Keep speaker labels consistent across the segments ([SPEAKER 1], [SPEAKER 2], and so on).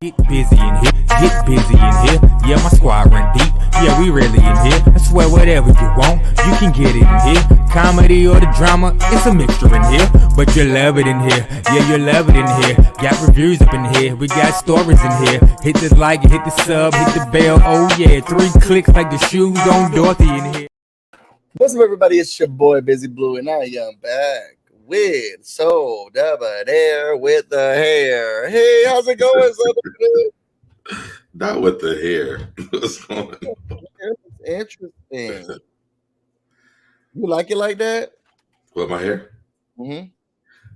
[SPEAKER 1] Get busy in here, get busy in here. Yeah, my squad run deep. Yeah, we really in here. I swear whatever you want, you can get it in here. Comedy or the drama, it's a mixture in here. But you love it in here. Yeah, you love it in here. Got reviews up in here. We got stories in here. Hit the like, hit the sub, hit the bell. Oh yeah, 3 clicks like the shoes on Dorothy in here.
[SPEAKER 2] What's up, everybody? It's your boy BusyBlu, and I am back with So Dubba there with the hair. Hey, how's it going, So Dubba?
[SPEAKER 3] Not with the hair. What's going on?
[SPEAKER 2] It's interesting. You like it like that?
[SPEAKER 3] What, my hair?
[SPEAKER 2] Mm-hmm.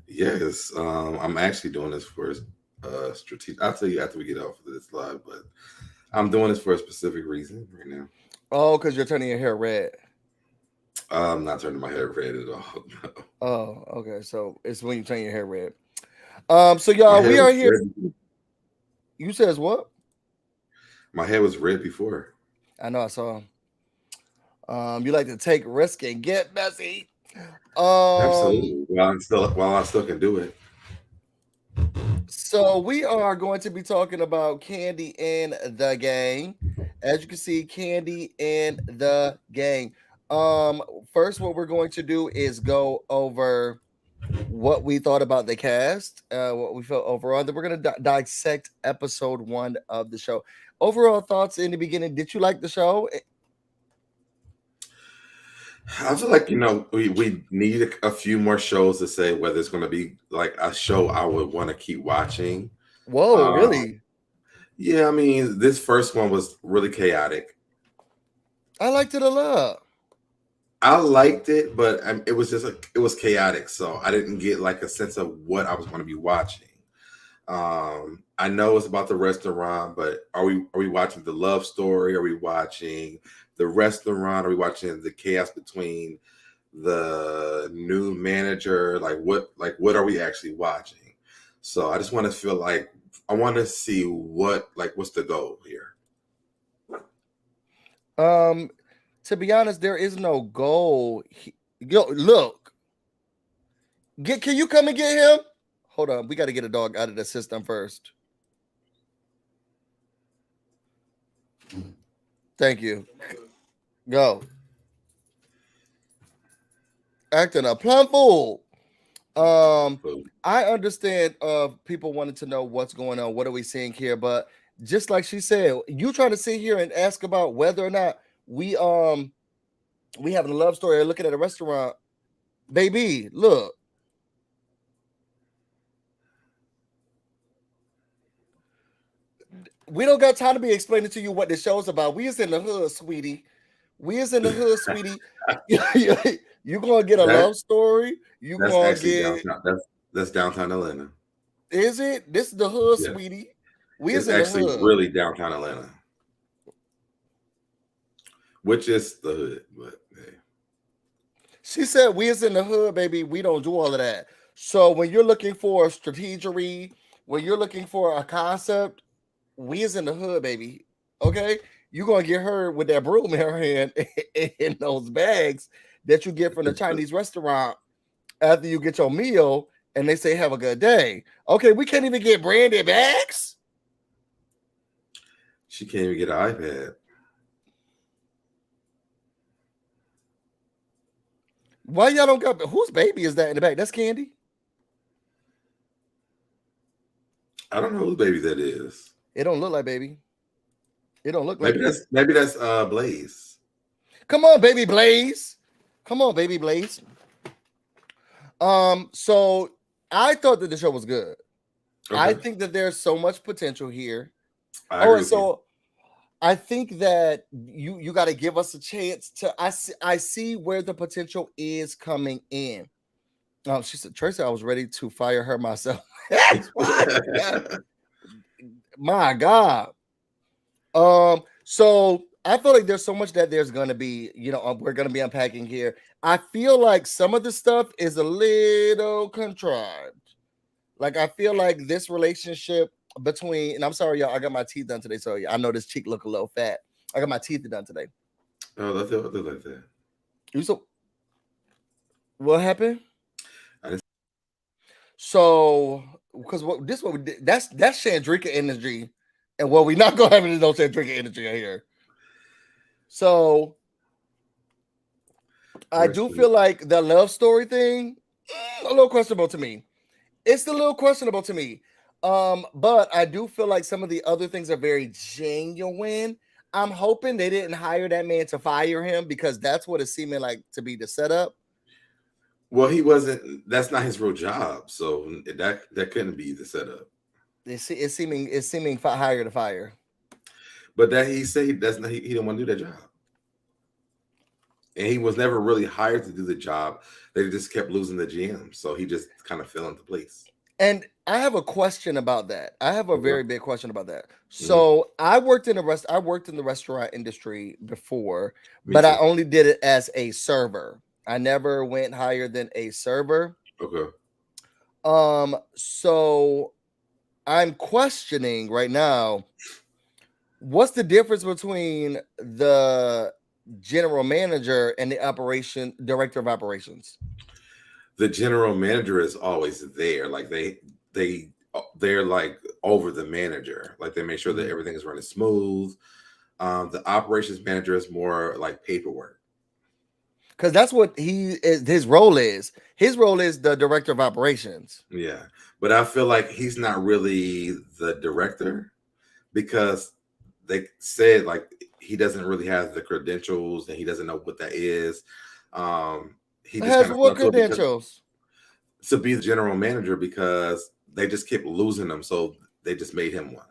[SPEAKER 3] Yes. I'm actually doing this for strategic. I'll tell you after we get off of this live, but I'm doing this for a specific reason right now.
[SPEAKER 2] Oh, because you're turning your hair red.
[SPEAKER 3] I'm not turning my hair red at all. No.
[SPEAKER 2] Oh, okay. So it's when you turn your hair red. So y'all, we are here. You says what?
[SPEAKER 3] My hair was red before.
[SPEAKER 2] I know. I saw. You like to take risk and get messy.
[SPEAKER 3] Absolutely. While I still can do it.
[SPEAKER 2] So we are going to be talking about Kandi and the Gang. As you can see, Kandi and the Gang. First, what we're going to do is go over what we thought about the cast, what we felt overall. Then we're going to dissect episode 1 of the show. Overall thoughts in the beginning. Did you like the show?
[SPEAKER 3] I feel like, we need a few more shows to say whether it's going to be like a show I would want to keep watching.
[SPEAKER 2] Whoa, really?
[SPEAKER 3] Yeah, I mean, this first one was really chaotic.
[SPEAKER 2] I liked it a lot.
[SPEAKER 3] I liked it, but it was just it was chaotic, so I didn't get like a sense of what I was going to be watching. I know it's about the restaurant, but are we watching the love story? Are we watching the restaurant? Are we watching the chaos between the new manager? Like what are we actually watching? So I just want to feel like I want to see what's the goal here.
[SPEAKER 2] To be honest, there is no goal. Look. Can you come and get him? Hold on. We got to get a dog out of the system first. Thank you. Go. Acting a plumb fool. I understand people wanted to know what's going on. What are we seeing here? But just like she said, you trying to sit here and ask about whether or not we having a love story or looking at a restaurant. Baby, look. We don't got time to be explaining to you what the show's about. We is in the hood, sweetie. We is in the hood, sweetie. You gonna get a love story. You gonna get
[SPEAKER 3] downtown. That's downtown Atlanta.
[SPEAKER 2] Is it? This is the hood, yeah. Sweetie.
[SPEAKER 3] It's actually really downtown Atlanta. Which is the hood, but hey.
[SPEAKER 2] She said we is in the hood, baby. We don't do all of that. So when you're looking for a strategy, when you're looking for a concept, we is in the hood, baby. Okay? You're gonna get her with that broom in her hand in those bags that you get from the Chinese restaurant after you get your meal and they say have a good day. Okay, we can't even get branded bags.
[SPEAKER 3] She can't even get an iPad.
[SPEAKER 2] Why y'all don't got whose baby is that in the back? That's Kandi.
[SPEAKER 3] I don't know whose baby that is.
[SPEAKER 2] It don't look like baby. It don't look like
[SPEAKER 3] maybe that's Blaze.
[SPEAKER 2] Come on, baby Blaze. Come on, baby Blaze. So I thought that the show was good. Okay. I think that there's so much potential here. I think that you got to give us a chance to. I see where the potential is coming in. She said, Tracy, I was ready to fire her myself. My God. So I feel like there's so much that there's going to be, we're going to be unpacking here. I feel like some of the stuff is a little contrived. Like, I feel like this relationship between, and I'm sorry, y'all, I got my teeth done today. So I know this cheek look a little fat. I got my teeth done today.
[SPEAKER 3] Oh, that's what they look like that.
[SPEAKER 2] So what happened? So because what this what we did, that's Shandricka energy, and what we not gonna have any no Shandricka energy in here. So I do feel like the love story thing a little questionable to me. It's a little questionable to me. But I do feel like some of the other things are very genuine. I'm hoping they didn't hire that man to fire him because that's what it's seeming like to be the setup.
[SPEAKER 3] Well, he wasn't. That's not his real job, so that couldn't be the setup.
[SPEAKER 2] It's seeming hire to fire.
[SPEAKER 3] But that he said he didn't want to do that job, and he was never really hired to do the job. They just kept losing the GM, so he just kind of fell into place.
[SPEAKER 2] And I have a question about that. I have a very big question about that. So I worked in the restaurant industry before, but I only did it as a server. I never went higher than a server.
[SPEAKER 3] Okay.
[SPEAKER 2] So I'm questioning right now, what's the difference between the general manager and the director of operations?
[SPEAKER 3] The general manager is always there. Like they're like over the manager. Like they make sure that everything is running smooth. The operations manager is more like paperwork.
[SPEAKER 2] Because that's what his role is. His role is the director of operations.
[SPEAKER 3] Yeah. But I feel like he's not really the director because they said like he doesn't really have the credentials and he doesn't know what that is. He just
[SPEAKER 2] has what credentials?
[SPEAKER 3] To be the general manager because they just kept losing them, so they just made him one.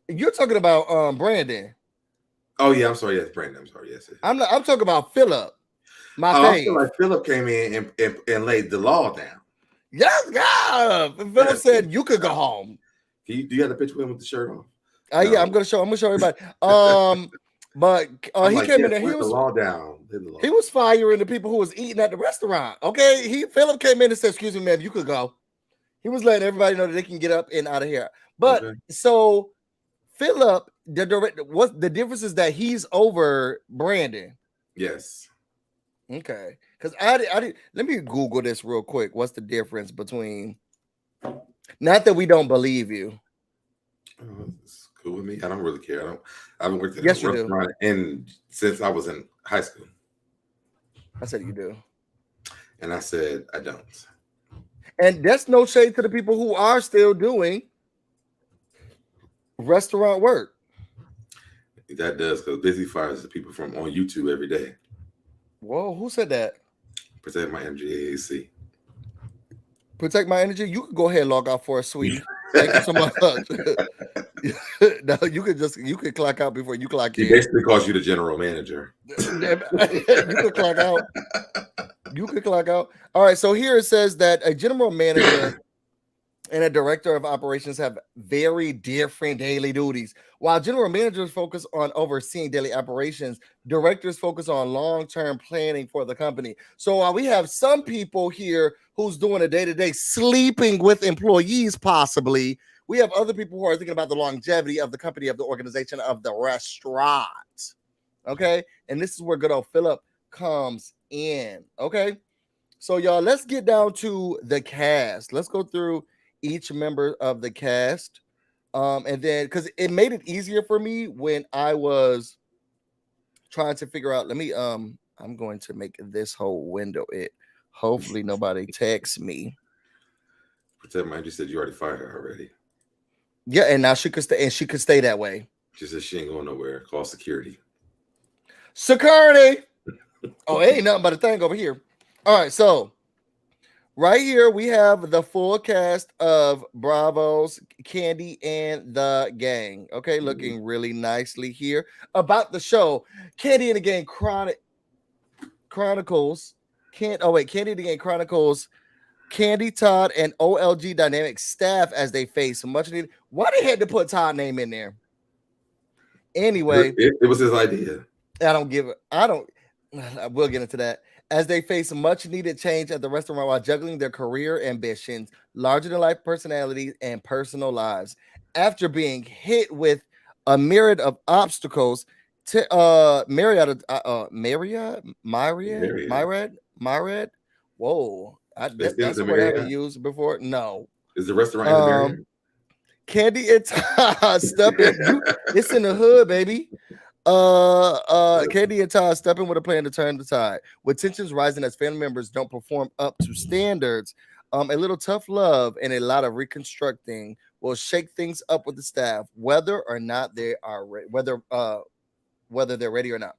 [SPEAKER 2] You're talking about Brandon.
[SPEAKER 3] Oh yeah, I'm sorry. Yes, Brandon. I'm sorry. Yes.
[SPEAKER 2] I'm talking about Phillip.
[SPEAKER 3] I feel like Phillip came in and laid the law down.
[SPEAKER 2] Yes, God. Phillip said you could go home.
[SPEAKER 3] Do you have the picture with him with the shirt on?
[SPEAKER 2] Yeah, I'm gonna show everybody. But he came in there. He was
[SPEAKER 3] the law down.
[SPEAKER 2] He was firing the people who was eating at the restaurant. Okay, Phillip came in and said, "Excuse me, ma'am, you could go." He was letting everybody know that they can get up and out of here. But so Phillip, the director, what the difference is that he's over Brandon.
[SPEAKER 3] Yes.
[SPEAKER 2] Okay, because I did. Let me Google this real quick. What's the difference between? Not that we don't believe you.
[SPEAKER 3] It's cool with me. I don't really care. I haven't worked at
[SPEAKER 2] a
[SPEAKER 3] restaurant since I was in high school.
[SPEAKER 2] I said you do.
[SPEAKER 3] And I said I don't.
[SPEAKER 2] And that's no shade to the people who are still doing restaurant work.
[SPEAKER 3] That does, because Busy fires the people from on YouTube every day.
[SPEAKER 2] Whoa, who said that?
[SPEAKER 3] Protect my MGAC.
[SPEAKER 2] Protect my energy. You can go ahead and log out for us, sweetie. Thank you so much. No, you could clock out before you clock in.
[SPEAKER 3] He basically calls you the general manager.
[SPEAKER 2] You could clock out. You could clock out. All right. So here it says that a general manager and a director of operations have very different daily duties. While general managers focus on overseeing daily operations, directors focus on long-term planning for the company. So while we have some people here who's doing a day-to-day sleeping with employees, possibly, we have other people who are thinking about the longevity of the company, of the organization, of the restaurant. Okay. And this is where good old Phillip comes in. Okay. So y'all, let's get down to the cast. Let's go through each member of the cast. And then because it made it easier for me when I was trying to figure out, I'm going to make this whole window it. Hopefully nobody texts me.
[SPEAKER 3] Protect my, you said you already fired her already.
[SPEAKER 2] Yeah, and now she could stay that way.
[SPEAKER 3] She said she ain't going nowhere. Call security.
[SPEAKER 2] Security. Oh, ain't nothing but a thing over here. All right, so right here we have the full cast of Bravo's Kandi and the Gang. Okay, looking really nicely here. About the show, Kandi and the Gang Chronicles. Kandi and the Gang Chronicles Kandi, Todd, and OLG Dynamic staff as they face much needed. Why they had to put Todd name in there? Anyway,
[SPEAKER 3] it was his idea.
[SPEAKER 2] We'll get into that. As they face much needed change at the restaurant while juggling their career ambitions, larger than life personalities, and personal lives. After being hit with a myriad of obstacles, Myriad. Whoa. That's a word I haven't used before. No.
[SPEAKER 3] Is the restaurant in the barrier?
[SPEAKER 2] Kandi and Todd stepping. It's in the hood, baby. Kandi and Todd stepping with a plan to turn the tide. With tensions rising as family members don't perform up to standards, a little tough love and a lot of reconstructing will shake things up with the staff, whether or not they are whether they're ready or not.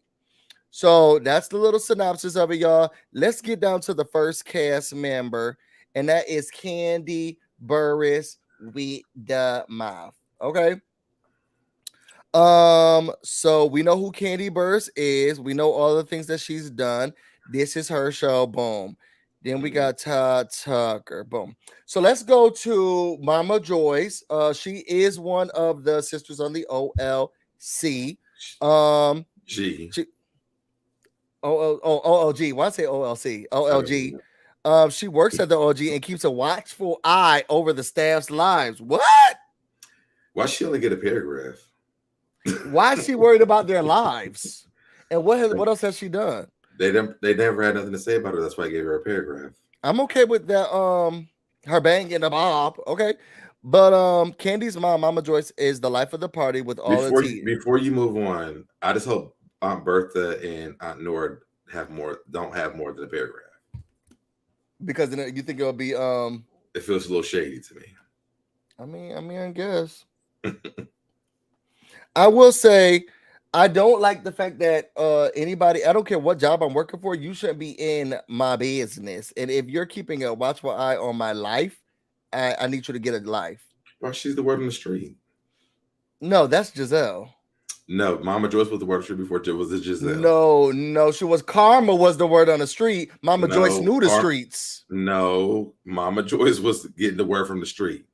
[SPEAKER 2] So that's the little synopsis of it, y'all. Let's get down to the first cast member, and that is Kandi Burruss with the mouth. Okay. So we know who Kandi Burruss is. We know all the things that she's done. This is her show. Boom. Then we got Todd Tucker. Boom. So let's go to Mama Joyce. She is one of the sisters on the OLC.
[SPEAKER 3] G.
[SPEAKER 2] OLG. Why I say OLC? OLG. She works at the OLG and keeps a watchful eye over the staff's lives. What?
[SPEAKER 3] Why she only get a paragraph?
[SPEAKER 2] Why is she worried about their lives? And what else has she done?
[SPEAKER 3] They never had nothing to say about her. That's why I gave her a paragraph.
[SPEAKER 2] I'm okay with that. Her banging the bob. Okay. But Kandi's mom, Mama Joyce, is the life of the party with all the tea.
[SPEAKER 3] Before you move on, I just hope Aunt Bertha and Aunt Nora don't have more than a paragraph.
[SPEAKER 2] Because then you think it'll be
[SPEAKER 3] it feels a little shady to me.
[SPEAKER 2] I mean, I guess. I will say I don't like the fact that anybody, I don't care what job I'm working for, you shouldn't be in my business. And if you're keeping a watchful eye on my life, I need you to get a life.
[SPEAKER 3] Well, she's the word on the street.
[SPEAKER 2] No, that's Giselle.
[SPEAKER 3] No, Mama Joyce was the word on the street before it was Giselle.
[SPEAKER 2] No, she was Karma was the word on the street. Mama Joyce knew the streets.
[SPEAKER 3] No, Mama Joyce was getting the word from the street.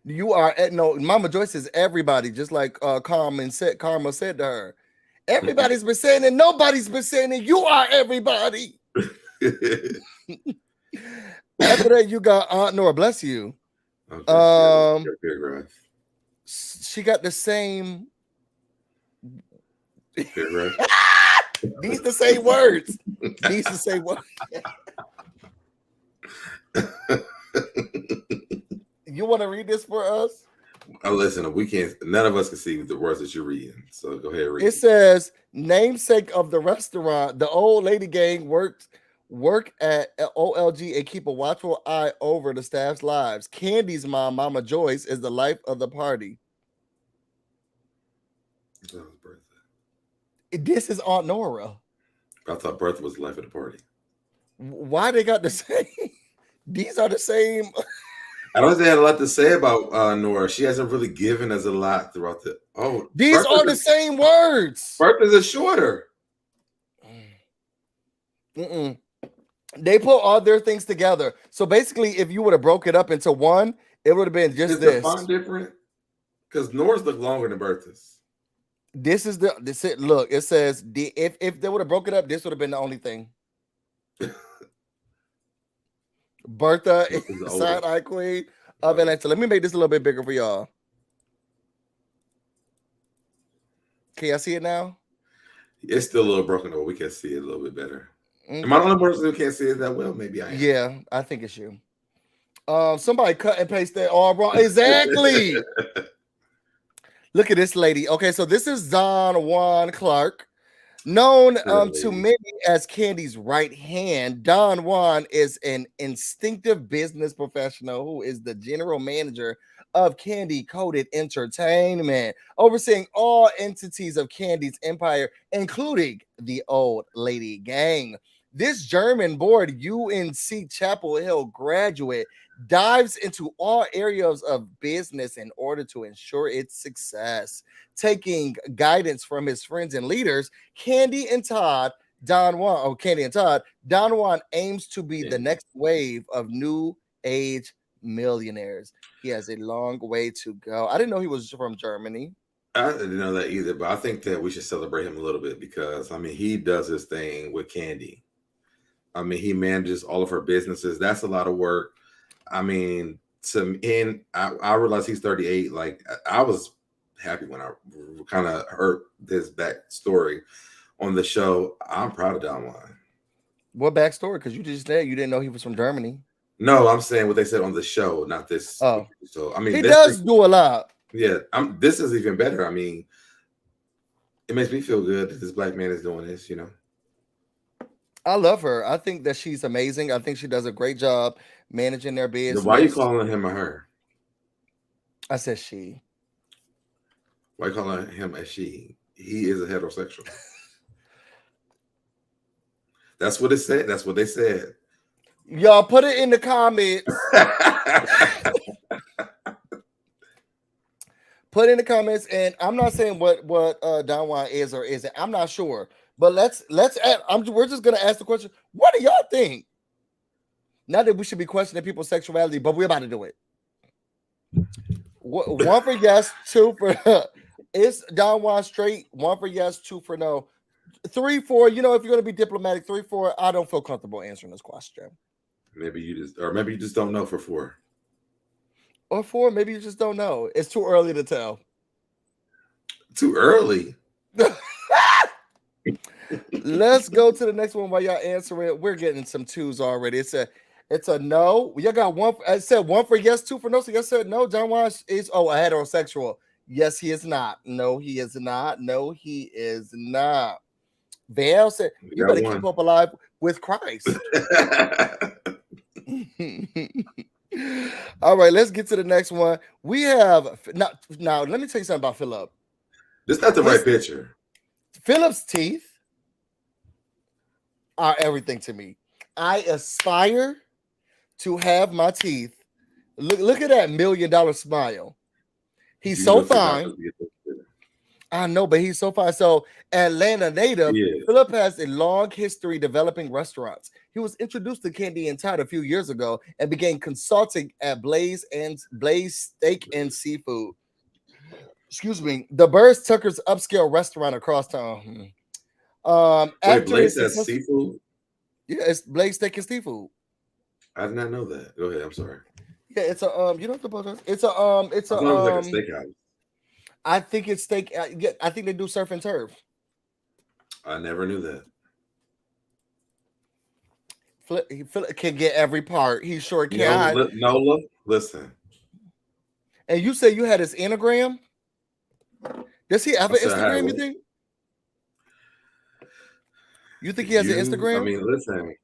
[SPEAKER 2] You are Mama Joyce is everybody, just like Karma said to her. Everybody's been saying it, nobody's been saying it. You are everybody. After that, you got Aunt Nora, bless you.
[SPEAKER 3] Okay,
[SPEAKER 2] she got the same. These the same words. These the same words. You want to read this for us?
[SPEAKER 3] Listen, we can't. None of us can see the words that you're reading. So go ahead and read.
[SPEAKER 2] It says, namesake of the restaurant, the old lady gang work at OLG and keep a watchful eye over the staff's lives. Kandi's mom, Mama Joyce, is the life of the party. This is Aunt Nora.
[SPEAKER 3] I thought Bertha was the life of the party.
[SPEAKER 2] Why they got the same? These are the same.
[SPEAKER 3] I don't think they had a lot to say about Nora. She hasn't really given us a lot throughout the. Oh,
[SPEAKER 2] these are the same words.
[SPEAKER 3] Bertha's is shorter.
[SPEAKER 2] They put all their things together. So basically, if you would have broke it up into one, it would have been just this.
[SPEAKER 3] Is the font different? Because Nora's look longer than Bertha's.
[SPEAKER 2] This is look. It says if they would have broke it up, this would have been the only thing. Bertha is side-eye queen of Atlanta. Let me make this a little bit bigger for y'all. Can y'all see it now?
[SPEAKER 3] It's still a little broken, though. We can see it a little bit better. Okay. Am I the only person who can't see it that well? Maybe I am.
[SPEAKER 2] Yeah, I think it's you. Somebody cut and paste that all wrong. Exactly. Look at this lady. Okay, so this is Don Juan Clark. Known to many as Kandi's right hand, Don Juan is an instinctive business professional who is the general manager of Kandi Coded Entertainment, overseeing all entities of Kandi's empire, including the Old Lady Gang. This German-born UNC Chapel Hill graduate dives into all areas of business in order to ensure its success. Taking guidance from his friends and leaders, Kandi and Todd, Don Juan aims to be the next wave of new age millionaires. He has a long way to go. I didn't know he was from Germany.
[SPEAKER 3] I didn't know that either, but I think that we should celebrate him a little bit because, I mean, he does his thing with Kandi. I mean, he manages all of her businesses. That's a lot of work. I mean, I realized he's 38. Like, I was happy when I kind of heard this backstory on the show. I'm proud of Don Juan.
[SPEAKER 2] What backstory? Because you just said you didn't know he was from Germany.
[SPEAKER 3] No, I'm saying what they said on the show, not this.
[SPEAKER 2] Oh,
[SPEAKER 3] So I mean,
[SPEAKER 2] he does do a lot.
[SPEAKER 3] Yeah, this is even better. I mean, it makes me feel good that this black man is doing this. You know,
[SPEAKER 2] I love her. I think that she's amazing. I think she does a great job managing their
[SPEAKER 3] then why are you
[SPEAKER 2] business.
[SPEAKER 3] calling him or her?
[SPEAKER 2] I said she.
[SPEAKER 3] Why are you calling him a she? He is a heterosexual. That's what it said. That's what they said.
[SPEAKER 2] Y'all put it in the comments. Put in the comments, and I'm not saying what Don Juan is or isn't. I'm not sure, but we're just gonna ask the question. What do y'all think? Not that we should be questioning people's sexuality, but we're about to do it. One for yes, two for it's Don Juan straight. One for yes, two for no. 3, 4. You know, if you're gonna be diplomatic, 3, 4. I don't feel comfortable answering this question.
[SPEAKER 3] Maybe you just don't know for 4.
[SPEAKER 2] Or 4, maybe you just don't know. It's too early to tell.
[SPEAKER 3] Too early.
[SPEAKER 2] Let's go to the next one while y'all answer it. We're getting some 2s already. It's a no. Y'all got one. I said 1 for yes, 2 for no. So y'all said no. John Juan is a heterosexual. Yes, he is not. No, he is not. No, he is not. Val said you better keep up alive with Christ. All right, let's get to the next one. We have now. Let me tell you something about Phillip.
[SPEAKER 3] This is not the right picture.
[SPEAKER 2] Phillip's teeth are everything to me. I aspire to have my teeth. Look at that $1 million smile. He's so fine. I know, but he's so fine. So, Atlanta native, Phillip has a long history developing restaurants. He was introduced to Kandi and Todd a few years ago and began consulting at Blaze Steak and Seafood. Excuse me, the Burrs Tucker's upscale restaurant across town.
[SPEAKER 3] Wait, Blaze has seafood?
[SPEAKER 2] Yeah, it's Blaze Steak and Seafood.
[SPEAKER 3] I did not know that. Go ahead. I'm sorry.
[SPEAKER 2] Yeah, it's a you don't have to it's a
[SPEAKER 3] like a steakhouse.
[SPEAKER 2] I think it's steak. Yeah, I think they do surf and turf.
[SPEAKER 3] I never knew that.
[SPEAKER 2] Phillip can get every part. He sure can.
[SPEAKER 3] Nola, listen.
[SPEAKER 2] And you say you had his Instagram? Does he have an Instagram? You think? You think he has an Instagram?
[SPEAKER 3] I mean, listen.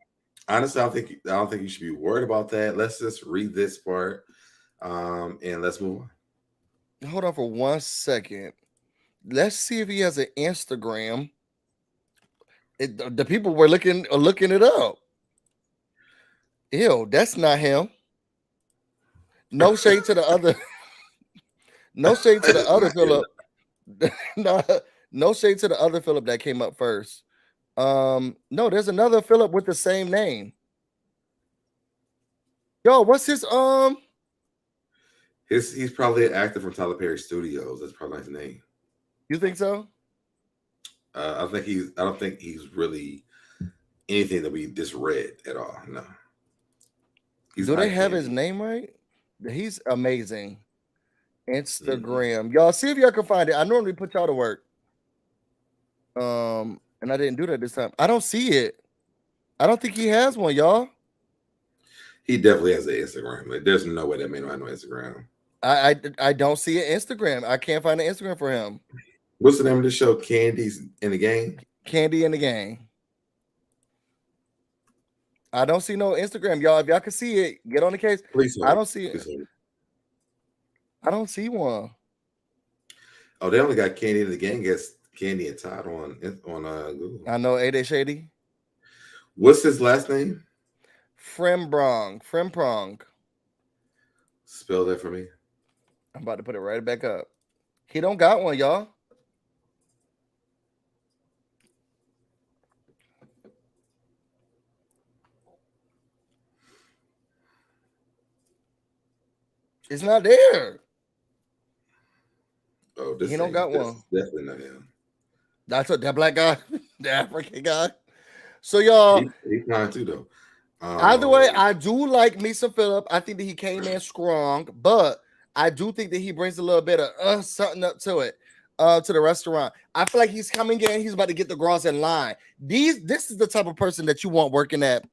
[SPEAKER 3] Honestly, I don't think you should be worried about that. Let's just read this part, and let's move on.
[SPEAKER 2] Hold on for 1 second. Let's see if he has an Instagram. The people were looking it up. Ew, that's not him. No shade to the other. No shade to the other Phillip. No shade to the other Phillip that came up first. No, there's another Phillip with the same name. Yo, what's his
[SPEAKER 3] He's probably an actor from Tyler Perry Studios. That's probably his name.
[SPEAKER 2] You think so?
[SPEAKER 3] I don't think he's really anything that we just read at all. No.
[SPEAKER 2] Do they have his name right? He's amazing. Instagram. Y'all see if y'all can find it. I normally put y'all to work. And I didn't do that this time. I don't see it. I don't think he has one, y'all.
[SPEAKER 3] He definitely has an Instagram. Like, there's no way that man don't have no Instagram.
[SPEAKER 2] I don't see an Instagram. I can't find an Instagram for him.
[SPEAKER 3] What's the name of the show? Kandi the Gang?
[SPEAKER 2] Kandi the Gang. I don't see no Instagram, y'all. If y'all can see it, get on the case.
[SPEAKER 3] Please
[SPEAKER 2] I don't see it. I don't see one.
[SPEAKER 3] Oh, they only got Kandi the Gang as Kandi and Todd on Google.
[SPEAKER 2] I know A Shady.
[SPEAKER 3] What's his last name?
[SPEAKER 2] Fremprong.
[SPEAKER 3] Spell that for me.
[SPEAKER 2] I'm about to put it right back up. He don't got one, y'all. It's not there.
[SPEAKER 3] Oh,
[SPEAKER 2] he don't got one.
[SPEAKER 3] Definitely not him.
[SPEAKER 2] That's what that black guy, the African guy. So y'all,
[SPEAKER 3] he's fine too, though.
[SPEAKER 2] Either way, I do like me some Phillip. I think that he came in strong, but I do think that he brings a little bit of something up to it, to the restaurant. I feel like he's coming in. He's about to get the girls in line. This is the type of person that you want working at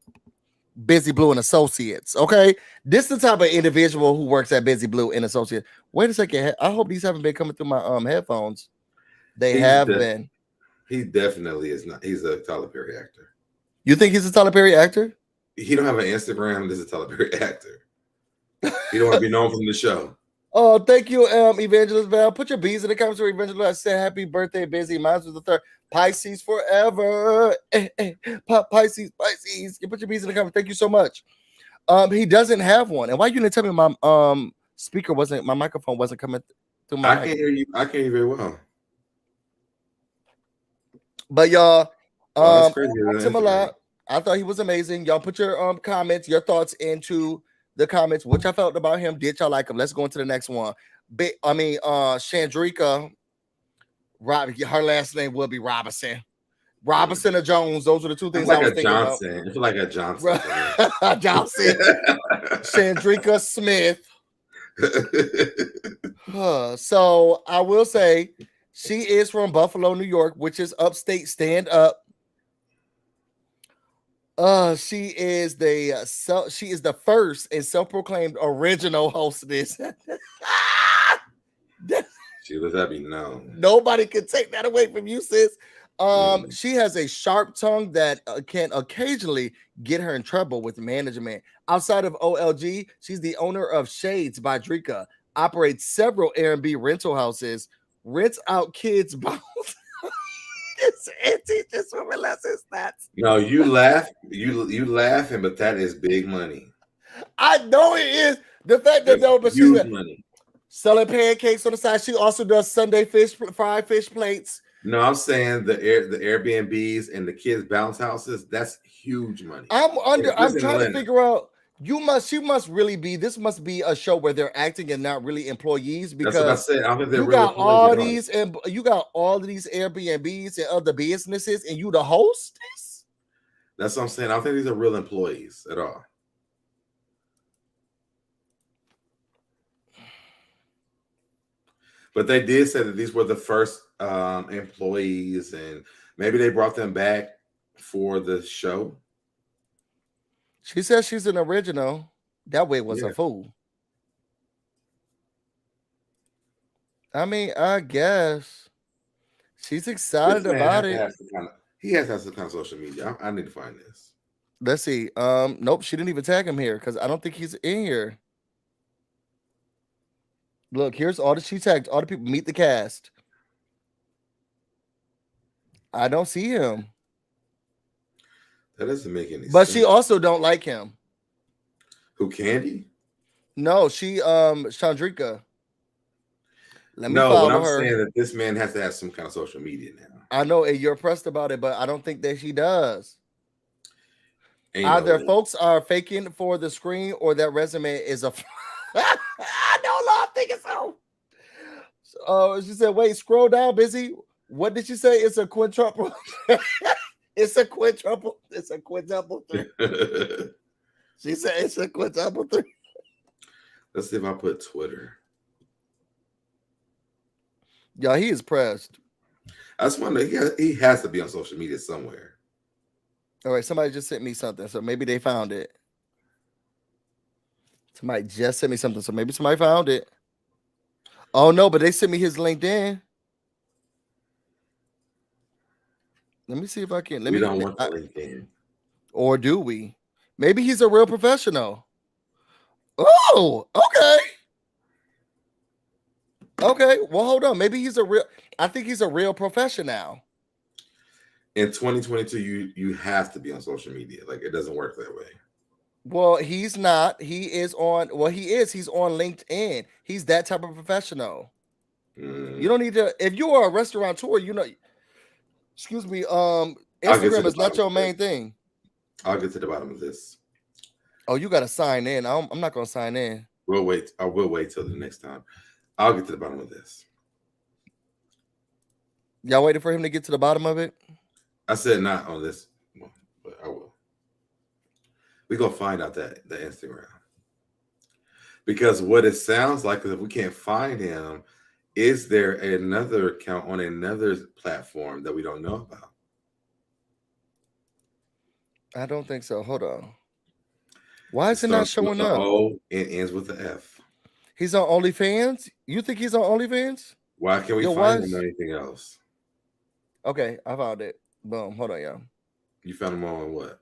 [SPEAKER 2] BusyBlu and Associates. Okay, this is the type of individual who works at BusyBlu and Associates. Wait a second. I hope these haven't been coming through my headphones. They have been.
[SPEAKER 3] He definitely is not. He's a Tyler Perry actor.
[SPEAKER 2] You think he's a Tyler Perry actor?
[SPEAKER 3] He don't have an Instagram. This is a Tyler Perry actor. He don't want to be known from the show.
[SPEAKER 2] Oh, thank you, Evangelist Val. Put your bees in the comments for Evangelist. I said happy birthday, Busy. Mine was the 3rd. Pisces forever. Pisces. You put your bees in the comments. Thank you so much. He doesn't have one. And why you didn't tell me my my microphone wasn't coming through my
[SPEAKER 3] I can't hear you. I can't hear you very well.
[SPEAKER 2] But y'all,
[SPEAKER 3] that's crazy.
[SPEAKER 2] I thought he was amazing. Y'all put your comments, your thoughts into the comments, which I felt about him. Did y'all like him? Let's go into the next one. Shandricka, her last name will be Robinson. Robinson or Jones, those are the two things I was thinking
[SPEAKER 3] Johnson.
[SPEAKER 2] about.
[SPEAKER 3] I feel like a Johnson.
[SPEAKER 2] Johnson. Shandricka Smith. So I will say she is from Buffalo, New York, which is upstate. Stand up. She is the first and self-proclaimed original hostess.
[SPEAKER 3] She let that be known.
[SPEAKER 2] Nobody can take that away from you, sis. She has a sharp tongue that can occasionally get her in trouble with management. Outside of OLG, she's the owner of Shades by Drika, operates several Airbnb rental houses, rents out kids' bounds. It teaches women lessons.
[SPEAKER 3] No, you laugh, you laughing, but that is big money.
[SPEAKER 2] I know it is. The fact that but she's
[SPEAKER 3] money.
[SPEAKER 2] Selling pancakes on the side. She also does Sunday fried fish plates.
[SPEAKER 3] No, I'm saying the Airbnbs and the kids' bounce houses. That's huge money.
[SPEAKER 2] I'm trying to figure out. She must really be. This must be a show where they're acting and not really employees. Because
[SPEAKER 3] that's what I said. I don't think they're
[SPEAKER 2] you got all these and you got all of these Airbnbs and other businesses, and you the hostess.
[SPEAKER 3] That's what I'm saying. I don't think these are real employees at all. But they did say that these were the first employees, and maybe they brought them back for the show.
[SPEAKER 2] She says she's an original. That way was a fool. I mean, I guess she's excited about it.
[SPEAKER 3] He has to have some kind of social media. I need to find this.
[SPEAKER 2] Let's see. Nope, she didn't even tag him here because I don't think he's in here. Look, here's all that she tagged. All the people meet the cast. I don't see him.
[SPEAKER 3] That doesn't make any sense.
[SPEAKER 2] But she also don't like him.
[SPEAKER 3] Who, Kandi?
[SPEAKER 2] No, she Shandricka. Let me follow
[SPEAKER 3] I'm
[SPEAKER 2] her.
[SPEAKER 3] saying that this man has to have some kind of social media now.
[SPEAKER 2] I know, and you're pressed about it, but I don't think that she does. Either folks are faking for the screen or that resume is a I don't know, I'm thinking so. She said, wait, scroll down, Busy. What did she say? It's a quintuple. It's a quintuple. It's a quintuple 3. She said it's a quintuple 3.
[SPEAKER 3] Let's see if I put Twitter.
[SPEAKER 2] Yeah, he is pressed.
[SPEAKER 3] I just wonder, he has to be on social media somewhere.
[SPEAKER 2] All right, somebody just sent me something, so maybe they found it. Somebody just sent me something, so maybe somebody found it. Oh, no, but they sent me his LinkedIn. Let me see if I can.
[SPEAKER 3] We don't want the LinkedIn.
[SPEAKER 2] Or do we? Maybe he's a real professional. Oh, okay. Okay, well, hold on. Maybe he's I think he's a real professional.
[SPEAKER 3] In 2022, you have to be on social media. Like, it doesn't work that way.
[SPEAKER 2] Well, he's not. He is on. Well, he is. He's on LinkedIn. He's that type of professional. You don't need to. If you are a restaurateur, you know. Excuse me. Instagram is not your main thing.
[SPEAKER 3] I'll get to the bottom of this.
[SPEAKER 2] Oh, you got to sign in. I'm not going to sign in.
[SPEAKER 3] We'll wait. I will wait till the next time. I'll get to the bottom of this.
[SPEAKER 2] Y'all waiting for him to get to the bottom of it?
[SPEAKER 3] I said not on this one, but I will. We're going to find out the Instagram. Because what it sounds like is if we can't find him, is there another account on another platform that we don't know about?
[SPEAKER 2] I don't think so. Hold on. Why
[SPEAKER 3] It
[SPEAKER 2] is it not
[SPEAKER 3] starts with
[SPEAKER 2] showing
[SPEAKER 3] the
[SPEAKER 2] up?
[SPEAKER 3] O and ends with the F.
[SPEAKER 2] He's on OnlyFans? You think he's on OnlyFans?
[SPEAKER 3] Why can't we
[SPEAKER 2] Yo,
[SPEAKER 3] find him on anything else?
[SPEAKER 2] Okay, I found it. Boom. Hold on, y'all.
[SPEAKER 3] You found him on what?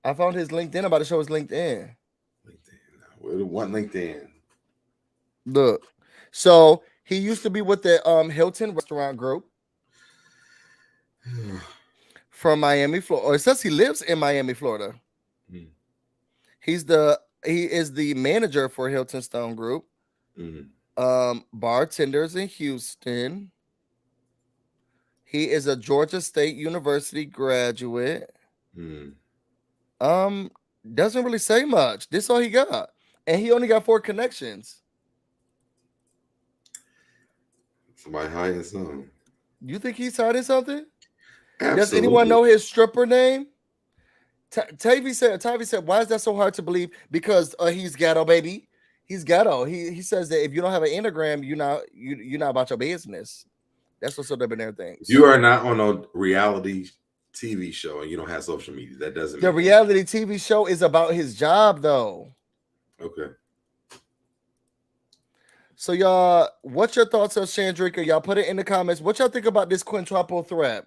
[SPEAKER 2] I found his LinkedIn. I'm about to show his LinkedIn.
[SPEAKER 3] What LinkedIn?
[SPEAKER 2] Look. So he used to be with the Hilton restaurant group from Miami, Florida. Or it says he lives in Miami, Florida.
[SPEAKER 3] Mm.
[SPEAKER 2] He is the manager for Hilton Stone Group. Bartenders in Houston. He is a Georgia State University graduate. Doesn't really say much. This is all he got, and he only got 4 connections.
[SPEAKER 3] Somebody hiding something.
[SPEAKER 2] You think he's hiding something?
[SPEAKER 3] Absolutely.
[SPEAKER 2] Does anyone know his stripper name? Tavy said, why is that so hard to believe? Because he's ghetto, baby. He's ghetto. He says that if you don't have an Instagram, you're not about your business. That's what's up in there things.
[SPEAKER 3] You are not on a reality TV show and you don't have social media. That doesn't.
[SPEAKER 2] The reality TV show is about his job, though.
[SPEAKER 3] Okay.
[SPEAKER 2] So y'all, what's your thoughts on Shandricka? Y'all put it in the comments. What y'all think about this quintuple threat?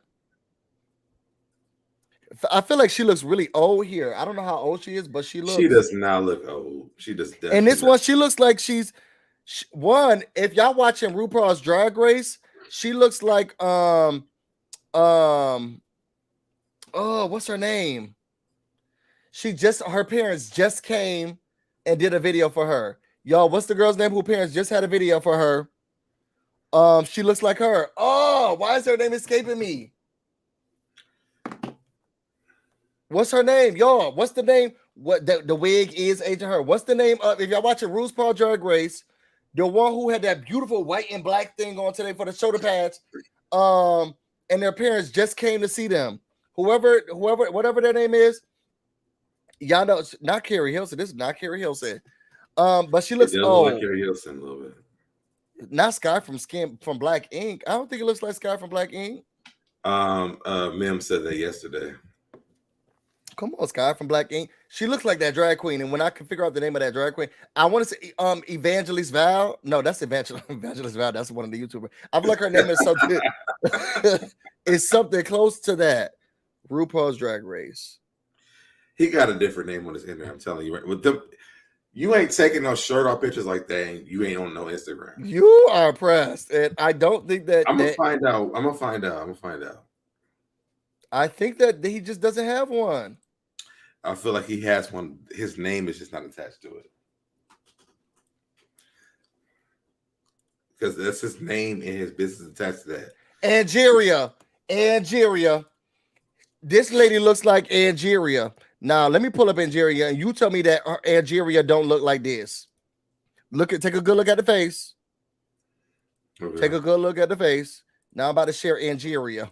[SPEAKER 2] I feel like she looks really old here. I don't know how old she is, but she
[SPEAKER 3] does not look old. She does.
[SPEAKER 2] And this one, she looks like she's one. If y'all watching RuPaul's Drag Race, she looks like oh, what's her name? Her parents just came and did a video for her. Y'all, what's the girl's name who parents just had a video for her? She looks like her. Oh, why is her name escaping me? What's her name? Y'all, what's the name? What the wig is aging her. What's the name of, if y'all watching RuPaul's Drag Race, the one who had that beautiful white and black thing on today for the shoulder pads, and their parents just came to see them. Whatever their name is, y'all know, not Carrie Hilson. This is not Carrie Hilson. But she looks old.
[SPEAKER 3] Like Carrie Hilson a little bit.
[SPEAKER 2] Not Sky from Black Ink. I don't think it looks like Sky from Black Ink.
[SPEAKER 3] Mim said that yesterday.
[SPEAKER 2] Come on, Sky from Black Ink. She looks like that drag queen. And when I can figure out the name of that drag queen, I want to say Evangelist Val. No, that's Evangelist Val. That's one of the YouTubers. I feel like her name is something. It's something close to that. RuPaul's Drag Race.
[SPEAKER 3] He got a different name on his Instagram. I'm telling you, with them, you ain't taking no shirt off pictures like that. And you ain't on no Instagram.
[SPEAKER 2] You are pressed, and I don't think that.
[SPEAKER 3] I'm gonna find out. I'm gonna find out.
[SPEAKER 2] I think that he just doesn't have one.
[SPEAKER 3] I feel like he has one. His name is just not attached to it. Because that's his name and his business attached to that.
[SPEAKER 2] Angeria. This lady looks like Angeria. Now, let me pull up Angeria, and you tell me that Angeria don't look like this. Take a good look at the face. Okay. Take a good look at the face. Now I'm about to share Angeria.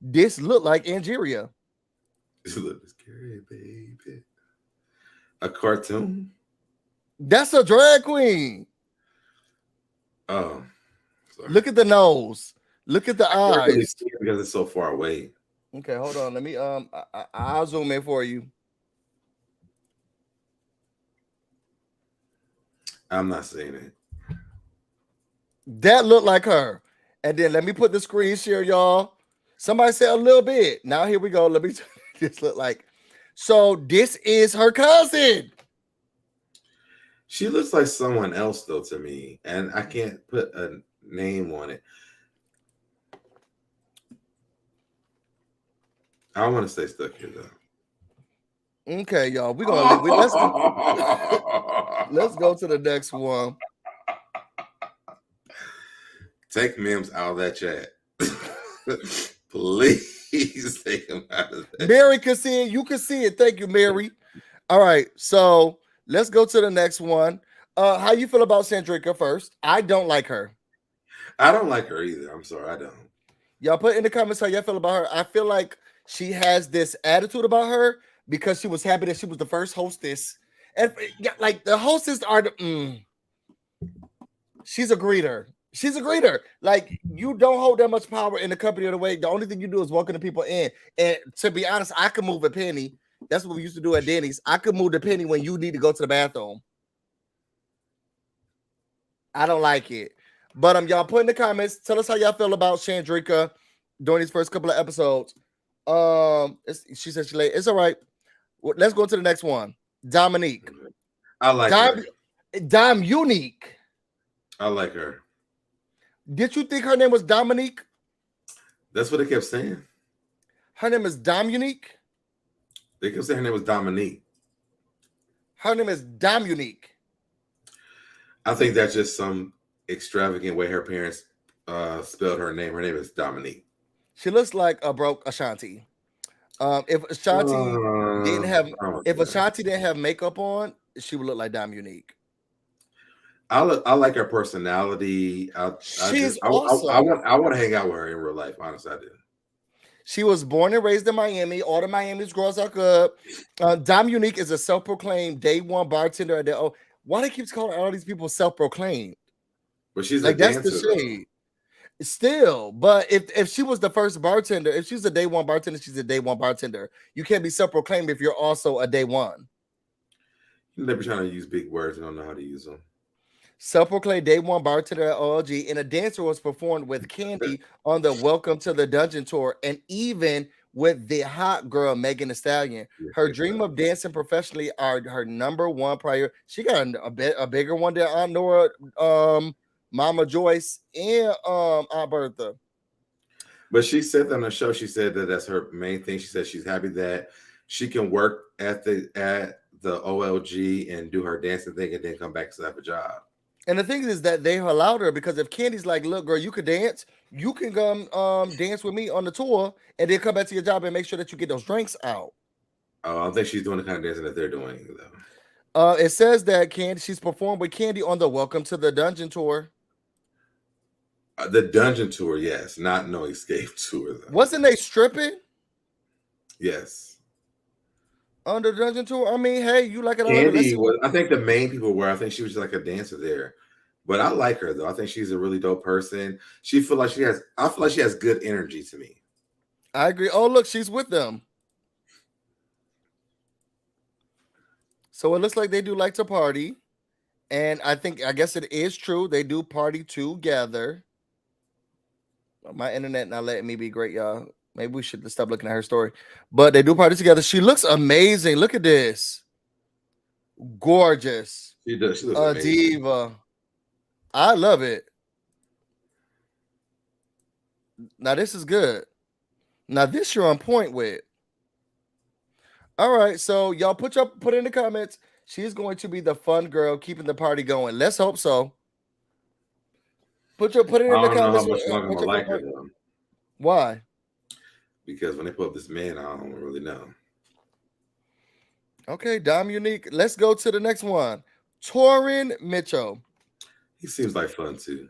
[SPEAKER 2] This look like Angeria.
[SPEAKER 3] This look scary, baby. A cartoon?
[SPEAKER 2] That's a drag queen.
[SPEAKER 3] Oh, sorry.
[SPEAKER 2] Look at the nose. Look at the eyes. Really
[SPEAKER 3] because it's so far away.
[SPEAKER 2] Okay, hold on. Let me I'll zoom in for you.
[SPEAKER 3] I'm not saying it.
[SPEAKER 2] That looked like her. And then let me put the screen share, y'all. Somebody said a little bit. Now here we go. Let me this look like. So this is her cousin.
[SPEAKER 3] She looks like someone else though to me, and I can't put a name on it. I want to stay stuck here though.
[SPEAKER 2] Okay, y'all. We're gonna let's go to the next one.
[SPEAKER 3] Take Mims out of that chat. Please take him out of that.
[SPEAKER 2] Mary can see it. You can see it. Thank you, Mary. All right, so let's go to the next one. How you feel about Shandricka first? I don't like her.
[SPEAKER 3] I don't like her either. I'm sorry, I don't.
[SPEAKER 2] Y'all put in the comments how y'all feel about her. I feel like she has this attitude about her because she was happy that she was the first hostess. And like the hostess are she's a greeter. She's a greeter. Like, you don't hold that much power in the company of the way. The only thing you do is welcome the people in. And to be honest, I can move a penny. That's what we used to do at Denny's. I could move the penny when you need to go to the bathroom. I don't like it. But y'all put in the comments. Tell us how y'all feel about Shandricka during these first couple of episodes. She said she late. It's all right. Well, let's go to the next one. Dominique.
[SPEAKER 3] I like her.
[SPEAKER 2] Dom Unique.
[SPEAKER 3] I like her.
[SPEAKER 2] Did you think her name was Dominique?
[SPEAKER 3] That's what they kept saying.
[SPEAKER 2] Her name is Dom Unique.
[SPEAKER 3] They kept saying her name was Dominique.
[SPEAKER 2] Her name is Dom Unique.
[SPEAKER 3] I think that's just some extravagant way her parents spelled her name. Her name is Dominique.
[SPEAKER 2] She looks like a broke Ashanti. If Ashanti didn't have makeup on, she would look like Dom Unique.
[SPEAKER 3] I like her personality.
[SPEAKER 2] She's awesome.
[SPEAKER 3] I want to hang out with her in real life. Honestly, I do.
[SPEAKER 2] She was born and raised in Miami. All the Miami's girls are good. Dom Unique is a self-proclaimed day one bartender at the why they keeps calling all these people self-proclaimed?
[SPEAKER 3] But she's
[SPEAKER 2] like
[SPEAKER 3] a
[SPEAKER 2] that's
[SPEAKER 3] dancer,
[SPEAKER 2] the shade. Still, but if she was the first bartender, if she's a day one bartender, she's a day one bartender. You can't be self-proclaimed if you're also a day one.
[SPEAKER 3] They be trying to use big words and don't know how to use them.
[SPEAKER 2] Self-proclaimed day one bartender at OLG, and a dancer was performed with Kandi on the Welcome to the Dungeon tour, and even with the hot girl Megan Thee Stallion. Her dream of dancing professionally are her number one priority. She got a bigger one than Aunt Nora, Mama Joyce, and Aunt Bertha.
[SPEAKER 3] But she said on the show, she said that that's her main thing. She said she's happy that she can work at the OLG and do her dancing thing and then come back to have a job.
[SPEAKER 2] And the thing is that they allowed her, because if Candy's like, look, girl, you could dance, you can come dance with me on the tour and then come back to your job and make sure that you get those drinks out.
[SPEAKER 3] Oh, I don't think she's doing the kind of dancing that they're doing, though.
[SPEAKER 2] It says that she's performed with Kandi on the Welcome to the Dungeon tour.
[SPEAKER 3] The Dungeon tour, yes, not No Escape tour, though.
[SPEAKER 2] Wasn't they stripping?
[SPEAKER 3] Yes.
[SPEAKER 2] On the Dungeon tour? I mean, hey, you like it?
[SPEAKER 3] Kandi was, I think the main people were. I think she was just like a dancer there. But I like her though. I think she's a really dope person. I feel like she has good energy to me.
[SPEAKER 2] I agree. Oh, look, she's with them. So it looks like they do like to party. And I guess it is true. They do party together. My internet not letting me be great, y'all. Maybe we should stop looking at her story. But they do party together. She looks amazing. Look at this. Gorgeous.
[SPEAKER 3] She does. She looks
[SPEAKER 2] a
[SPEAKER 3] amazing.
[SPEAKER 2] Diva. I love it. Now this is good. Now this you're on point with. All right, so y'all put in the comments. She's going to be the fun girl keeping the party going. Let's hope so. Put it in the comments.
[SPEAKER 3] I don't know how much longer I'm gonna like her though.
[SPEAKER 2] Why?
[SPEAKER 3] Because when they put up this man, I don't really know.
[SPEAKER 2] Okay, Dom Unique. Let's go to the next one. Tauren Mitchell.
[SPEAKER 3] He seems like fun too.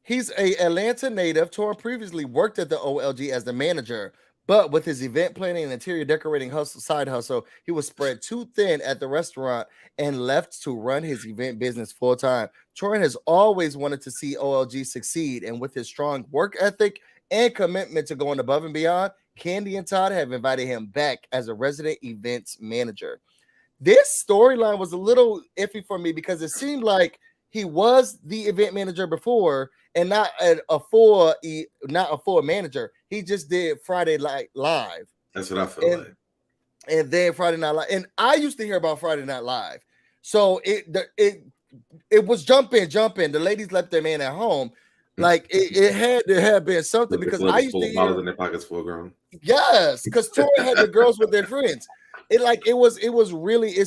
[SPEAKER 2] He's an Atlanta native. Tauren previously worked at the OLG as the manager, but with his event planning and interior decorating side hustle, he was spread too thin at the restaurant and left to run his event business full time. Tauren has always wanted to see OLG succeed, and with his strong work ethic and commitment to going above and beyond, Kandi and Todd have invited him back as a resident events manager. This storyline was a little iffy for me because it seemed like he was the event manager before and not a full manager. He just did Friday Night Live.
[SPEAKER 3] That's what I feel like.
[SPEAKER 2] And then Friday Night Live. And I used to hear about Friday Night Live. So it was jumping. The ladies left their man at home. Like it had to have been something because I used to hear
[SPEAKER 3] in their pockets full grown.
[SPEAKER 2] Yes, because Tauren had the girls with their friends. It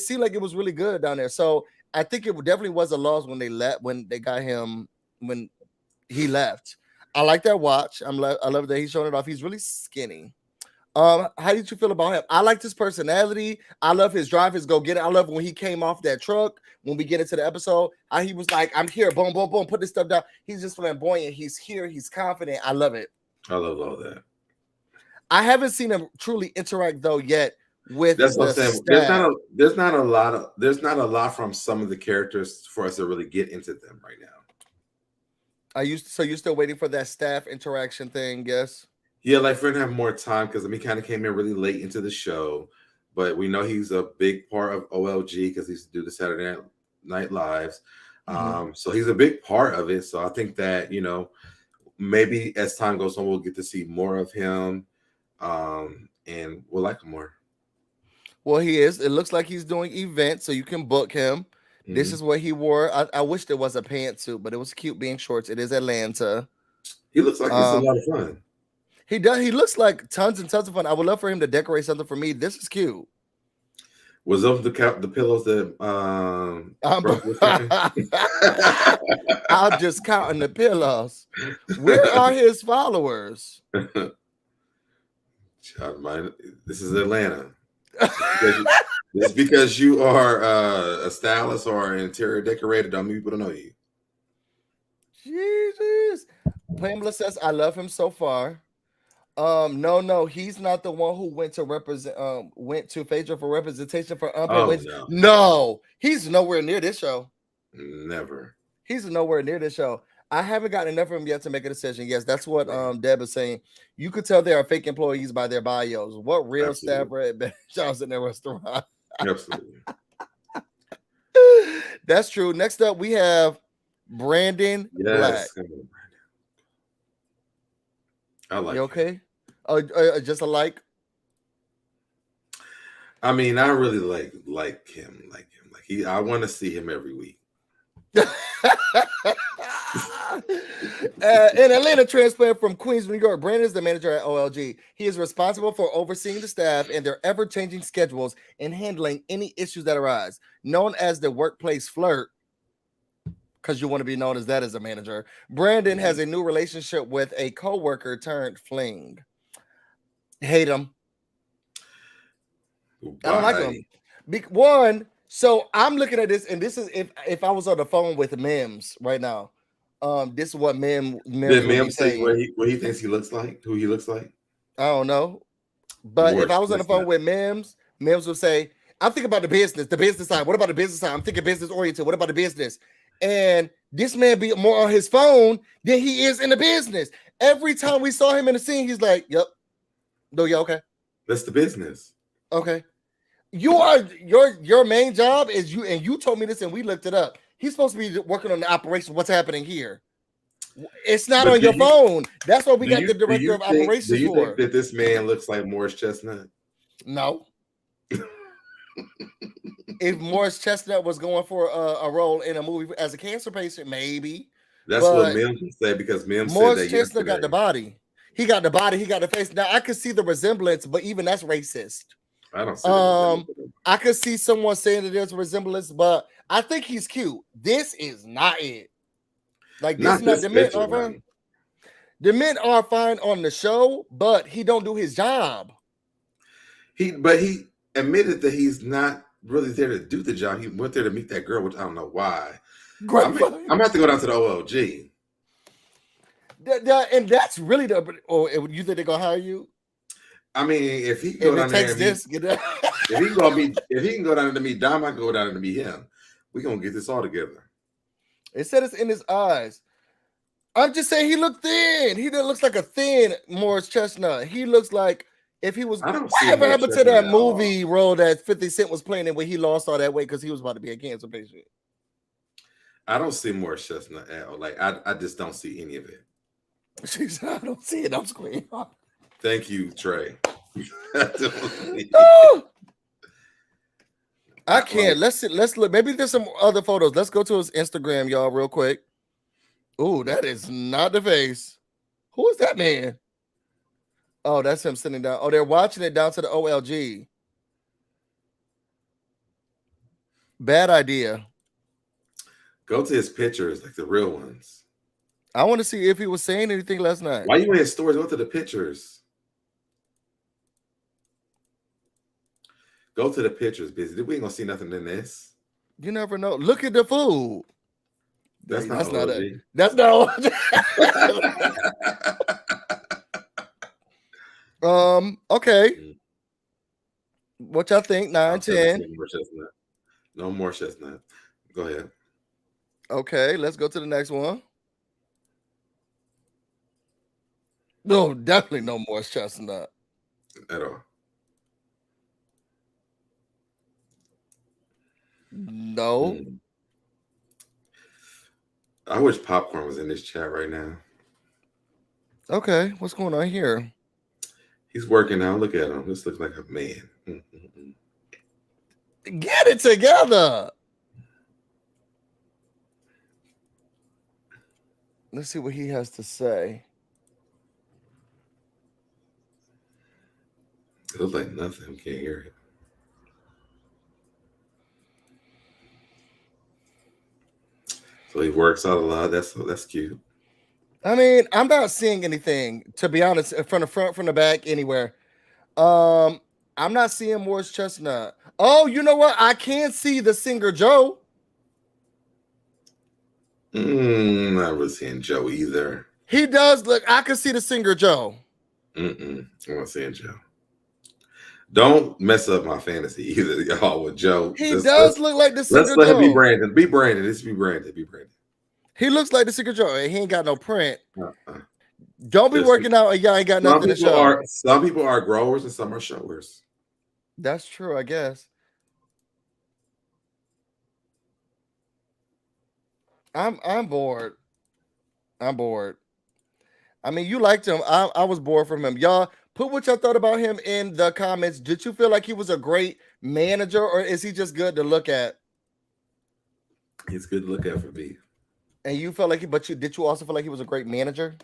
[SPEAKER 2] seemed like it was really good down there. So I think it definitely was a loss when they got him when he left. I like that watch. I love that he's showing it off. He's really skinny. How did you feel about him? I liked his personality. I love his drive, his go get it. I love when he came off that truck. When we get into the episode, how he was like, "I'm here, boom, boom, boom, put this stuff down." He's just flamboyant. He's here. He's confident. I love it.
[SPEAKER 3] I love all that.
[SPEAKER 2] I haven't seen him truly interact though yet with.
[SPEAKER 3] That's what I'm saying. There's not a lot from some of the characters for us to really get into them right now.
[SPEAKER 2] So you're still waiting for that staff interaction thing? Yes.
[SPEAKER 3] Yeah, like for him to have more time because he kind of came in really late into the show, but we know he's a big part of OLG because he used to do the Saturday Night Lives. So he's a big part of it. So I think that maybe as time goes on, we'll get to see more of him, and we'll like him more.
[SPEAKER 2] Well, he is. It looks like he's doing events, so you can book him. This is what he wore. I wish there was a pantsuit, but it was cute being shorts. It is Atlanta.
[SPEAKER 3] He looks like he's a lot of fun.
[SPEAKER 2] He does. He looks like tons and tons of fun. I would love for him to decorate something for me. This is cute.
[SPEAKER 3] Was those the pillows that
[SPEAKER 2] I'm just counting the pillows. Where are his followers?
[SPEAKER 3] This is Atlanta. It's because you are a stylist or an interior decorator. Don't mean people don't know you.
[SPEAKER 2] Jesus. Pamela says, I love him so far. No, he's not the one who went to Phaedra for representation for unpaid. No, he's nowhere near this show.
[SPEAKER 3] Never.
[SPEAKER 2] He's nowhere near this show. I haven't gotten enough of him yet to make a decision. Yes, that's what Deb is saying. You could tell they are fake employees by their bios. What real staff at jobs in their restaurant?
[SPEAKER 3] Absolutely.
[SPEAKER 2] That's true. Next up, we have Brandon Black.
[SPEAKER 3] I like.
[SPEAKER 2] You okay? Just a like.
[SPEAKER 3] I mean, I really like him. I want to see him every week.
[SPEAKER 2] An Atlanta transplant from Queens, New York. Brandon is the manager at OLG. He is responsible for overseeing the staff and their ever-changing schedules and handling any issues that arise. Known as the workplace flirt, because you want to be known as that as a manager, Brandon has a new relationship with a co-worker turned fling. Hate him.
[SPEAKER 3] Why?
[SPEAKER 2] I don't like him. One, so I'm looking at this, and this is if I was on the phone with Mims right now. This is what Mims
[SPEAKER 3] say what he thinks he looks like, who he looks like.
[SPEAKER 2] I don't know, but if I was on the phone with Mims would say, "I'm thinking about the business side. What about the business side? I'm thinking business oriented. What about the business?" And this man be more on his phone than he is in the business. Every time we saw him in the scene, he's like, "Yep, no, yeah, okay,
[SPEAKER 3] that's the business."
[SPEAKER 2] Okay, your main job is you, and you told me this, and we looked it up. He's supposed to be working on the operation. What's happening here? It's not on your phone. That's what we got the director of operations for. Do you
[SPEAKER 3] think that this man looks like Morris Chestnut?
[SPEAKER 2] No. If Morris Chestnut was going for a role in a movie as a cancer patient, maybe.
[SPEAKER 3] That's what Mims said, because Mims
[SPEAKER 2] Morris
[SPEAKER 3] said that
[SPEAKER 2] Chestnut got the body. He got the body. He got the face. Now I could see the resemblance, but even that's racist.
[SPEAKER 3] I don't see.
[SPEAKER 2] I could see someone saying that there's a resemblance, but I think he's cute. This is not it. Like this is not the men are fine. The men are fine on the show, but he don't do his job.
[SPEAKER 3] He admitted that he's not really there to do the job. He went there to meet that girl, which I don't know why. I'm gonna have to go down to the OLG.
[SPEAKER 2] And that's really or you think they're gonna hire you?
[SPEAKER 3] I mean, if he can go down there, if he can go down there to meet Dom, I can go down there to meet him. We're gonna get this all together.
[SPEAKER 2] It said it's in his eyes. I'm just saying he looked thin. He looks like a thin Morris Chestnut. He looks like if he was. Whatever happened to that movie role that 50 Cent was playing in where he lost all that weight because he was about to be a cancer patient?
[SPEAKER 3] I don't see Morris Chestnut at all. Like I just don't see any of it.
[SPEAKER 2] She said, I don't see it. I'm screaming.
[SPEAKER 3] Thank you, Trey.
[SPEAKER 2] I can't. Let's look. Maybe there's some other photos. Let's go to his Instagram, y'all, real quick. Ooh, that is not the face. Who is that man? Oh, that's him sitting down. Oh, they're watching it down to the OLG. Bad idea.
[SPEAKER 3] Go to his pictures, like the real ones.
[SPEAKER 2] I want to see if he was saying anything last night.
[SPEAKER 3] Why you in his stories? Go to the pictures. Go to the pictures, busy. We ain't gonna see nothing in this.
[SPEAKER 2] You never know. Look at the food.
[SPEAKER 3] That's not it.
[SPEAKER 2] That's not. Okay. What y'all think? 9, 10.
[SPEAKER 3] No more chestnut. Go ahead.
[SPEAKER 2] Okay, let's go to the next one. No, definitely no Morris Chestnut
[SPEAKER 3] at all.
[SPEAKER 2] No.
[SPEAKER 3] I wish Popcorn was in this chat right now.
[SPEAKER 2] Okay, what's going on here?
[SPEAKER 3] He's working out. Look at him. This looks like a man.
[SPEAKER 2] Get it together. Let's see what he has to say.
[SPEAKER 3] It looks like nothing. We can't hear it. So he works out a lot. That's cute.
[SPEAKER 2] I mean, I'm not seeing anything, to be honest, from the front, from the back, anywhere. I'm not seeing Morris Chestnut. Oh, you know what? I can see the singer Joe.
[SPEAKER 3] Not really seeing Joe either.
[SPEAKER 2] He does look. I can see the singer Joe.
[SPEAKER 3] I'm not seeing Joe. Don't mess up my fantasy either, y'all. With Joe,
[SPEAKER 2] He does look like the singer Joe.
[SPEAKER 3] Let's let him be Brandon. Be Brandon. Let's be Brandon. Be Brandon.
[SPEAKER 2] He looks like the singer Joe. He ain't got no print. Don't be working out and y'all ain't got nothing to show.
[SPEAKER 3] Some people are growers and some are showers.
[SPEAKER 2] That's true, I guess. I'm bored. I'm bored. I mean, you liked him. I was bored from him. Y'all put what y'all thought about him in the comments. Did you feel like he was a great manager, or is he just good to look at?
[SPEAKER 3] He's good to look at for me.
[SPEAKER 2] And you felt like did you also feel like he was a great manager?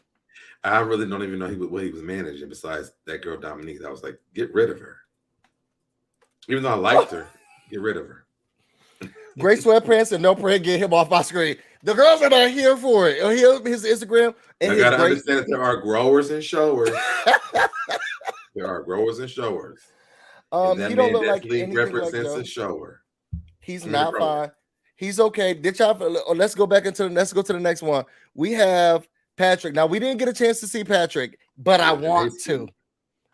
[SPEAKER 3] I really don't even know what he was managing besides that girl Dominique. I was like, get rid of her. Even though I liked her, get rid of her.
[SPEAKER 2] Great sweatpants and no print, get him off my screen. The girls are not here for it. His Instagram. And
[SPEAKER 3] I gotta understand that there are growers and showers. There are growers and showers. And
[SPEAKER 2] he don't look like
[SPEAKER 3] anything represents a shower.
[SPEAKER 2] He's not fine. He's okay. Let's go to the next one. We have Patrick. Now we didn't get a chance to see Patrick, but I want to.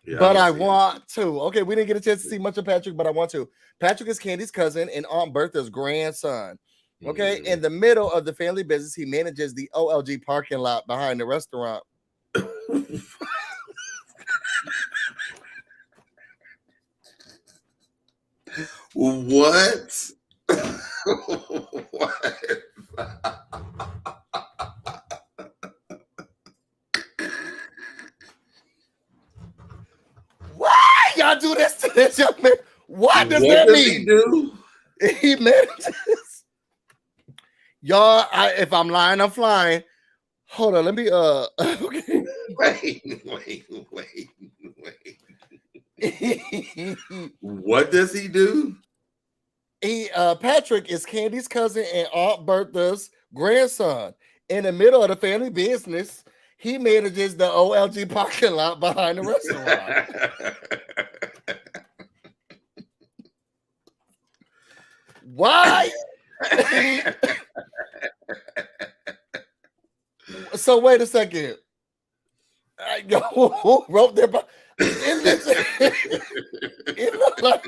[SPEAKER 2] Yeah, I want to. Okay, we didn't get a chance to see much of Patrick, but I want to. Patrick is Kandi's cousin and Aunt Bertha's grandson. Okay, in the middle of the family business, he manages the OLG parking lot behind the restaurant.
[SPEAKER 3] What? What?
[SPEAKER 2] Why y'all do this to this young man? What does that mean?
[SPEAKER 3] He do?
[SPEAKER 2] He manages. Y'all, if I'm lying, I'm flying. Hold on, let me okay.
[SPEAKER 3] Wait. What does he do?
[SPEAKER 2] Patrick is Kandi's cousin and Aunt Bertha's grandson. In the middle of the family business, he manages the OLG parking lot behind the restaurant. Why? So wait a second. Who wrote their? It looked like.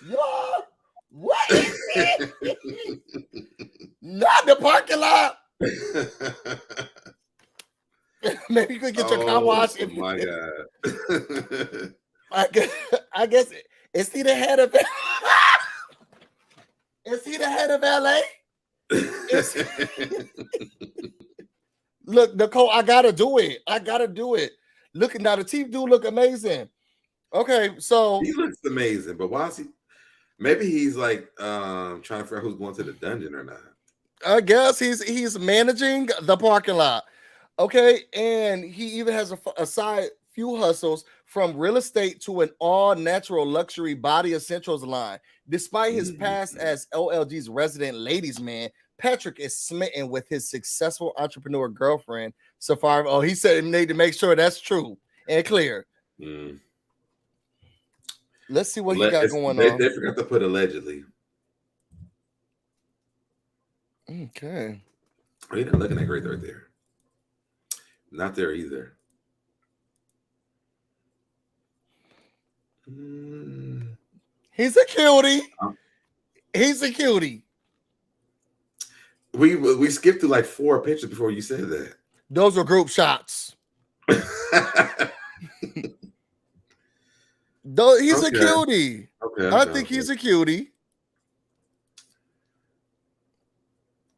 [SPEAKER 2] Y'all, what is it? Not the parking lot. Maybe you could get your car washed.
[SPEAKER 3] Oh my God.
[SPEAKER 2] I guess is he the head of Is he the head of LA? Look, Nicole, I gotta do it. Look, now the teeth do look amazing. Okay, so
[SPEAKER 3] he looks amazing, but why is he? Maybe he's like trying to figure out who's going to the dungeon or not.
[SPEAKER 2] I guess he's managing the parking lot. Okay, and he even has a side few hustles from real estate to an all-natural luxury body essentials line. Despite his past as OLG's resident ladies man, Patrick is smitten with his successful entrepreneur girlfriend, Safari. Oh, he said he need to make sure that's true and clear. Let's see what he got going on.
[SPEAKER 3] They forgot to put allegedly.
[SPEAKER 2] Okay.
[SPEAKER 3] Oh, you're not looking that great right there. Not there either.
[SPEAKER 2] He's a cutie. He's a cutie.
[SPEAKER 3] We skipped through like 4 pictures before you said that.
[SPEAKER 2] Those are group shots. Though he's a cutie. I think he's a cutie.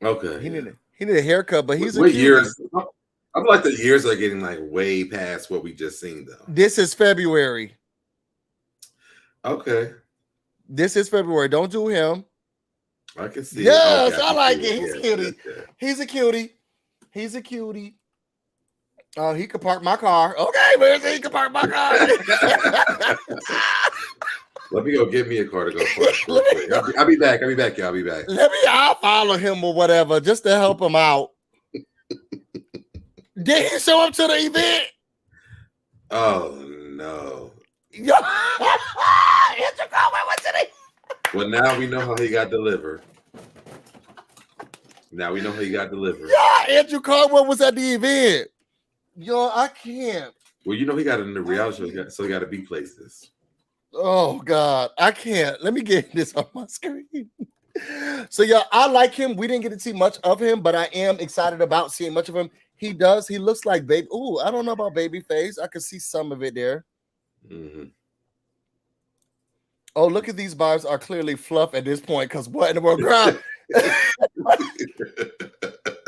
[SPEAKER 3] Okay.
[SPEAKER 2] He need a haircut, but he's a
[SPEAKER 3] what
[SPEAKER 2] cutie.
[SPEAKER 3] Years? I feel like the years are getting like way past what we just seen though.
[SPEAKER 2] This is February.
[SPEAKER 3] Okay.
[SPEAKER 2] This is February. Don't do him.
[SPEAKER 3] I can see.
[SPEAKER 2] Yes,
[SPEAKER 3] Okay,
[SPEAKER 2] I like it. He's
[SPEAKER 3] Yes,
[SPEAKER 2] cutie.
[SPEAKER 3] yes.
[SPEAKER 2] He's a cutie. He's a cutie. He could park my car. Okay, where is he? He could park my car.
[SPEAKER 3] Let me go get me a car to go park. I'll be back. Y'all. I'll be back.
[SPEAKER 2] I'll follow him or whatever just to help him out. Did he show up to the event?
[SPEAKER 3] Oh no.
[SPEAKER 2] Yo,
[SPEAKER 3] Well, now we know how he got delivered.
[SPEAKER 2] Yeah, Andrew Caldwell was at the event. Yo, I can't.
[SPEAKER 3] Well, you know he got in the reality show, so he got to be places.
[SPEAKER 2] Oh God, I can't. Let me get this on my screen. So yeah, I like him. We didn't get to see much of him, but I am excited about seeing much of him. He looks like baby. Ooh, I don't know about Babyface. I can see some of it there.
[SPEAKER 3] Mm-hmm.
[SPEAKER 2] Oh, look at these barbs are clearly fluff at this point because what in the world, girl?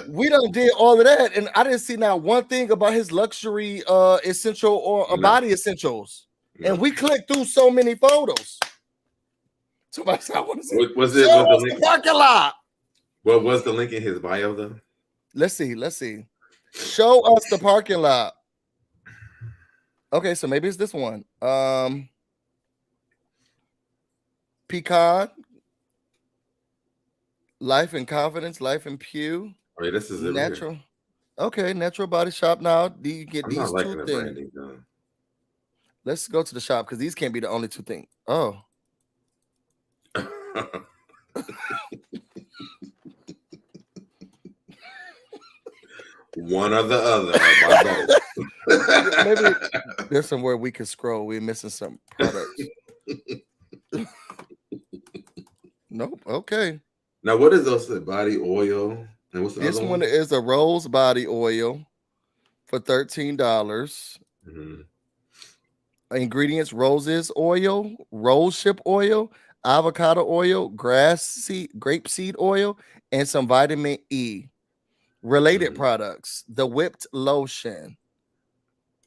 [SPEAKER 2] We done did all of that, and I didn't see now one thing about his luxury essential or body essentials. And we clicked through so many photos. Somebody said, I want to see.
[SPEAKER 3] Was the link?
[SPEAKER 2] Parking lot.
[SPEAKER 3] Well, was the link in his bio though?
[SPEAKER 2] Let's see. Show us the parking lot. Okay, so maybe it's this one. Pecan. Life and Confidence, Life and Pew.
[SPEAKER 3] Oh, yeah, this is
[SPEAKER 2] natural. Okay, Natural Body Shop. Now, do you get these two things? Let's go to the shop because these can't be the only two things. Oh.
[SPEAKER 3] One or the other.
[SPEAKER 2] Maybe there's somewhere we can scroll. We're missing some products. Nope. Okay.
[SPEAKER 3] Now, what is those? Body oil. And what's the
[SPEAKER 2] this
[SPEAKER 3] other
[SPEAKER 2] one is a rose body oil for $13.
[SPEAKER 3] Mm-hmm.
[SPEAKER 2] Ingredients: roses oil, rosehip oil, avocado oil, grapeseed oil, and some vitamin E. Related products: the whipped lotion.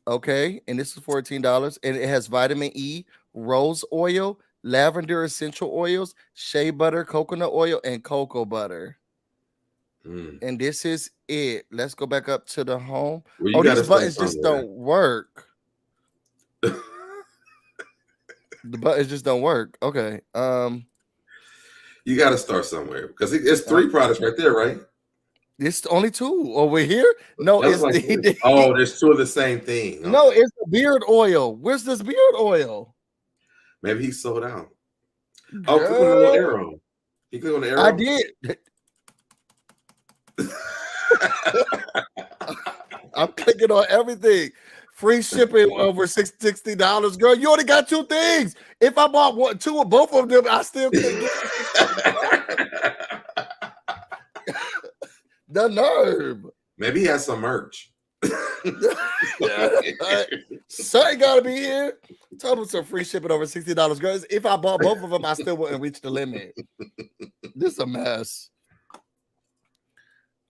[SPEAKER 2] Okay, and this is $14, and it has vitamin E, rose oil, lavender essential oils, shea butter, coconut oil, and cocoa butter. And this is it. Let's go back up to the home.
[SPEAKER 3] Well,
[SPEAKER 2] these buttons just don't work. The buttons just don't work. Okay.
[SPEAKER 3] You got to start somewhere because it's 3 products right there, right?
[SPEAKER 2] It's only 2 over here. No, it's
[SPEAKER 3] like there's 2 of the same thing. Okay.
[SPEAKER 2] No, it's the beard oil. Where's this beard oil?
[SPEAKER 3] Maybe he sold out. Oh, click on the little arrow. You click on the arrow.
[SPEAKER 2] I did. I'm clicking on everything. Free shipping over $60. Girl, you only got 2 things. If I bought 2 or both of them, I still couldn't get the nerve.
[SPEAKER 3] Maybe he has some merch.
[SPEAKER 2] Something gotta be here. Tell them some free shipping over $60. Girl, if I bought both of them, I still wouldn't reach the limit. This is a mess.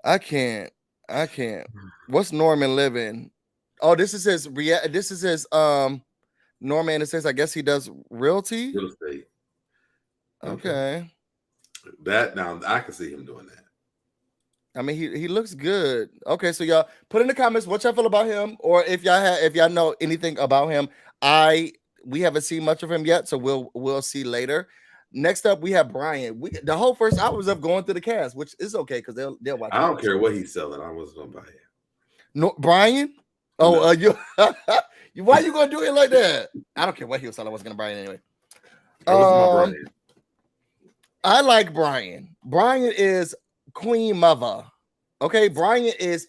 [SPEAKER 2] I can't. What's Norman living? Oh, this is his Norman. It says I guess he does real estate. Okay.
[SPEAKER 3] That now I can see him doing that.
[SPEAKER 2] I mean, he looks good. Okay, so y'all put in the comments what y'all feel about him, or if y'all know anything about him. We haven't seen much of him yet, so we'll see later. Next up, we have Brian. The whole first hours of going through the cast, which is okay because they'll watch.
[SPEAKER 3] I don't care what he's selling. I was gonna buy it.
[SPEAKER 2] No, Brian. Oh, no. Why you gonna do it like that? I don't care what he was selling. I was gonna buy it anyway.
[SPEAKER 3] Brian.
[SPEAKER 2] I like Brian. Brian is Queen Mother. Okay, Brian is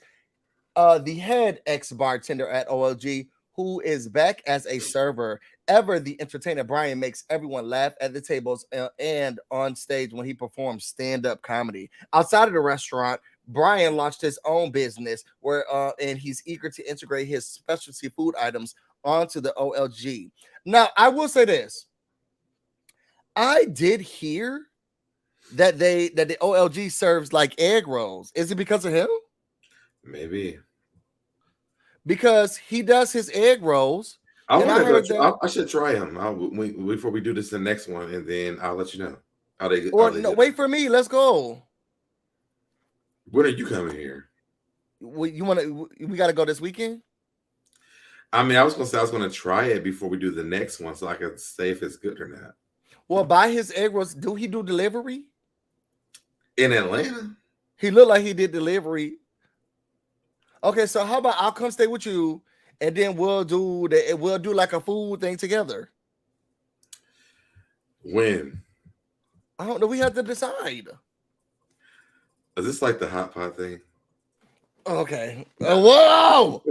[SPEAKER 2] the head ex-bartender at OLG who is back as a server. ever the entertainer, Brian makes everyone laugh at the tables and on stage when he performs stand-up comedy. Outside of the restaurant, Brian launched his own business where and he's eager to integrate his specialty food items onto the OLG. Now, I will say this. I did hear that the OLG serves like egg rolls. Is it because of him?
[SPEAKER 3] Maybe.
[SPEAKER 2] Because he does his egg rolls.
[SPEAKER 3] I want to go. I should try them before we do this the next one, and then I'll let you know how they.
[SPEAKER 2] No, wait for me. Let's go.
[SPEAKER 3] When are you coming here?
[SPEAKER 2] You want to? We got to go this weekend.
[SPEAKER 3] I mean, I was gonna try it before we do the next one, so I can say if it's good or not.
[SPEAKER 2] Well, buy his egg rolls. Do he do delivery
[SPEAKER 3] in Atlanta?
[SPEAKER 2] He looked like he did delivery. Okay, so how about I'll come stay with you, and then we'll do like a food thing together.
[SPEAKER 3] When?
[SPEAKER 2] I don't know. We have to decide.
[SPEAKER 3] Is this like the hot pot thing?
[SPEAKER 2] Okay. Whoa!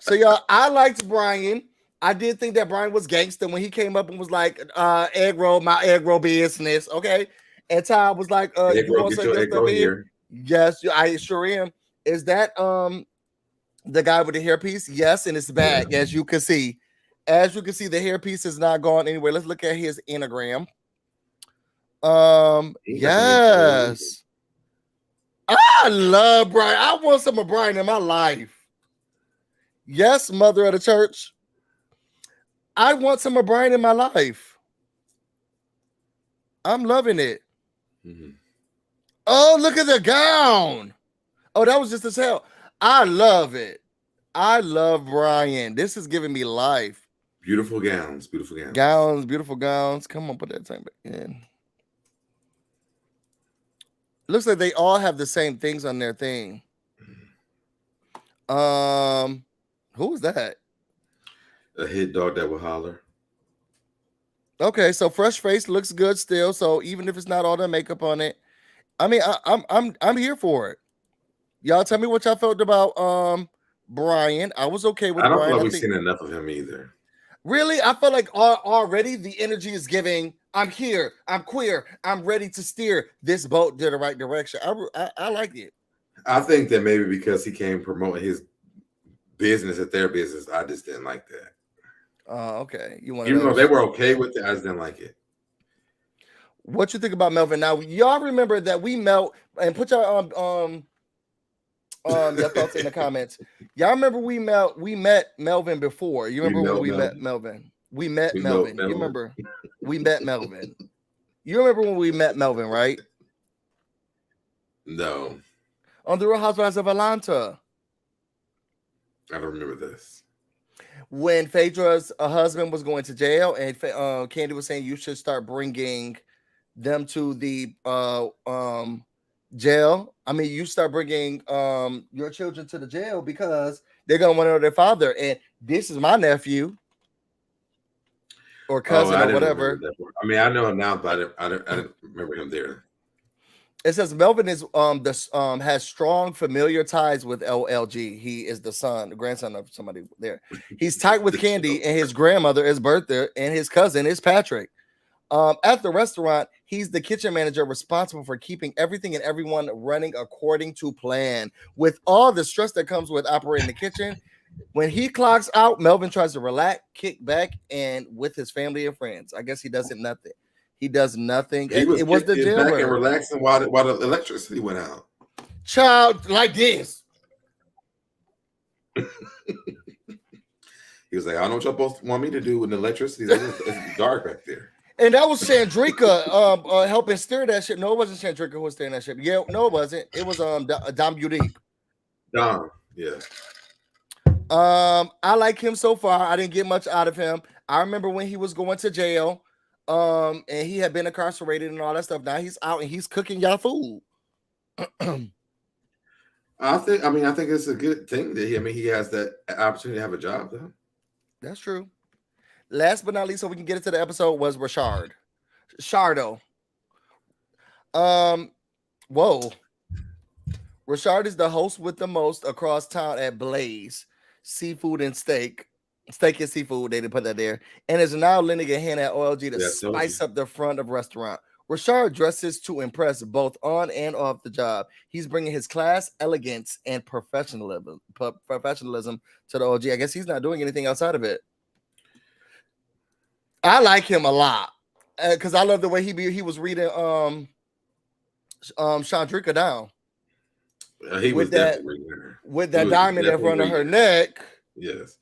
[SPEAKER 2] So y'all, I liked Brian. I did think that Brian was gangster when he came up and was like, egg roll, my egg roll business. Okay. And Ty was like, you want to say your stuff here? Yes, I sure am. Is that the guy with the hairpiece? Yes, in his bag, as you can see. As you can see, the hairpiece is not going anywhere. Let's look at his Instagram. Yes. I love Brian. I want some of Brian in my life. Yes, mother of the church. I want some of Brian in my life. I'm loving it. Mm-hmm. Oh, look at the gown. Oh, that was just as hell. I love it. I love Brian. This is giving me life.
[SPEAKER 3] Beautiful gowns. Beautiful gowns.
[SPEAKER 2] Gowns, beautiful gowns. Come on, put that thing back in. Looks like they all have the same things on their thing. Who is that?
[SPEAKER 3] A hit dog that will holler.
[SPEAKER 2] Okay, so fresh face looks good still. So even if it's not all the makeup on it, I mean, I'm here for it. Y'all tell me what y'all felt about Brian. I was okay with Brian.
[SPEAKER 3] I don't know if we've seen enough of him either.
[SPEAKER 2] Really, I feel like already the energy is giving. I'm here. I'm queer. I'm ready to steer this boat to the right direction. I like it.
[SPEAKER 3] I think that maybe because he came promoting his business at their business, I just didn't like that.
[SPEAKER 2] Oh, okay.
[SPEAKER 3] Even though they were okay with it, I just didn't like it.
[SPEAKER 2] What you think about Melvin? Now, y'all remember that we met and put your your thoughts in the comments. Y'all remember we met Melvin before. You remember when we met Melvin? We met Melvin. You remember? We met Melvin. You remember when we met Melvin, right?
[SPEAKER 3] No.
[SPEAKER 2] On the Real Housewives of Atlanta.
[SPEAKER 3] I don't remember this.
[SPEAKER 2] When Phaedra's husband was going to jail, and Kandi was saying you should start bringing them to the jail. I mean, you start bringing your children to the jail because they're gonna want to know their father. And this is my nephew or cousin or whatever.
[SPEAKER 3] I mean, I know him now, but I didn't remember him there.
[SPEAKER 2] It says Melvin is has strong familiar ties with LLG. He is the grandson of somebody there. He's tight with Kandi, and his grandmother is Bertha, and his cousin is Patrick. At the restaurant, he's the kitchen manager responsible for keeping everything and everyone running according to plan. With all the stress that comes with operating the kitchen, when he clocks out, Melvin tries to relax, kick back, and with his family and friends. I guess he doesn't nothing. He does nothing.
[SPEAKER 3] It was the gym back and relaxing while the electricity went out.
[SPEAKER 2] Child, like this.
[SPEAKER 3] He was like, I don't know what y'all supposed to want me to do with the electricity. It's dark back there.
[SPEAKER 2] And that was Shandricka helping steer that ship. No, it wasn't Shandricka who was steering that ship. Yeah, no, it wasn't. It was Dom Budique.
[SPEAKER 3] Dom, yeah.
[SPEAKER 2] I like him so far. I didn't get much out of him. I remember when he was going to jail. And he had been incarcerated and all that stuff. Now he's out and he's cooking y'all food.
[SPEAKER 3] I think it's a good thing that he has that opportunity to have a job though.
[SPEAKER 2] That's true. Last but not least, so we can get into the episode, was Shardo. Whoa. Rashard is the host with the most across town at Blaze Seafood and Steak. Steak and seafood, they didn't put that there. And is now lending a hand at OLG to
[SPEAKER 3] Yeah, I told you.
[SPEAKER 2] spice up the front of restaurant. Rashard dresses to impress both on and off the job. He's bringing his class, elegance, and professionalism to the OG. I guess he's not doing anything outside of it. I like him a lot because I love the way he was reading Shandricka down
[SPEAKER 3] He was
[SPEAKER 2] with that
[SPEAKER 3] definitely reading her.
[SPEAKER 2] with
[SPEAKER 3] He
[SPEAKER 2] that
[SPEAKER 3] was
[SPEAKER 2] diamond in
[SPEAKER 3] definitely
[SPEAKER 2] front of her
[SPEAKER 3] reading.
[SPEAKER 2] neck.
[SPEAKER 3] Yes.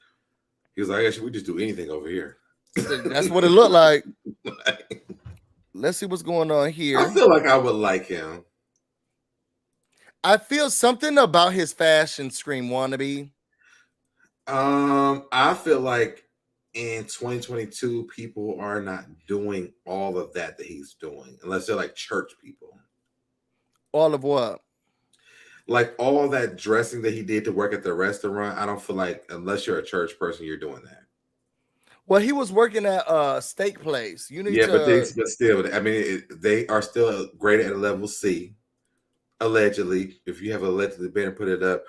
[SPEAKER 3] He was like, actually, we just do anything over here.
[SPEAKER 2] That's what it looked like. Let's see what's going on here.
[SPEAKER 3] I feel like I would like him.
[SPEAKER 2] I feel something about his fashion scream wannabe.
[SPEAKER 3] I feel like in 2022, people are not doing all of that he's doing, unless they're like church people.
[SPEAKER 2] All of what?
[SPEAKER 3] Like all that dressing that he did to work at the restaurant. I don't feel like unless you're a church person, you're doing that.
[SPEAKER 2] Well, he was working at a steak place. You need
[SPEAKER 3] Yeah,
[SPEAKER 2] to.
[SPEAKER 3] but still, I mean, they are still graded at a level C, allegedly. If you have allegedly been and put it up,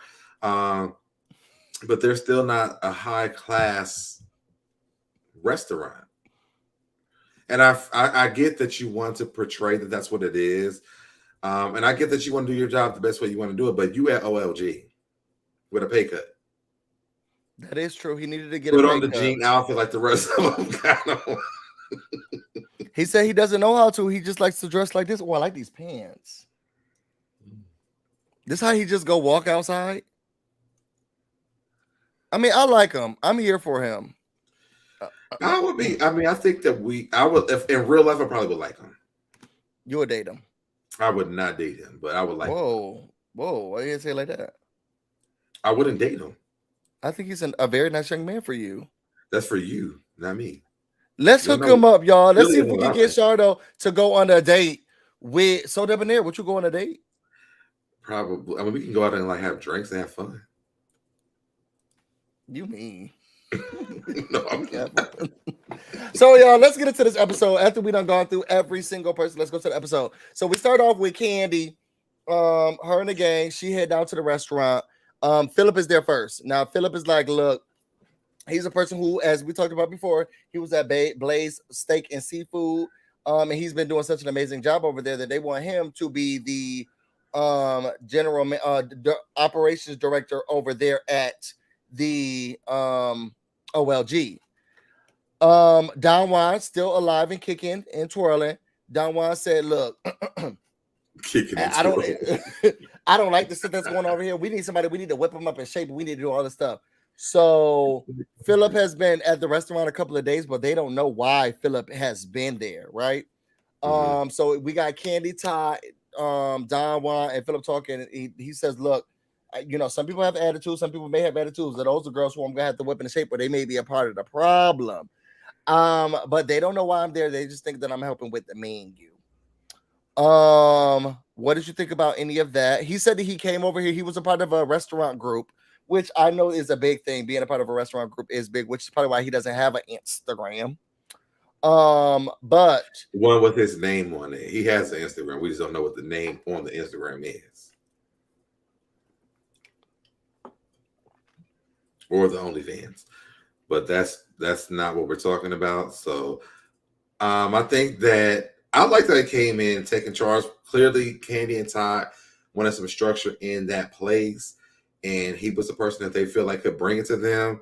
[SPEAKER 3] but they're still not a high class restaurant. And I get that you want to portray that that's what it is, and I get that you want to do your job the best way you want to do it. But you at OLG with a pay cut.
[SPEAKER 2] That is true. He needed to get
[SPEAKER 3] Put
[SPEAKER 2] a
[SPEAKER 3] on
[SPEAKER 2] pay
[SPEAKER 3] the
[SPEAKER 2] cut.
[SPEAKER 3] jean outfit like the rest of them. Kind of.
[SPEAKER 2] He said he doesn't know how to. He just likes to dress like this. Oh, I like these pants. This how he just go walk outside. I mean, I like him. I'm here for him.
[SPEAKER 3] I would be. I mean, I think that I would. If in real life, I probably would like him.
[SPEAKER 2] You would date him.
[SPEAKER 3] I would not date him, but I would like him.
[SPEAKER 2] Whoa. Why you say it like that?
[SPEAKER 3] I wouldn't date him.
[SPEAKER 2] I think he's a very nice young man for you.
[SPEAKER 3] That's for you, not me.
[SPEAKER 2] Let's hook him up, y'all. Let's see if we
[SPEAKER 3] really
[SPEAKER 2] can get Shardo to go on a date with So Debonair. Would you go on a date?
[SPEAKER 3] Probably. I mean, we can go out and like have drinks and have fun.
[SPEAKER 2] You mean?
[SPEAKER 3] No, I'm not.
[SPEAKER 2] So, y'all, let's get into this episode. After we done gone through every single person, let's go to the episode. So we start off with Kandi, her and the gang. She head down to the restaurant. Phillip is there first. Now, Phillip is like, look, he's a person who, as we talked about before, he was at Blaze Steak and Seafood. And he's been doing such an amazing job over there that they want him to be the general operations director over there at the OLG. Don Juan still alive and kicking and twirling. Don Juan said, look,
[SPEAKER 3] Kicking and
[SPEAKER 2] I don't like the stuff that's going on over here. We need somebody, we need to whip them up in shape, we need to do all this stuff. So Phillip has been at the restaurant a couple of days, but they don't know why Phillip has been there, right? Mm-hmm. So we got Kandi, Ty, Don Juan, and Phillip talking. He says, look, you know, some people have attitudes, some people may have attitudes. Those are girls who I'm gonna have to whip in shape, but they may be a part of the problem. But they don't know why I'm there. They just think that I'm helping with the menu. What did you think about any of that? He said that he came over here. He was a part of a restaurant group, which I know is a big thing. Being a part of a restaurant group is big, which is probably why he doesn't have an Instagram. But
[SPEAKER 3] one with his name on it. He has an Instagram. We just don't know what the name on the Instagram is. Or the OnlyFans. But that's not what we're talking about. So I think that I like that he came in taking charge. Clearly, Kandi and Todd wanted some structure in that place, and he was the person that they feel like could bring it to them.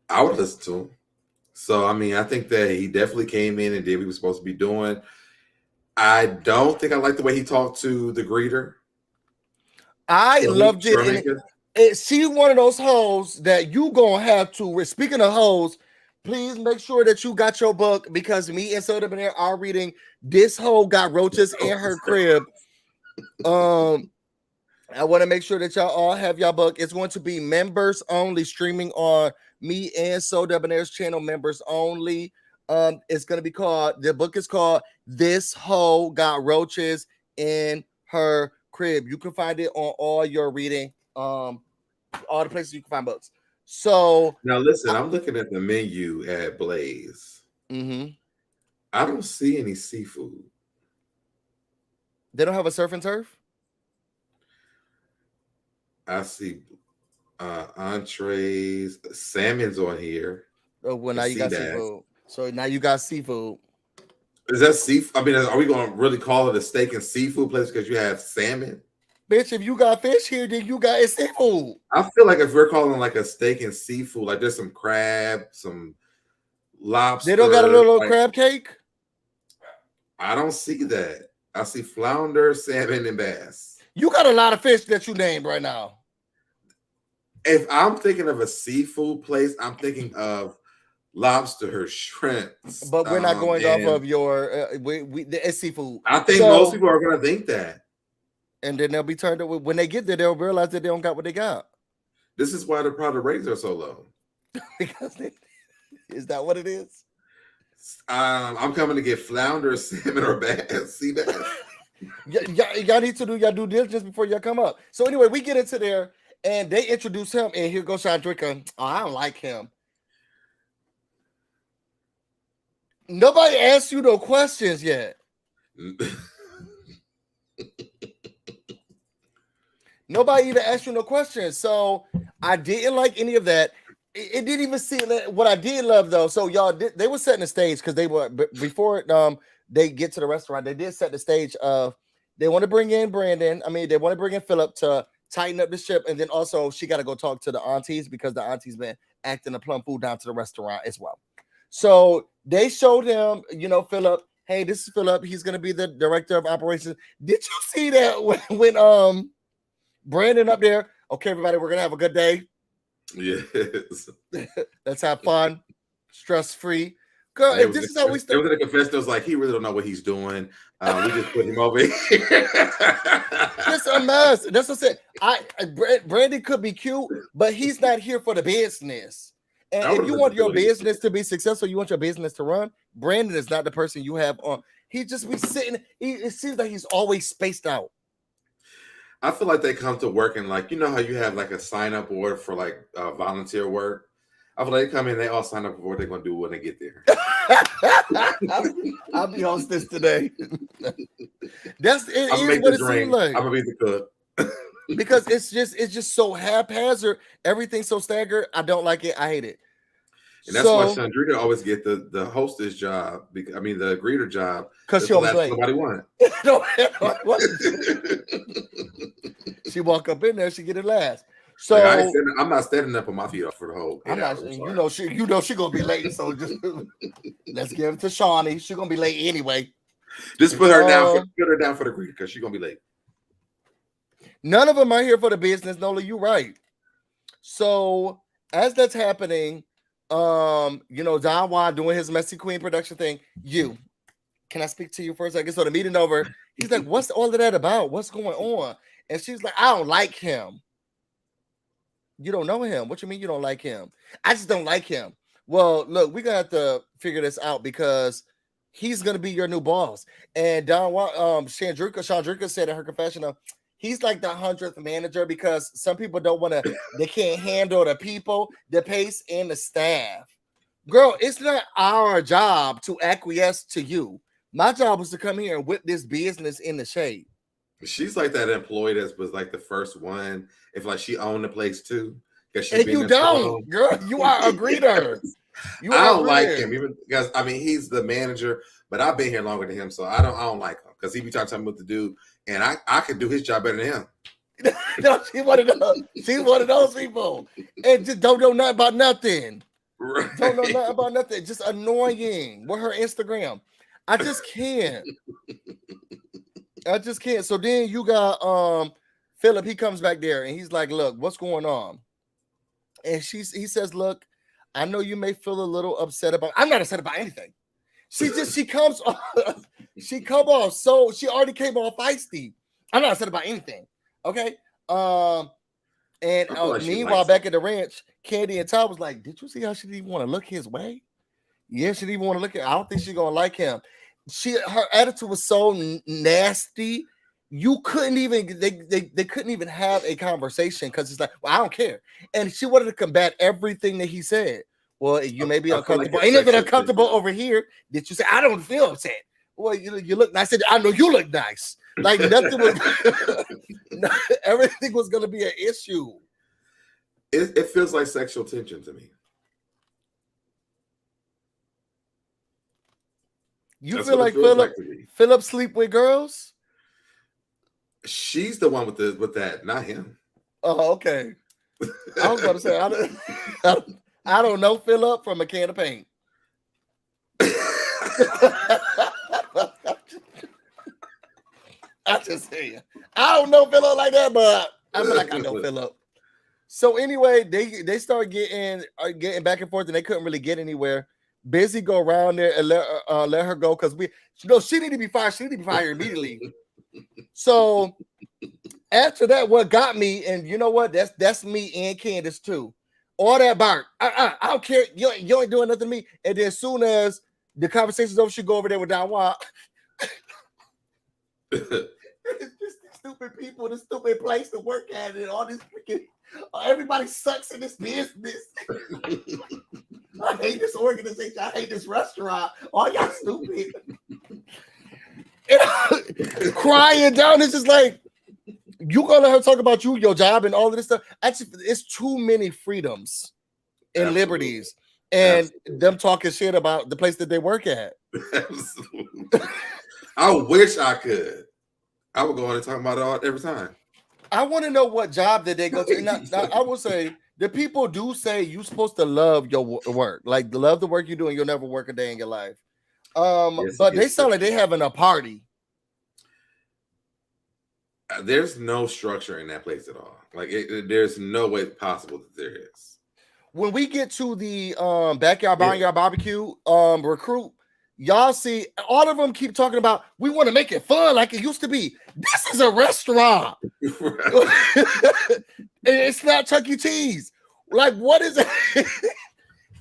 [SPEAKER 3] I would listen to him. So, I mean, I think that he definitely came in and did what he was supposed to be doing. I don't think I like the way he talked to the greeter.
[SPEAKER 2] I loved it. She's one of those hoes that you gonna have to. Speaking of hoes, please make sure that you got your book, because me and Soda Benair are reading This Hoe Got Roaches in Her Crib. I want to make sure that y'all all have y'all book. It's going to be members only, streaming on me and Soda Benair's channel, members only. It's going to be called, the book is called This Hoe Got Roaches in Her Crib. You can find it on all your reading, all the places you can find books. So
[SPEAKER 3] now listen, I'm looking at the menu at Blaze.
[SPEAKER 2] Mm-hmm.
[SPEAKER 3] I don't see any seafood.
[SPEAKER 2] They don't have a surf and turf?
[SPEAKER 3] I see Entrees, salmon's on here.
[SPEAKER 2] Oh, well, now
[SPEAKER 3] I
[SPEAKER 2] you
[SPEAKER 3] see
[SPEAKER 2] got
[SPEAKER 3] that.
[SPEAKER 2] seafood. So now you got seafood.
[SPEAKER 3] Is that seafood? I mean, are we going to really call it a steak and seafood place because you have salmon?
[SPEAKER 2] Bitch, if you got fish here, then you got seafood.
[SPEAKER 3] I feel like if we're calling like a steak and seafood, like there's some crab, some lobster.
[SPEAKER 2] They don't got a little
[SPEAKER 3] like,
[SPEAKER 2] crab cake?
[SPEAKER 3] I don't see that. I see flounder, salmon, and bass.
[SPEAKER 2] You got a lot of fish that you named right now.
[SPEAKER 3] If I'm thinking of a seafood place, I'm thinking of lobster, shrimps.
[SPEAKER 2] But we're not going off of your it's seafood.
[SPEAKER 3] I think most people are going to think that.
[SPEAKER 2] And then they'll be turned up. When they get there, they'll realize that they don't got what they got.
[SPEAKER 3] This is why the product ratings are so low.
[SPEAKER 2] Because is that what it is?
[SPEAKER 3] I'm coming to get flounder, salmon, or bass. Sea bass.
[SPEAKER 2] Y'all need to do your due diligence before y'all come up. So anyway, we get into there and they introduce him, and here goes Shandricka. Oh, I don't like him. Nobody asked you no questions yet. Nobody even asked you no questions. So I didn't like any of that. It didn't even see what I did love though. So y'all they were setting the stage because they were before they get to the restaurant. They did set the stage of they want to bring in Brandon. I mean, they want to bring in Phillip to tighten up the ship, and then also she got to go talk to the aunties because the aunties been acting a plum fool down to the restaurant as well. So they showed him, Phillip. Hey, this is Phillip. He's gonna be the director of operations. Did you see that when Brandon up there? Okay, everybody, we're gonna have a good day.
[SPEAKER 3] Yes.
[SPEAKER 2] Let's have fun, stress free. Girl, if this is how we start.
[SPEAKER 3] It was in the confession. It was like he really don't know what he's doing. We just put him over here.
[SPEAKER 2] Just a mess. That's what I said. Brandon could be cute, but he's not here for the business. And if you want your business to be successful, you want your business to run, Brandon is not the person you have on. He just be sitting. It seems like he's always spaced out.
[SPEAKER 3] I feel like they come to work and like, you know how you have like a sign up board for like volunteer work? I feel like they come in, they all sign up for what they're going to do when they get there.
[SPEAKER 2] I'll be hostess today. That's it.
[SPEAKER 3] I'm
[SPEAKER 2] Is what it seems like.
[SPEAKER 3] I'm going to be the cook.
[SPEAKER 2] Because it's just so haphazard. Everything's so staggered. I don't like it. I hate it.
[SPEAKER 3] And that's why Shandricka always get the hostess job. The greeter job.
[SPEAKER 2] Because she always late.
[SPEAKER 3] Nobody want.
[SPEAKER 2] She walk up in there, she get it last. So
[SPEAKER 3] like I'm not standing up on my feet for the whole.
[SPEAKER 2] I'm not. You know she gonna be late. So just let's give it to Shawnee. She gonna be late anyway.
[SPEAKER 3] Just put her down. Put her down for the greeter because she's gonna be late.
[SPEAKER 2] None of them are here for the business, Nola. You right. So as that's happening, Don Juan doing his Messy Queen production thing. Can I speak to you for a second? So the meeting over. He's like, "What's all of that about? What's going on?" And she's like, "I don't like him." You don't know him. What you mean you don't like him? I just don't like him. Well, look, we're gonna have to figure this out because he's gonna be your new boss. And Shandricka said in her confessional, he's like the 100th manager because some people don't want to, they can't handle the people, the pace, and the staff. Girl, it's not our job to acquiesce to you. My job was to come here and whip this business in the shade.
[SPEAKER 3] She's like that employee that was like the first one. If like she owned the place too,
[SPEAKER 2] and you don't, girl. You are a greeter.
[SPEAKER 3] I don't like him even because he's the manager, but I've been here longer than him, so I don't like him because he be trying to tell me what to do, and I can do his job better than him.
[SPEAKER 2] No, she's one of those people, and just don't know nothing about nothing. Right. Don't know nothing about nothing. Just annoying with her Instagram. I just can't. So then you got Phillip. He comes back there and he's like, "Look, what's going on?" And he says, "Look, I know you may feel a little upset about. I'm not upset about anything. She comes off. So she already came off feisty. I'm not upset about anything. Okay. Meanwhile, back at the ranch, Kandi and Todd was like, "Did you see how she didn't even want to look his way? Yeah, she didn't even want to look at. I don't think she's gonna like him. Her attitude was so nasty. You couldn't even they couldn't even have a conversation because it's like, well, I don't care. And she wanted to combat everything that he said. Well, you may be uncomfortable. Ain't nothing uncomfortable over here. Did you say I don't feel upset? Well, you look nice. I said, I know you look nice. Like nothing was everything was gonna be an issue.
[SPEAKER 3] It feels like sexual tension to me.
[SPEAKER 2] You
[SPEAKER 3] That's
[SPEAKER 2] feel
[SPEAKER 3] what it
[SPEAKER 2] like
[SPEAKER 3] feels like to me.
[SPEAKER 2] Phillip sleep with girls?
[SPEAKER 3] She's the one with that, not him.
[SPEAKER 2] Oh, okay. I was about to say I don't know Phillip from a can of paint. I just say I don't know Phillip like that, but I feel like I know Phillip. So anyway, they start getting back and forth, and they couldn't really get anywhere. Busy go around there and let her go because she need to be fired. She need to be fired immediately. So after that, what got me, and you know what? That's me and Candace too. All that bark. I don't care. You ain't doing nothing to me. And then as soon as the conversation's over, she go over there with Don Juan. It's just stupid people, the stupid place to work at, and all this freaking everybody sucks in this business. I hate this organization. I hate this restaurant. All y'all stupid. Crying down. It's just like you gonna let her talk about your job and all of this stuff. Actually, it's too many freedoms and liberties, and them talking shit about the place that they work at.
[SPEAKER 3] I wish I could. I would go on and talk about it all every time.
[SPEAKER 2] I want to know what job did they go to. Now, I will say the people do say you're supposed to love your work, like love the work you do, and you'll never work a day in your life. But they sound like they having a party.
[SPEAKER 3] There's no structure in that place at all. Like there's no way possible that there is.
[SPEAKER 2] When we get to the backyard barnyard barbecue recruit, y'all see all of them keep talking about we want to make it fun like it used to be. This is a restaurant. It's not Chuck E. Cheese. Like, what is it?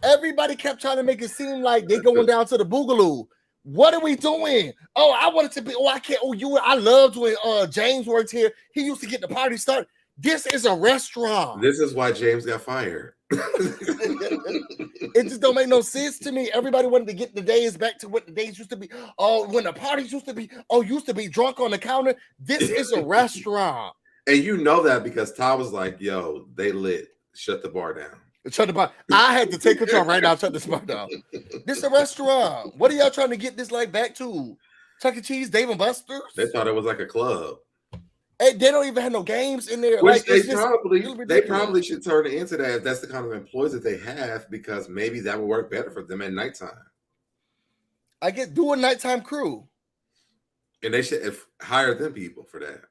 [SPEAKER 2] Everybody kept trying to make it seem like they going down to the Boogaloo. What are we doing? Oh, I wanted to be. Oh, I can't. Oh, I loved when James worked here. He used to get the party started. This is a restaurant.
[SPEAKER 3] This is why James got fired.
[SPEAKER 2] It just don't make no sense to me. Everybody wanted to get the days back to what the days used to be. Oh, when the parties used to be. Oh, used to be drunk on the counter. This is a restaurant.
[SPEAKER 3] And you know that because Ty was like, "Yo, they lit. Shut the bar down."
[SPEAKER 2] Shut the bar. I had to take control right now. Shut this bar down. This is a restaurant. What are y'all trying to get this like back to? Chuck E. Cheese, Dave and Buster's?
[SPEAKER 3] They thought it was like a club.
[SPEAKER 2] Hey, they don't even have no games in there.
[SPEAKER 3] Which
[SPEAKER 2] like,
[SPEAKER 3] they probably should turn it into that if that's the kind of employees that they have, because maybe that would work better for them at nighttime.
[SPEAKER 2] I get do a nighttime crew.
[SPEAKER 3] And they should hire them people for that.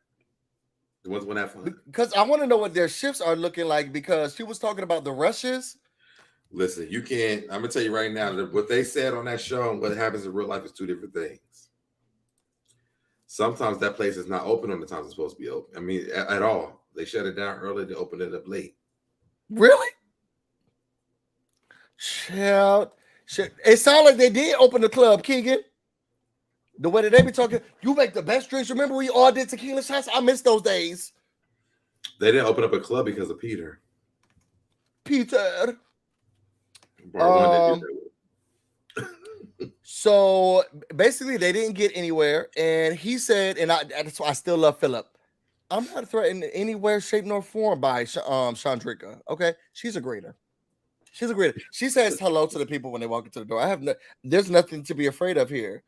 [SPEAKER 3] The ones that have fun.
[SPEAKER 2] Because I want to know what their shifts are looking like, because she was talking about the rushes.
[SPEAKER 3] Listen, you can't. I'm gonna tell you right now that what they said on that show and what happens in real life is two different things. Sometimes that place is not open on the times it's supposed to be open. I mean, at all. They shut it down early. They open it up late.
[SPEAKER 2] Really? Shout. It sounds like they did open the club, Keegan. The way that they be talking, you make the best drinks. Remember we all did tequila shots? I miss those days.
[SPEAKER 3] They didn't open up a club because of Peter.
[SPEAKER 2] Peter. So basically, they didn't get anywhere, and he said, and that's why I still love Phillip. I'm not threatened in anywhere, shape, nor form by Shandricka. Okay, she's a greeter. She's a greeter. She says hello to the people when they walk into the door. There's nothing to be afraid of here.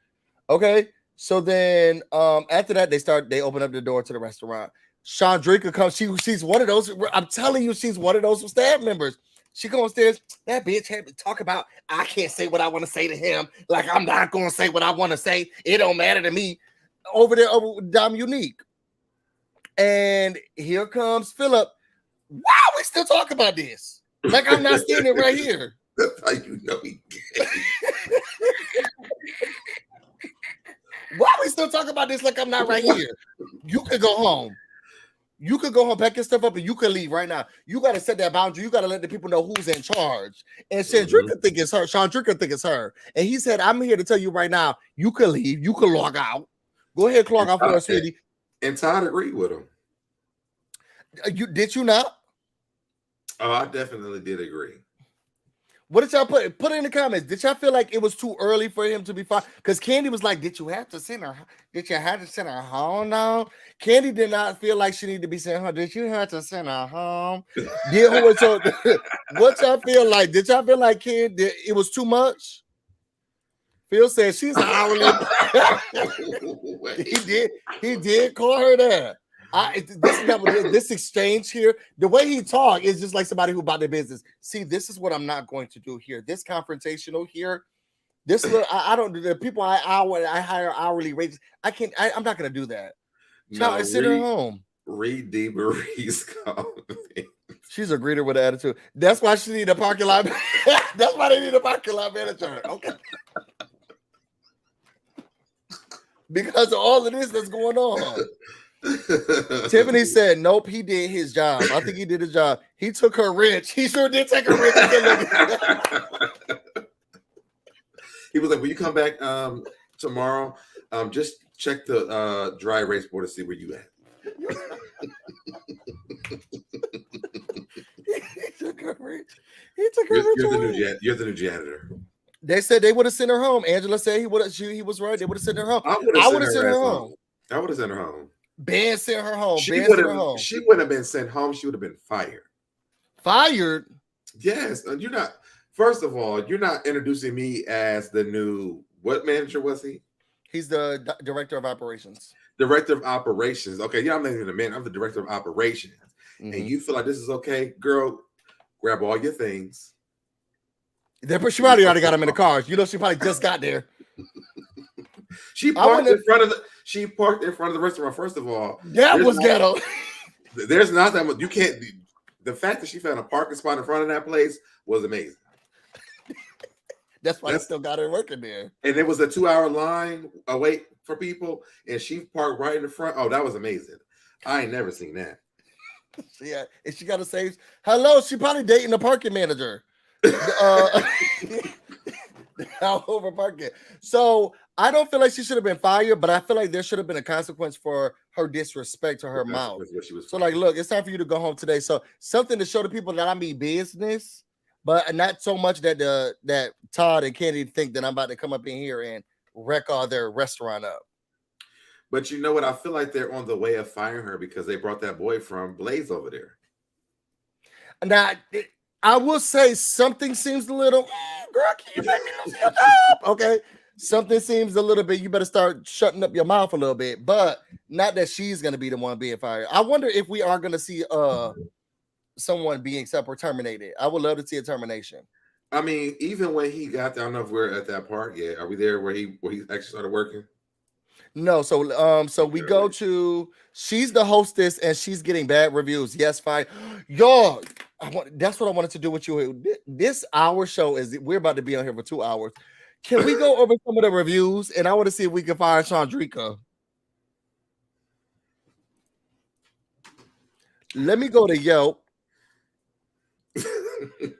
[SPEAKER 2] Okay, so then after that, they open up the door to the restaurant. Shandricka comes. She's one of those. I'm telling you, she's one of those staff members. She comes upstairs. That bitch had to talk about, I can't say what I want to say to him. Like, I'm not going to say what I want to say. It don't matter to me. Over there, Dom Unique. And here comes Phillip. Why are we still talking about this? Like, I'm not standing right here.
[SPEAKER 3] That's how you know he gay.
[SPEAKER 2] Why are we still talking about this like I'm not right here? You could go home. You could go home, pack your stuff up, and you can leave right now. You got to set that boundary. You got to let the people know who's in charge. And Shandricka think it's her. Shandricka think it's her. And he said, I'm here to tell you right now, you can leave. You can log out. Go ahead, log out for us, sweetie.
[SPEAKER 3] And Todd agreed with him.
[SPEAKER 2] Did you not?
[SPEAKER 3] Oh, I definitely did agree.
[SPEAKER 2] What did y'all put? Put it in the comments. Did y'all feel like it was too early for him to be fired? Because Kandi was like, "Did you have to send her? Did you have to send her home now?" Kandi did not feel like she needed to be sent home. Did you have to send her home? Did who was so? What y'all feel like? Did y'all feel like it was too much? Phil said she's an hourly. He did call her that. This exchange here, the way he talk is just like somebody who about their business. See, this is what I'm not going to do here. This confrontational here. This look, I don't do the people I hire hourly wages. I'm not gonna do that. Child, send her home.
[SPEAKER 3] Read D. Marie's comment.
[SPEAKER 2] She's a greeter with an attitude. That's why she need a parking lot. That's why they need a parking lot manager. Okay. Because of all of this that's going on. Tiffany said, nope, he did his job. I think he did his job. He took her rich. He sure did take her rich.
[SPEAKER 3] He was like, will you come back tomorrow? Just check the dry erase board to see where you at.
[SPEAKER 2] He took her rich. He took her rich.
[SPEAKER 3] You're the new janitor.
[SPEAKER 2] They said they would have sent her home. Angela said he was right. They would have sent her home. I would have sent her home.
[SPEAKER 3] I would have sent her home.
[SPEAKER 2] Ben sent her home.
[SPEAKER 3] She wouldn't have been sent home. She would have been fired.
[SPEAKER 2] Fired?
[SPEAKER 3] Yes. You're not. First of all, you're not introducing me as the new. What manager was he?
[SPEAKER 2] He's the director of operations.
[SPEAKER 3] Director of operations. Okay. Yeah, I'm not even the man. I'm the director of operations. Mm-hmm. And you feel like this is okay, girl? Grab all your things.
[SPEAKER 2] She probably already got him in the cars. You know, she probably just got there.
[SPEAKER 3] She parked in front of the restaurant. First of all,
[SPEAKER 2] that was ghetto.
[SPEAKER 3] There's not that much. You can't. The fact that she found a parking spot in front of that place was amazing.
[SPEAKER 2] That's why they still got her working there.
[SPEAKER 3] And it was a 2-hour line wait for people, and she parked right in the front. Oh, that was amazing. I ain't never seen that.
[SPEAKER 2] Yeah, and she got to say hello. She probably dating the parking manager. Over parking. So I don't feel like she should have been fired, but I feel like there should have been a consequence for her disrespect to her mouth. So like, look, it's time for you to go home today. So something to show the people that I mean business, but not so much that that Todd and Kandi think that I'm about to come up in here and wreck all their restaurant up.
[SPEAKER 3] But you know what? I feel like they're on the way of firing her because they brought that boy from Blaze over there.
[SPEAKER 2] Now, I will say something seems a little, girl, can you make me lose your job? Okay. Something seems a little bit, you better start shutting up your mouth a little bit, but not that she's going to be the one being fired. I wonder if we are going to see someone being except or terminated. I would love to see a termination.
[SPEAKER 3] I mean, even when he got there, I don't know if we're at that part yet. Are we there where he actually started working?
[SPEAKER 2] No, so we go to, she's the hostess and she's getting bad reviews. Yes, fine. Y'all, that's what I wanted to do with you. This hour show we're about to be on here for 2 hours. Can we go over some of the reviews? And I want to see if we can find Shandricka. Let me go to Yelp.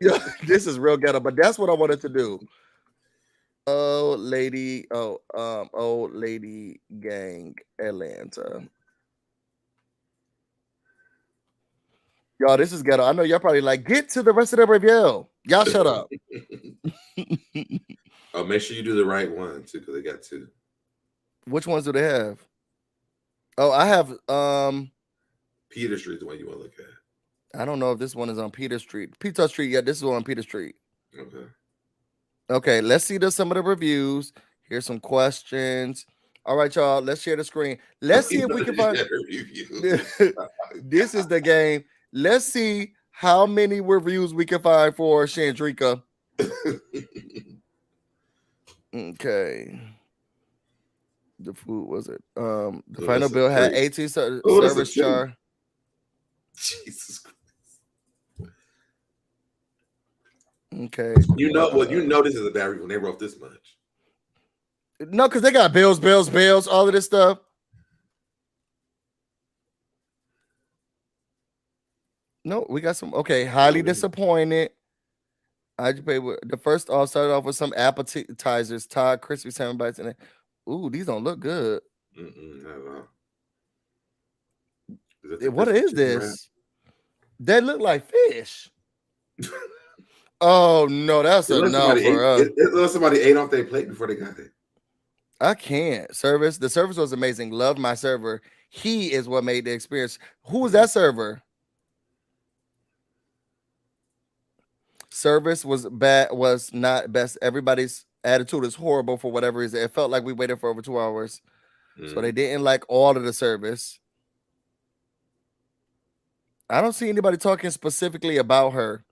[SPEAKER 2] Yeah, this is real ghetto, but that's what I wanted to do. Old lady gang, Atlanta. Y'all, this is ghetto. I know y'all probably like, get to the rest of the review. Y'all shut up.
[SPEAKER 3] Oh, make sure you do the right one too, because they got two.
[SPEAKER 2] Which ones do they have? Oh, I have
[SPEAKER 3] Peter Street, the one you want to look at.
[SPEAKER 2] I don't know if this one is on Peter Street. Peter Street, yeah, this is on Peter Street. Okay, let's see some of the reviews. Here's some questions. All right, y'all, let's share the screen. Let's see if we can find this is the game. Let's see how many reviews we can find for Shandricka. Okay. The food was it? The final bill had 18 service charge.
[SPEAKER 3] Jesus Christ.
[SPEAKER 2] Okay.
[SPEAKER 3] You know this is a bad review when they wrote this much.
[SPEAKER 2] No, because they got bills, all of this stuff. No, we got some. Okay, highly disappointed. I just paid with the first off started off with some appetizers, Todd crispy salmon bites, and ooh, these don't look good. What is this? They look like fish. Oh no, that's a
[SPEAKER 3] Unless
[SPEAKER 2] no
[SPEAKER 3] somebody
[SPEAKER 2] for
[SPEAKER 3] ate,
[SPEAKER 2] us.
[SPEAKER 3] unless somebody ate off their plate before they got it.
[SPEAKER 2] I can't. The service was amazing. Love my server. He is what made the experience. Who was that server? Service was not best. Everybody's attitude is horrible for whatever reason. It felt like we waited for over 2 hours. So they didn't like all of the service. I don't see anybody talking specifically about her.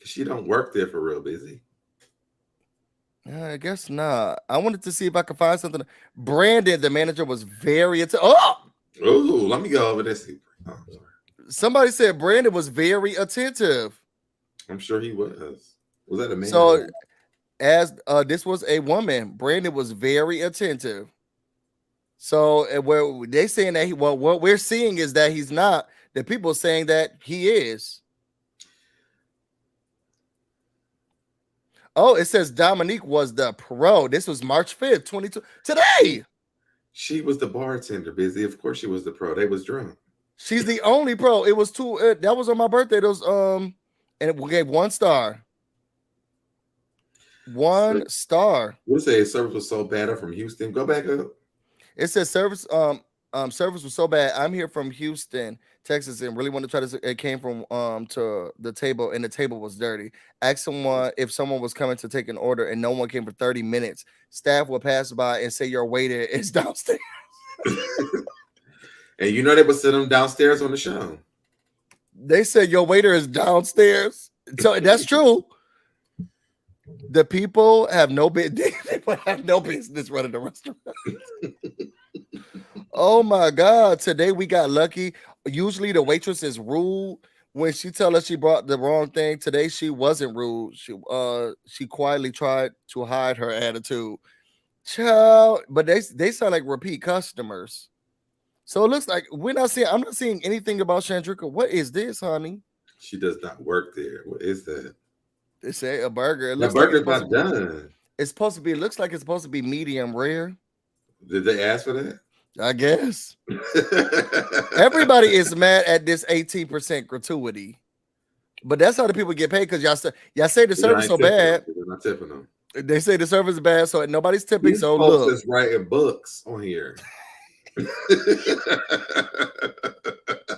[SPEAKER 3] She don't work there for real, busy.
[SPEAKER 2] I guess not. I wanted to see if I could find something. Brandon, the manager, was very oh.
[SPEAKER 3] Ooh, let me go over this. Oh, I'm sorry.
[SPEAKER 2] Somebody said Brandon was very attentive.
[SPEAKER 3] I'm sure he was. Was that a man?
[SPEAKER 2] So, as this was a woman, Brandon was very attentive. So, where they saying that what we're seeing is that he's not. The people saying that he is. Oh, it says Dominique was the pro. This was March 5th, 22. Today.
[SPEAKER 3] She was the bartender, busy. Of course, she was the pro. They was drunk.
[SPEAKER 2] She's the only pro. It was two. That was on my birthday. Those and it gave 1 star. 1 star.
[SPEAKER 3] We'll say service was so bad. I'm from Houston. Go back up.
[SPEAKER 2] It says service service was so bad. I'm here from Houston, Texas, and really want to try this. It came from to the table, and the table was dirty. Ask someone if someone was coming to take an order and no one came for 30 minutes. Staff will pass by and say your waiter is downstairs.
[SPEAKER 3] And you know they would send them downstairs on the show.
[SPEAKER 2] They said your waiter is downstairs. So that's true. The people have no business. They have no business running the restaurant. Oh my God! Today we got lucky. Usually the waitress is rude when she tell us she brought the wrong thing. Today she wasn't rude. She quietly tried to hide her attitude. Child, but they sound like repeat customers. So it looks like I'm not seeing anything about Shandricka. What is this, honey?
[SPEAKER 3] She does not work there. What is that?
[SPEAKER 2] They say a burger. It
[SPEAKER 3] The
[SPEAKER 2] looks like
[SPEAKER 3] burger's not done.
[SPEAKER 2] it's supposed to be. It looks like it's supposed to be medium rare.
[SPEAKER 3] Did they ask for that?
[SPEAKER 2] I guess. Everybody is mad at this 18% gratuity. But that's how the people get paid because y'all say the service so bad.
[SPEAKER 3] They're not tipping them.
[SPEAKER 2] They say the service is bad, so nobody's tipping.
[SPEAKER 3] These
[SPEAKER 2] so
[SPEAKER 3] folks
[SPEAKER 2] look,
[SPEAKER 3] is writing books on here.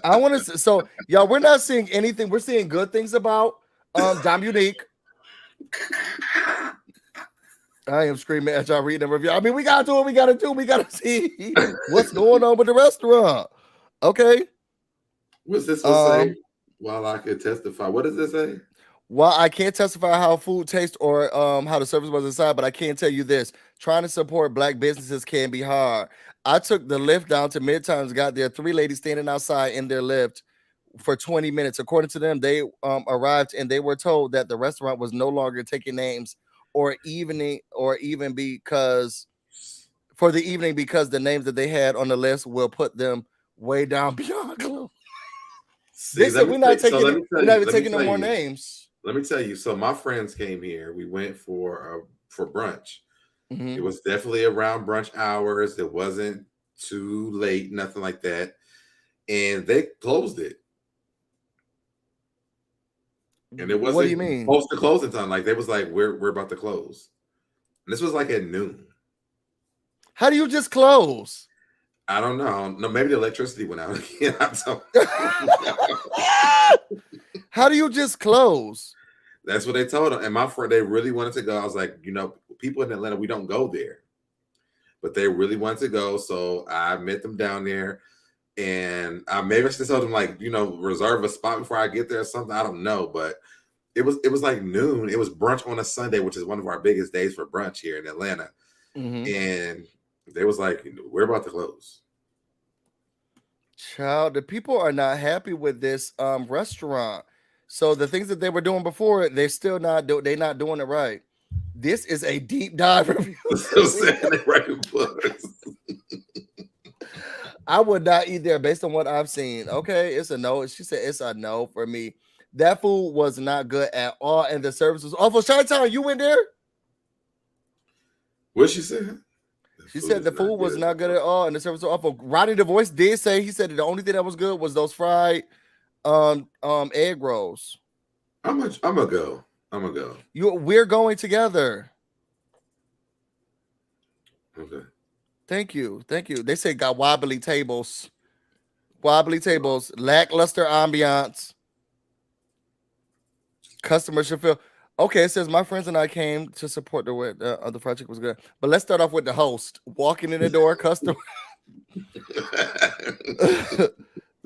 [SPEAKER 2] I want to. So y'all, we're not seeing anything. We're seeing good things about Dominique. I am screaming at y'all reading the review. I mean, we gotta do what we gotta do. We gotta see what's going on with the restaurant. Okay.
[SPEAKER 3] What's this one say? While I could testify. What does this say?
[SPEAKER 2] Well, I can't testify how food tastes or how the service was inside, but I can tell you this: trying to support Black businesses can be hard. I took the lift down to Midtown, got there. 3 ladies standing outside in their lift for 20 minutes. According to them, they arrived and they were told that the restaurant was no longer taking names even because for the evening because the names that they had on the list will put them way down beyond clue. They said we're not taking no more names.
[SPEAKER 3] Let me tell you. So my friends came here. We went for brunch.
[SPEAKER 2] Mm-hmm.
[SPEAKER 3] It was definitely around brunch hours. It wasn't too late, nothing like that. And they closed it. And it wasn't
[SPEAKER 2] what do you mean?
[SPEAKER 3] Supposed to closing time. Like they was like, we're about to close. And this was like at noon.
[SPEAKER 2] How do you just close?
[SPEAKER 3] I don't know. No, maybe the electricity went out again.
[SPEAKER 2] How do you just close?
[SPEAKER 3] That's what they told them. And my friend, they really wanted to go. I was like, people in Atlanta, we don't go there. But they really wanted to go. So I met them down there. And maybe I should have told them, like, reserve a spot before I get there or something. I don't know. But it was like noon. It was brunch on a Sunday, which is one of our biggest days for brunch here in Atlanta. Mm-hmm. And they was like, we're about to close.
[SPEAKER 2] Child, the people are not happy with this restaurant. So the things that they were doing before, they're still not they're not doing it right. This is a deep dive review. I would not eat there based on what I've seen. Okay, it's a no. She said it's a no for me. That food was not good at all, and the service was awful. Chi-Town, you went there?
[SPEAKER 3] What she said?
[SPEAKER 2] She said the food was not good at all, and the service was awful. Rodney the Voice did say he said the only thing that was good was those fried egg rolls.
[SPEAKER 3] I'm gonna go. I'm gonna go.
[SPEAKER 2] We're going together.
[SPEAKER 3] Okay.
[SPEAKER 2] Thank you. They say got wobbly tables, lackluster ambiance. Customers should feel okay. It says my friends and I came to support the way the project was good. But let's start off with the host walking in the door. Customer.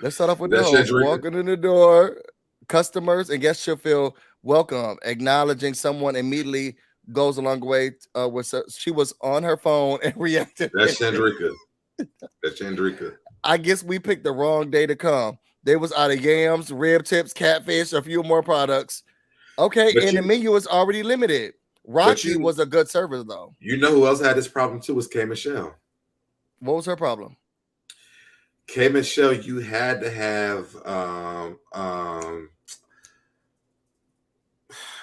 [SPEAKER 2] Let's start off with the host walking in the door. Customers and guests should feel welcome. Acknowledging someone immediately goes a long way. She was on her phone and reacted.
[SPEAKER 3] That's Shandricka. I
[SPEAKER 2] guess we picked the wrong day to come. They was out of yams, rib tips, catfish, a few more products. Okay, and the menu is already limited. Rocky was a good service though.
[SPEAKER 3] You know who else had this problem too? Was K Michelle.
[SPEAKER 2] What was her problem?
[SPEAKER 3] K Michelle, you had to have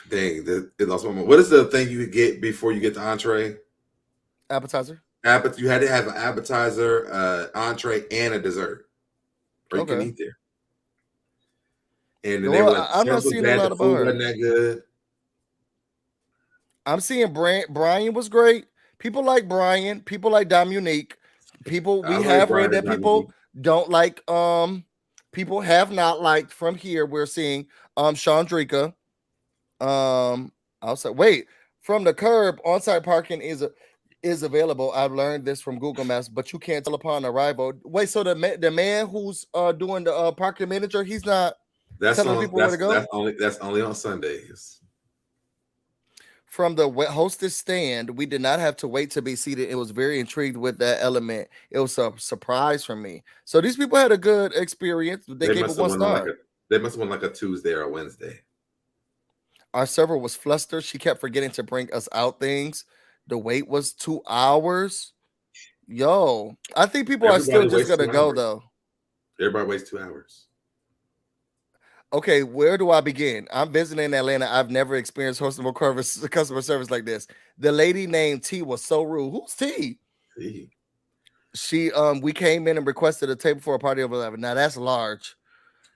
[SPEAKER 3] dang, it lost my mind. What is the thing you get before you get the entree?
[SPEAKER 2] Appetizer.
[SPEAKER 3] You had to have an appetizer, entree, and a dessert, or you can eat there. And then they were like,
[SPEAKER 2] I'm not seeing a lot about her.
[SPEAKER 3] Wasn't that good?
[SPEAKER 2] I'm seeing Brian was great. People like Brian. People like Dominique. People we have read that people don't like. People have not liked from here. We're seeing Shandricka. Outside. Wait, from the curb, on-site parking is available. I've learned this from Google Maps, but you can't tell upon arrival. Wait, so the man who's doing the parking manager, he's not.
[SPEAKER 3] That's only on Sundays.
[SPEAKER 2] From the Hostess stand, we did not have to wait to be seated. It was very intrigued with that element. It was a surprise for me. So these people had a good experience. They gave it 1 star.
[SPEAKER 3] They must have won like a Tuesday or a Wednesday.
[SPEAKER 2] Our server was flustered. She kept forgetting to bring us out things. The wait was 2 hours. Yo, I think people are still just gonna go though.
[SPEAKER 3] Everybody waits 2 hours.
[SPEAKER 2] Okay, where do I begin? I'm visiting Atlanta. I've never experienced customer service like this. The lady named T was so rude. Who's T?
[SPEAKER 3] T.
[SPEAKER 2] She we came in and requested a table for a party of 11. Now that's large.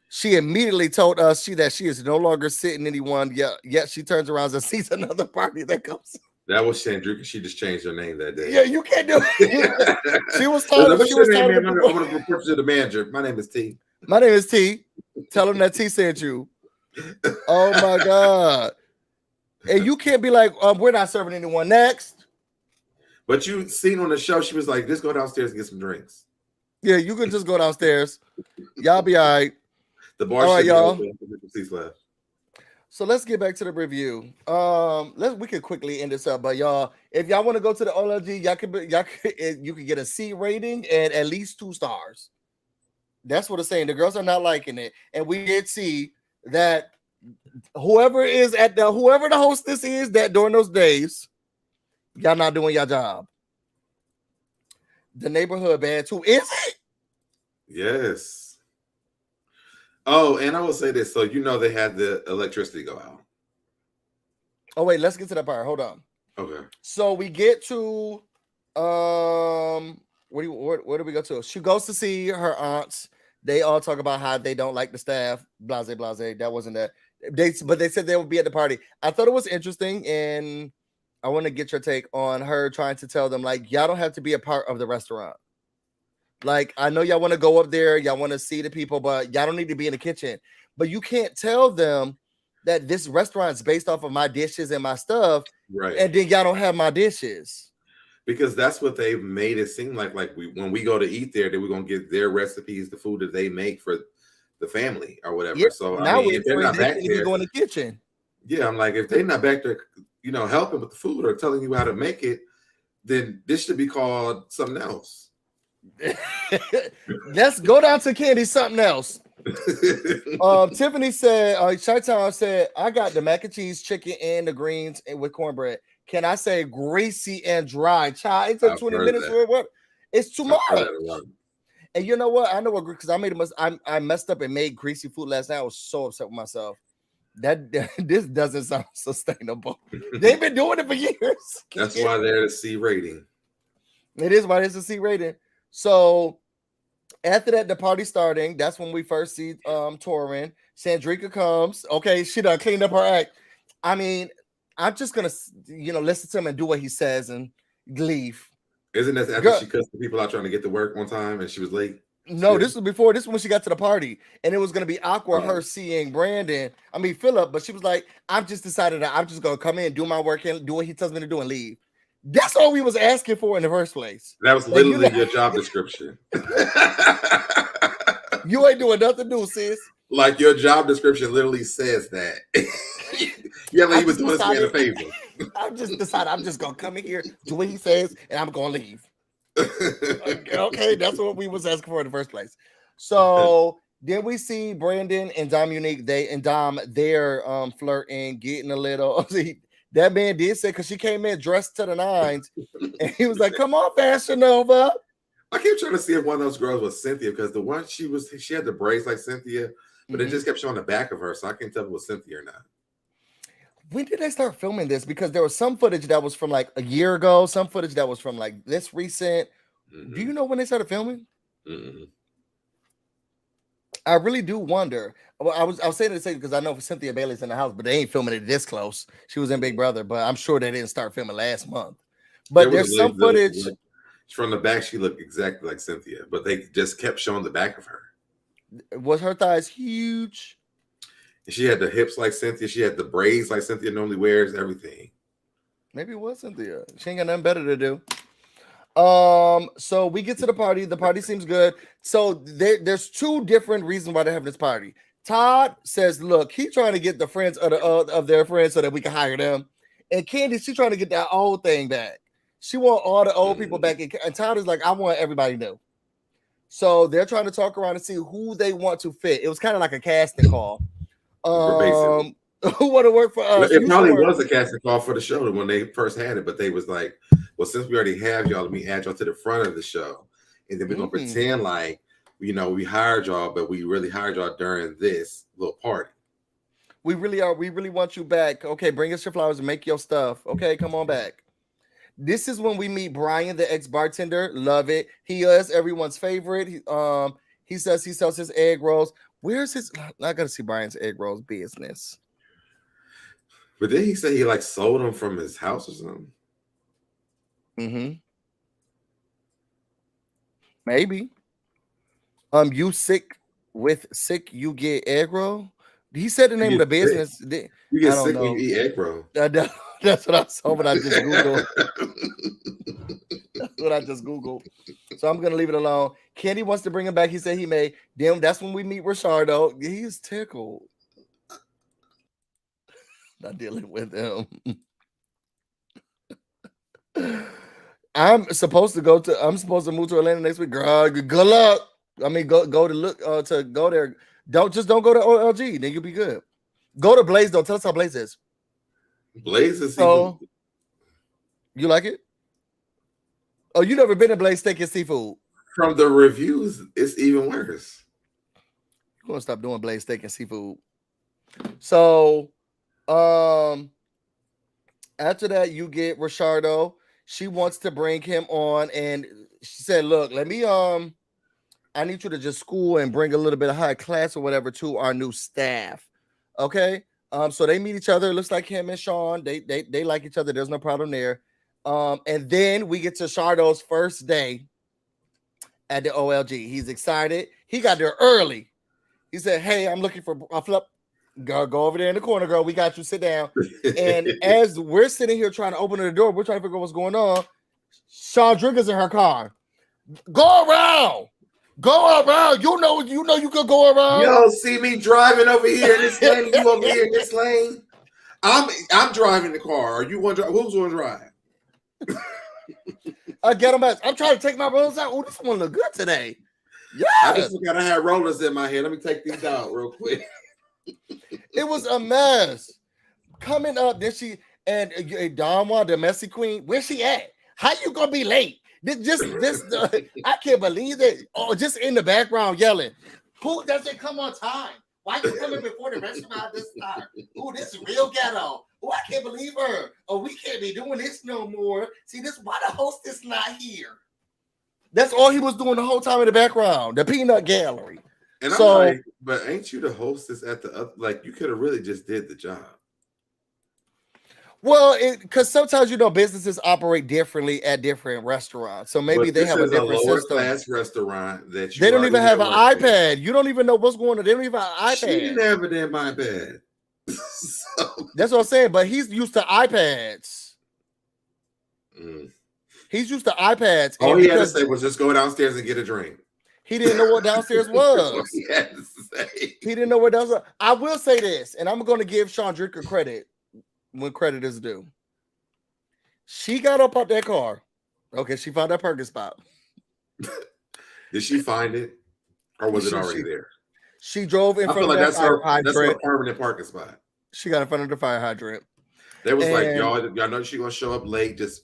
[SPEAKER 2] She immediately told us that she is no longer sitting anyone. Yet she turns around and sees another party that comes.
[SPEAKER 3] That was Shandricka. She just changed her name that day.
[SPEAKER 2] Yeah, you can't do it. She was tired.
[SPEAKER 3] What's your name, man? I'm going to report you to the manager. My name is T.
[SPEAKER 2] My name is T. Tell him that T sent you. Oh my God. And you can't be like, we're not serving anyone next.
[SPEAKER 3] But you seen on the show, she was like, just go downstairs and get some drinks.
[SPEAKER 2] Yeah, you can just go downstairs. Y'all be all right.
[SPEAKER 3] The bar
[SPEAKER 2] all right, y'all.
[SPEAKER 3] Left.
[SPEAKER 2] So let's get back to the review. We can quickly end this up, but y'all, if y'all want to go to the OLG, you can get a C rating and at least 2 stars. That's what it's saying. The girls are not liking it, and we did see that whoever the hostess is that during those days, y'all not doing your job. The neighborhood bad too, is it?
[SPEAKER 3] Yes. Oh, and I will say this. So they had the electricity go out.
[SPEAKER 2] Oh wait, let's get to that part. Hold on.
[SPEAKER 3] Okay.
[SPEAKER 2] So we get to where do we go to? She goes to see her aunts. They all talk about how they don't like the staff. Blase. That wasn't that. But they said they would be at the party. I thought it was interesting, and I want to get your take on her trying to tell them like y'all don't have to be a part of the restaurant. Like I know y'all want to go up there, y'all want to see the people, but y'all don't need to be in the kitchen. But you can't tell them that this restaurant's based off of my dishes and my stuff,
[SPEAKER 3] right?
[SPEAKER 2] And then y'all don't have my dishes.
[SPEAKER 3] Because that's what they've made it seem like. Like when we go to eat there, that we're gonna get their recipes, the food that they make for the family or whatever. Yeah, so now if they're not back there,
[SPEAKER 2] go in the kitchen.
[SPEAKER 3] Yeah, I'm like, if they're not back there, helping with the food or telling you how to make it, then this should be called something else.
[SPEAKER 2] Let's go down to Kandi something else. Tiffany said, Chi-Town said, I got the mac and cheese, chicken, and the greens and with cornbread. Can I say greasy and dry? Child, it took 20 minutes for what? It's too much. And you know what? I know what, because I messed up and made greasy food last night. I was so upset with myself. This doesn't sound sustainable. They've been doing it for years.
[SPEAKER 3] That's why they're a C rating.
[SPEAKER 2] It is why it's a C rating. So after that, the party starting, that's when we first see Tauren. Shandricka comes. Okay, she done cleaned up her act. I mean, I'm just gonna, listen to him and do what he says and leave.
[SPEAKER 3] Isn't this after she cussed the people out trying to get to work one time and she was late?
[SPEAKER 2] No, this was before. This was when she got to the party, and it was gonna be awkward her seeing Phillip, but she was like, "I'm just decided that I'm just gonna come in, do my work, and do what he tells me to do, and leave." That's all we was asking for in the first place.
[SPEAKER 3] That was literally your job description.
[SPEAKER 2] You ain't doing nothing new, sis.
[SPEAKER 3] Like your job description literally says that. You haven't even doing this man a favor.
[SPEAKER 2] I just decided I'm just gonna come in here, do what he says, and I'm gonna leave. Okay, that's what we was asking for in the first place. So then we see Brandon and Dominique. They're flirting, getting a little. That man did say because she came in dressed to the nines, and he was like, "Come on, Fashion Nova."
[SPEAKER 3] I kept trying to see if one of those girls was Cynthia because the one she had the braids like Cynthia, but it just kept showing the back of her, so I can't tell if it was Cynthia or not.
[SPEAKER 2] When did they start filming this? Because there was some footage that was from like a year ago, some footage that was from like this recent. Do you know when they started filming? I really do wonder. Well, I was saying to say because I know Cynthia Bailey's in the house, but they ain't filming it this close. She was in Big Brother, but I'm sure they didn't start filming last month. But there's some footage.
[SPEAKER 3] From the back, she looked exactly like Cynthia, but they just kept showing the back of her.
[SPEAKER 2] Was her thighs huge?
[SPEAKER 3] She had the hips like Cynthia. She had the braids like Cynthia normally wears, everything.
[SPEAKER 2] Maybe it was Cynthia. She ain't got nothing better to do. So we get to the party. The party seems good. So there's two different reasons why they're having this party. Todd says, look, he's trying to get the friends of their friends so that we can hire them. And Kandi, she's trying to get that old thing back. She want all the old people back. And Todd is like, I want everybody new. So they're trying to talk around and see who they want to fit. It was kind of like a casting call. Who want to work for us?
[SPEAKER 3] It probably was a casting call for the show when they first had it, but they was like, well, since we already have y'all, let me add y'all to the front of the show. And then we're going to pretend like, we hired y'all, but we really hired y'all during this little party.
[SPEAKER 2] We really are. We really want you back. Okay, bring us your flowers and make your stuff. Okay, come on back. This is when we meet Brian, the ex-bartender. Love it. He is everyone's favorite. He says he sells his egg rolls. Where's his? I gotta see Brian's egg rolls business.
[SPEAKER 3] But then he said he like sold them from his house or something.
[SPEAKER 2] Maybe. You sick, you get egg roll. He said the name of the business.
[SPEAKER 3] You get sick when you eat egg roll.
[SPEAKER 2] That's what I saw, but I just Googled. That's what I just Googled. So I'm gonna leave it alone. Kandi wants to bring him back. He said he may. Then that's when we meet Shardo. He's tickled. Not dealing with him. I'm supposed to move to Atlanta next week. Girl, good luck. I mean, go there. Don't go to OLG. Then you'll be good. Go to Blaze though. Tell us how Blaze is.
[SPEAKER 3] Blaze is
[SPEAKER 2] you like it? Oh, you never been to Blaze Steak and Seafood?
[SPEAKER 3] From the reviews, it's even worse.
[SPEAKER 2] You're gonna stop doing Blaze Steak and Seafood. So, after that, you get Shardo. She wants to bring him on, and she said, "Look, I need you to just school and bring a little bit of high class or whatever to our new staff." Okay. So they meet each other. It looks like him and Sean. They like each other. There's no problem there. And then we get to Shardo's first day at the OLG. He's excited. He got there early. He said, "Hey, I'm looking for a flip. Go over there in the corner, girl. We got you. Sit down." And as we're sitting here trying to open the door, we're trying to figure out what's going on. Shandricka's in her car. Go around. You know you could go around.
[SPEAKER 3] Yo, see me driving over here in this lane. You over here in this lane. I'm driving the car. Are you one drive? Who's going to drive?
[SPEAKER 2] Get him. I'm trying to take my rollers out. Oh, this one look good today. Yeah.
[SPEAKER 3] I just gotta have rollers in my head. Let me take these out real quick.
[SPEAKER 2] It was a mess. Coming up, then she and Donwa, the messy queen. Where's she at? How you gonna be late? This I can't believe it. Oh, just in the background yelling. Who doesn't come on time? Why you coming before the restaurant this time? Oh, this is real ghetto. Oh, I can't believe her. Oh, we can't be doing this no more. See, this why the hostess not here. That's all he was doing the whole time in the background. The peanut gallery.
[SPEAKER 3] And I'm like, but ain't you the hostess at the like? You could have really just did the job.
[SPEAKER 2] Well, because sometimes businesses operate differently at different restaurants, so maybe
[SPEAKER 3] But
[SPEAKER 2] they
[SPEAKER 3] this
[SPEAKER 2] have a
[SPEAKER 3] is a
[SPEAKER 2] different
[SPEAKER 3] lower
[SPEAKER 2] system.
[SPEAKER 3] class restaurant that
[SPEAKER 2] They
[SPEAKER 3] you
[SPEAKER 2] don't
[SPEAKER 3] already
[SPEAKER 2] even have an
[SPEAKER 3] network with.
[SPEAKER 2] iPad. You don't even know what's going on. They don't even have an
[SPEAKER 3] She
[SPEAKER 2] iPad.
[SPEAKER 3] didn't have a damn iPad. So,
[SPEAKER 2] That's what I'm saying. But he's used to iPads. He's used to iPads.
[SPEAKER 3] All
[SPEAKER 2] And
[SPEAKER 3] he had to
[SPEAKER 2] because
[SPEAKER 3] say was just go downstairs and get a drink.
[SPEAKER 2] he didn't know what downstairs was.
[SPEAKER 3] He had to say.
[SPEAKER 2] He didn't know what downstairs. I will say this, and I'm going to give Shandricka credit when credit is due. She got up out that car. Okay, she found that parking spot.
[SPEAKER 3] Did she find it, or was it already there?
[SPEAKER 2] She drove in
[SPEAKER 3] I
[SPEAKER 2] front
[SPEAKER 3] feel
[SPEAKER 2] of
[SPEAKER 3] like
[SPEAKER 2] that fire hydrant.
[SPEAKER 3] that's her permanent parking spot.
[SPEAKER 2] She got in front of the fire hydrant.
[SPEAKER 3] They was like, y'all know she's gonna show up late. Just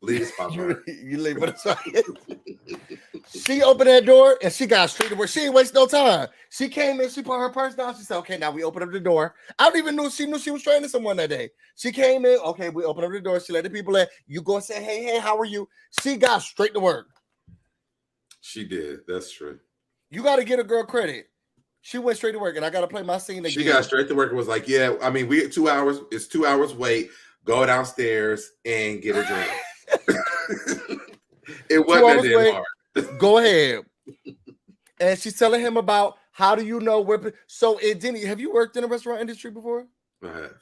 [SPEAKER 3] leave the spot for her.
[SPEAKER 2] You leave it aside. She opened that door and she got straight to where she ain't waste no time. She came in, she put her purse down. She said, "Okay, now we open up the door." I don't even know she knew she was training someone that day. She came in, okay, we open up the door. She let the people in. You go and say, "Hey, how are you?" She got straight to work.
[SPEAKER 3] She did. That's true.
[SPEAKER 2] You got to get a girl credit. She went straight to work, and I got to play my scene again.
[SPEAKER 3] She got straight to work and was like, "Yeah, I mean, we 2 hours. It's 2 hours wait. Go downstairs and get a drink." It wasn't that damn hard.
[SPEAKER 2] Go ahead. And she's telling him about how do you know where. So at Denny's, have you worked in the restaurant industry before?
[SPEAKER 3] I have.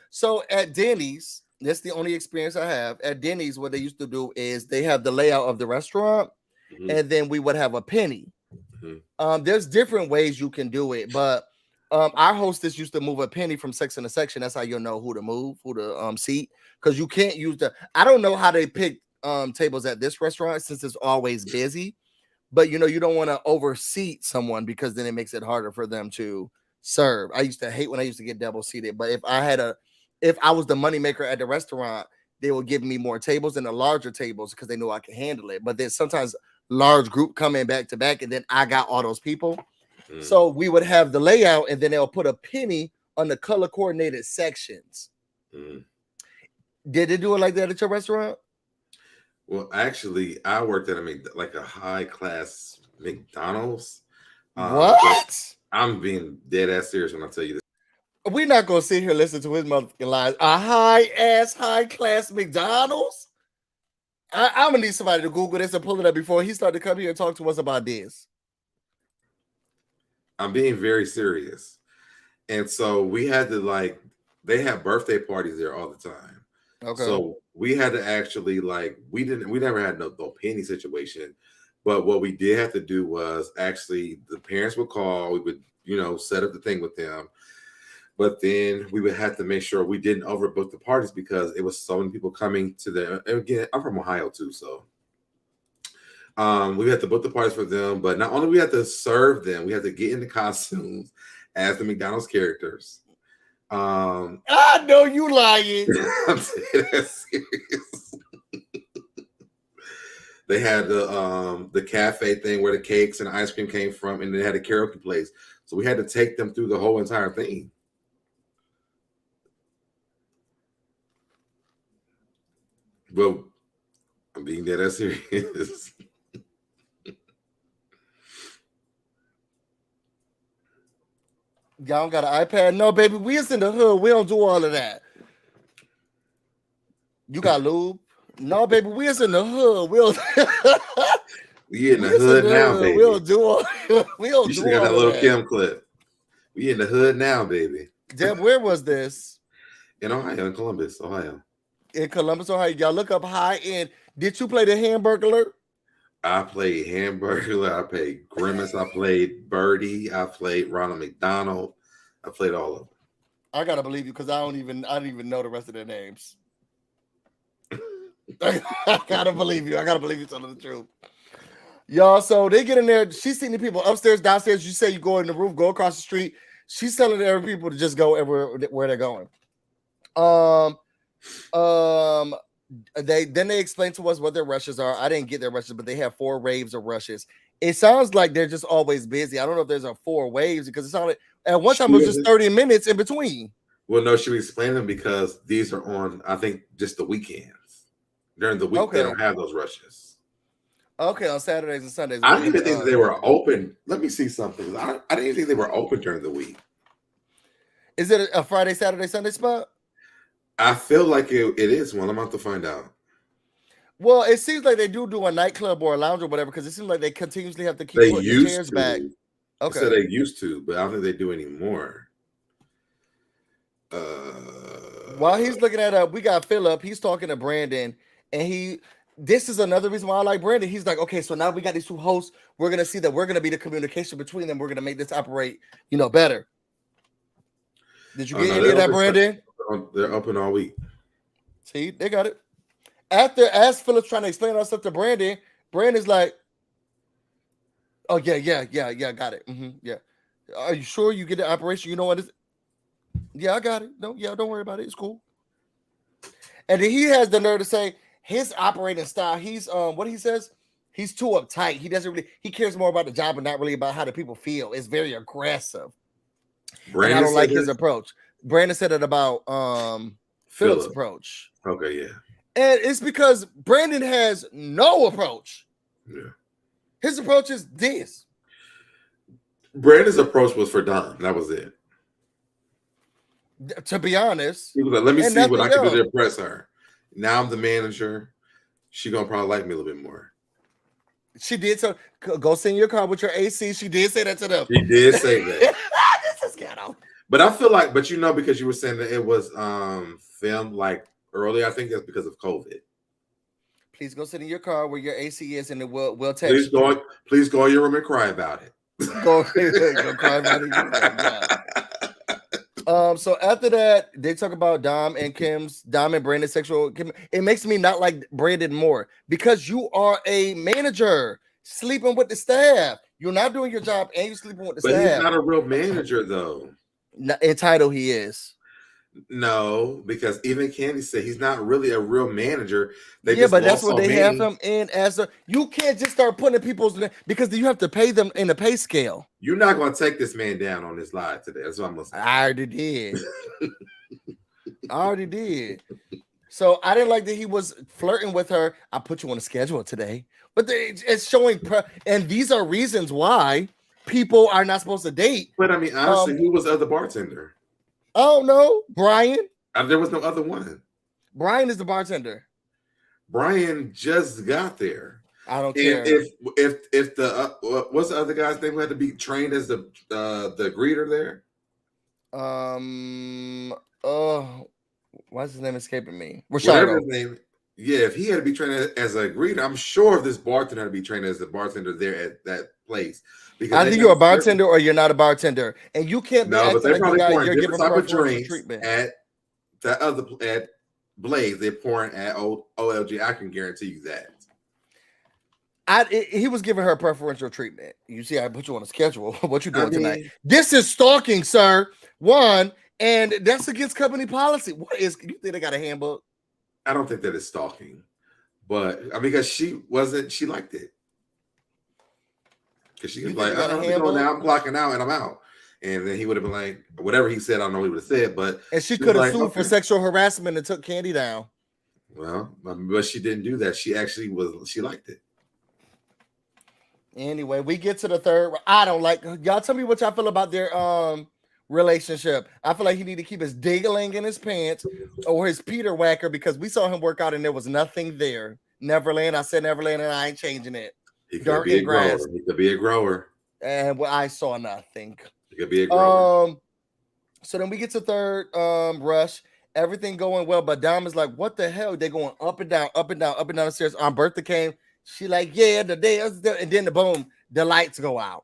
[SPEAKER 2] So at Denny's, that's the only experience I have. At Denny's, what they used to do is they have the layout of the restaurant, and then we would have a penny. There's different ways you can do it, but our hostess used to move a penny from section to section. That's how you'll know who to move, who to seat, because you can't use I don't know how they pick tables at this restaurant since it's always busy, but you don't want to overseat someone because then it makes it harder for them to serve. I used to hate when I used to get double seated, but if I was the moneymaker at the restaurant, they would give me more tables and the larger tables because they knew I could handle it. But then sometimes large group come in back to back, and then I got all those people. So we would have the layout, and then they'll put a penny on the color coordinated sections. Did they do it like that at your restaurant?
[SPEAKER 3] Well, actually, I worked at a high class McDonald's.
[SPEAKER 2] What?
[SPEAKER 3] I'm being dead ass serious when I tell you this.
[SPEAKER 2] We're not gonna sit here and listen to his motherfucking lies. A high class McDonald's. I'm gonna need somebody to Google this and pull it up before he started to come here and talk to us about this.
[SPEAKER 3] I'm being very serious. And so we had to they have birthday parties there all the time. Okay. So we had to actually we never had no penny situation. But what we did have to do was actually the parents would call, we would, set up the thing with them. But then we would have to make sure we didn't overbook the parties because it was so many people coming to them. And again, I'm from Ohio too, so we had to book the parties for them. But not only we had to serve them, we had to get in the costumes as the McDonald's characters.
[SPEAKER 2] I know you lying.
[SPEAKER 3] I'm saying that serious. They had the cafe thing where the cakes and ice cream came from, and they had a karaoke place. So we had to take them through the whole entire thing. Well, I'm being dead ass serious.
[SPEAKER 2] Y'all got an iPad? No, baby. We is in the hood. We don't do all of that. You got lube? No, baby. We is in the hood.
[SPEAKER 3] We in the hood now, baby.
[SPEAKER 2] We don't do all. We don't.
[SPEAKER 3] You
[SPEAKER 2] should
[SPEAKER 3] have got that little Kim clip. We in the hood now, baby.
[SPEAKER 2] Deb, where was this?
[SPEAKER 3] In Ohio, in Columbus, Ohio.
[SPEAKER 2] In Columbus, Ohio. Y'all look up high end. Did you play the Hamburglar?
[SPEAKER 3] I played Hamburglar. I played Grimace. I played Birdie. I played Ronald McDonald. I played all of them.
[SPEAKER 2] I gotta believe you because I don't even know the rest of their names. I gotta believe you. I gotta believe you telling the truth. Y'all, so they get in there. She's seeing the people upstairs, downstairs. You say you go in the roof, go across the street. She's telling every people to just go everywhere where they're going. They explained to us what their rushes are. I didn't get their rushes, but they have 4 waves of rushes. It sounds like they're just always busy. I don't know if there's a 4 waves because it sounded at one time it was just 30 minutes in between.
[SPEAKER 3] Well, no, she explained them because these are on, I think, just the weekends. During the week, They don't have those rushes.
[SPEAKER 2] Okay, on Saturdays and Sundays.
[SPEAKER 3] I didn't even think they were open. Let me see something. I didn't even think they were open during the week.
[SPEAKER 2] Is it a Friday, Saturday, Sunday spot?
[SPEAKER 3] I feel like it is one. I'm about to find out.
[SPEAKER 2] Well, it seems like they do a nightclub or a lounge or whatever because it seems like they continuously have to keep
[SPEAKER 3] They
[SPEAKER 2] putting the
[SPEAKER 3] used
[SPEAKER 2] chairs
[SPEAKER 3] to.
[SPEAKER 2] back.
[SPEAKER 3] Okay. So they used to, but I don't think they do anymore.
[SPEAKER 2] While he's looking at we got Phillip. He's talking to Brandon, and this is another reason why I like Brandon. He's like, okay, so now we got these two hosts. We're gonna see that we're gonna be the communication between them. We're gonna make this operate, better. Did you get any of that, Brandon?
[SPEAKER 3] They're open all week.
[SPEAKER 2] See, they got it. As Phillip's trying to explain all stuff to Brandon, Brandon's like, oh yeah, got it. Yeah. Are you sure you get the operation? You know what? Yeah, I got it. No, yeah, don't worry about it. It's cool. And then he has the nerve to say his operating style. He's what he says. He's too uptight. He doesn't really. He cares more about the job and not really about how the people feel. It's very aggressive. Brandon, I don't like his approach. Brandon said it about Phillip's approach.
[SPEAKER 3] Okay, yeah.
[SPEAKER 2] And it's because Brandon has no approach.
[SPEAKER 3] Yeah.
[SPEAKER 2] His approach is this.
[SPEAKER 3] Brandon's approach was for Dom. That was it.
[SPEAKER 2] To be honest,
[SPEAKER 3] he was like, let me see what I can do to impress her. Now I'm the manager. She gonna probably like me a little bit more.
[SPEAKER 2] She did. So go sit in your car with your AC. She did say that to them.
[SPEAKER 3] She did say that.
[SPEAKER 2] This is ghetto.
[SPEAKER 3] But I feel like, because you were saying that it was filmed like early. I think that's because of COVID.
[SPEAKER 2] Please go sit in your car where your AC is, and it will text.
[SPEAKER 3] Please go in your room and cry about it.
[SPEAKER 2] go cry about it. Yeah. So after that, they talk about Dom and Brandon's sexual. It makes me not like Brandon more because you are a manager sleeping with the staff. You're not doing your job and you're sleeping with the staff.
[SPEAKER 3] But he's not a real manager, though.
[SPEAKER 2] In title, he is.
[SPEAKER 3] No, because even Kandi said he's not really a real manager.
[SPEAKER 2] But that's what they have him in as a. You can't just start putting people's because you have to pay them in a pay scale.
[SPEAKER 3] You're not going to take this man down on this live today. That's what I'm going to say.
[SPEAKER 2] I already did. So I didn't like that he was flirting with her. I put you on a schedule today, but it's showing, and these are reasons why people are not supposed to date.
[SPEAKER 3] But I mean, honestly, who was the other bartender?
[SPEAKER 2] Oh no, Brian.
[SPEAKER 3] There was no other one.
[SPEAKER 2] Brian is the bartender.
[SPEAKER 3] Brian just got there.
[SPEAKER 2] I don't care.
[SPEAKER 3] If the what's the other guy's name who had to be trained as the greeter there?
[SPEAKER 2] Why's his name escaping me?
[SPEAKER 3] Whatever his name. Yeah, if he had to be trained as a greeter, I'm sure this bartender had to be trained as a bartender there at that place. Because
[SPEAKER 2] either you're a bartender or you're not a bartender, and you can't.
[SPEAKER 3] No, but they're probably pouring different type of drinks at that other at Blaze. They're pouring at OLG. I can guarantee you that.
[SPEAKER 2] He was giving her preferential treatment. You see, I put you on a schedule. What you doing tonight? This is stalking, sir. One, and that's against company policy. What is? You think they got a handbook?
[SPEAKER 3] I don't think that is stalking, but I mean, because she liked it. Because she was like, I'm blocking out and I'm out. And then he would have been like, whatever he said, I don't know what he would have said, but
[SPEAKER 2] and she could have sued for sexual harassment and took Kandi down.
[SPEAKER 3] Well, but she didn't do that. She liked it.
[SPEAKER 2] Anyway, we get to the third. I don't like y'all. Tell me what y'all feel about their relationship. I feel like he need to keep his dingling in his pants or his Peter whacker because we saw him work out and there was nothing there. Neverland. I said Neverland and I ain't changing it.
[SPEAKER 3] He could be a grower. He could be a grower.
[SPEAKER 2] And I saw nothing.
[SPEAKER 3] He could be a grower.
[SPEAKER 2] So then we get to third rush. Everything going well, but Dom is like, what the hell? They going up and down, up and down, up and down the stairs. Bertha came. She like, yeah, the day, and then boom, the lights go out.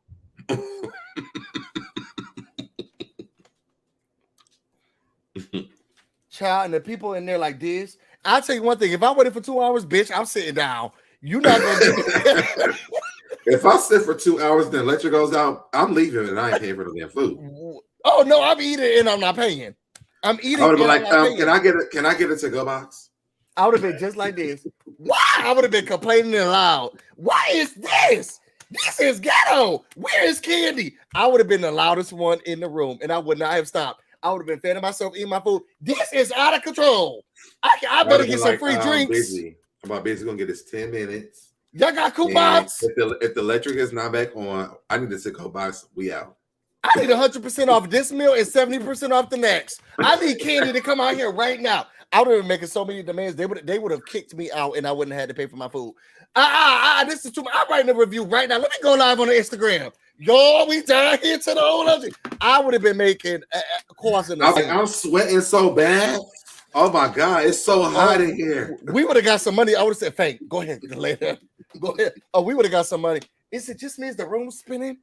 [SPEAKER 2] Child, and the people in there like this. I'll tell you one thing. If I waited for 2 hours, bitch, I'm sitting down. You're not gonna do it.
[SPEAKER 3] If I sit for 2 hours and the electric goes out, I'm leaving and I ain't paying for the damn food.
[SPEAKER 2] Oh no, I'm eating and I'm not paying. I'm eating.
[SPEAKER 3] I would have been like, can I get a to-go box?
[SPEAKER 2] I would have been just like this. Why? I would have been complaining loud. Why is this? This is ghetto. Where is Kandi? I would have been the loudest one in the room, and I would not have stopped. I would have been fanning myself, eating my food. This is out of control. I better get some free drinks.
[SPEAKER 3] I'm basically gonna get this 10 minutes.
[SPEAKER 2] Y'all got coupons?
[SPEAKER 3] If the electric is not back on, I need a to-go box. We out.
[SPEAKER 2] I need 100% off this meal and 70% off the next. I need Kandi to come out here right now. I would have been making so many demands. They would have kicked me out, and I wouldn't have had to pay for my food. This is too much. I'm writing a review right now. Let me go live on the Instagram. Yo, we down here to the whole other. I would have been making
[SPEAKER 3] I'm sweating so bad. Oh my God, it's so hot in here.
[SPEAKER 2] We would have got some money. I would have said, "Fake, go ahead, later. Go ahead." Oh, we would have got some money. Is it just means the room's spinning?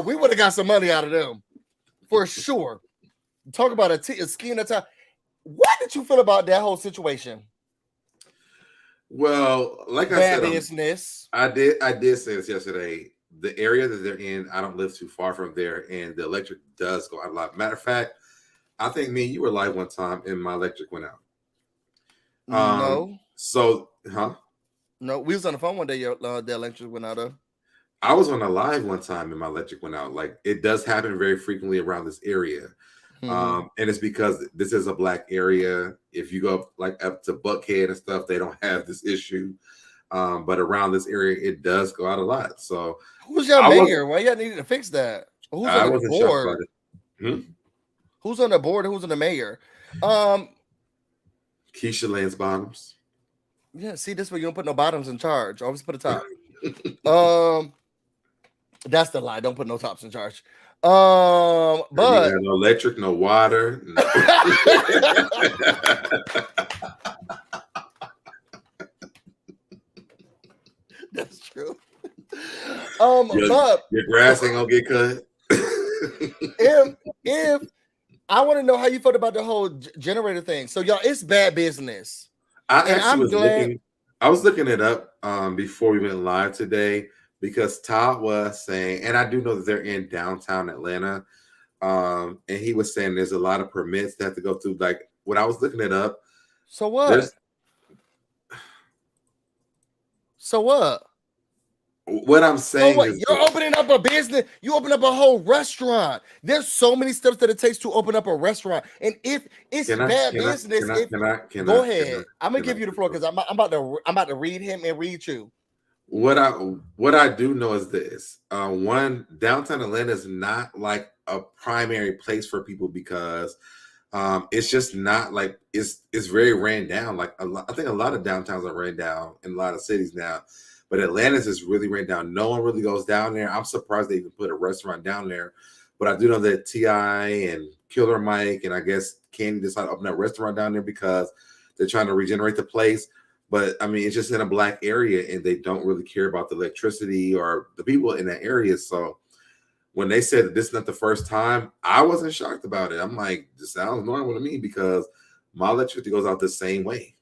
[SPEAKER 2] We would have got some money out of them for sure. Talk about a ski in a time. What did you feel about that whole situation?
[SPEAKER 3] Well, like
[SPEAKER 2] Bad
[SPEAKER 3] I said,
[SPEAKER 2] business.
[SPEAKER 3] I did say this yesterday. The area that they're in, I don't live too far from there, and the electric does go out a lot. Matter of fact, I think me and you were live one time, and my electric went out.
[SPEAKER 2] No.
[SPEAKER 3] So,
[SPEAKER 2] No, we was on the phone one day. The electric went out.
[SPEAKER 3] I was on a live one time, and my electric went out. Like, it does happen very frequently around this area. And it's because this is a black area. If you go up to Buckhead and stuff, they don't have this issue. But around this area, it does go out a lot. So
[SPEAKER 2] who's your mayor? Why y'all needed to fix that? Who's on the board? Who's on the board? Who's on the mayor?
[SPEAKER 3] Keisha Lance Bottoms.
[SPEAKER 2] Yeah, see, this way you don't put no bottoms in charge. Always put a top. That's the lie. Don't put no tops in charge. But
[SPEAKER 3] no electric, no water. No.
[SPEAKER 2] That's true.
[SPEAKER 3] But your grass ain't gonna get cut.
[SPEAKER 2] if I want to know how you felt about the whole generator thing. So y'all, it's bad business.
[SPEAKER 3] I was looking it up before we went live today, because Todd was saying, and I do know that they're in downtown Atlanta, and he was saying there's a lot of permits that have to go through. Like, when I was looking it up.
[SPEAKER 2] So what?
[SPEAKER 3] What I'm saying is,
[SPEAKER 2] you're opening up a business. You open up a whole restaurant. There's so many steps that it takes to open up a restaurant. And if it's bad business, go ahead. I'm gonna give you the floor, because I'm about to read him and read you.
[SPEAKER 3] What I do know is this: one, downtown Atlanta is not like a primary place for people, because it's just not like it's very ran down. Like I think a lot of downtowns are ran down in a lot of cities now. But Atlanta's is really ran down. No one really goes down there. I'm surprised they even put a restaurant down there. But I do know that T.I. and Killer Mike and I guess Kandi decided to open a restaurant down there because they're trying to regenerate the place. But, I mean, it's just in a black area, and they don't really care about the electricity or the people in that area. So when they said that this is not the first time, I wasn't shocked about it. I'm like, this sounds normal to me, because my electricity goes out the same way.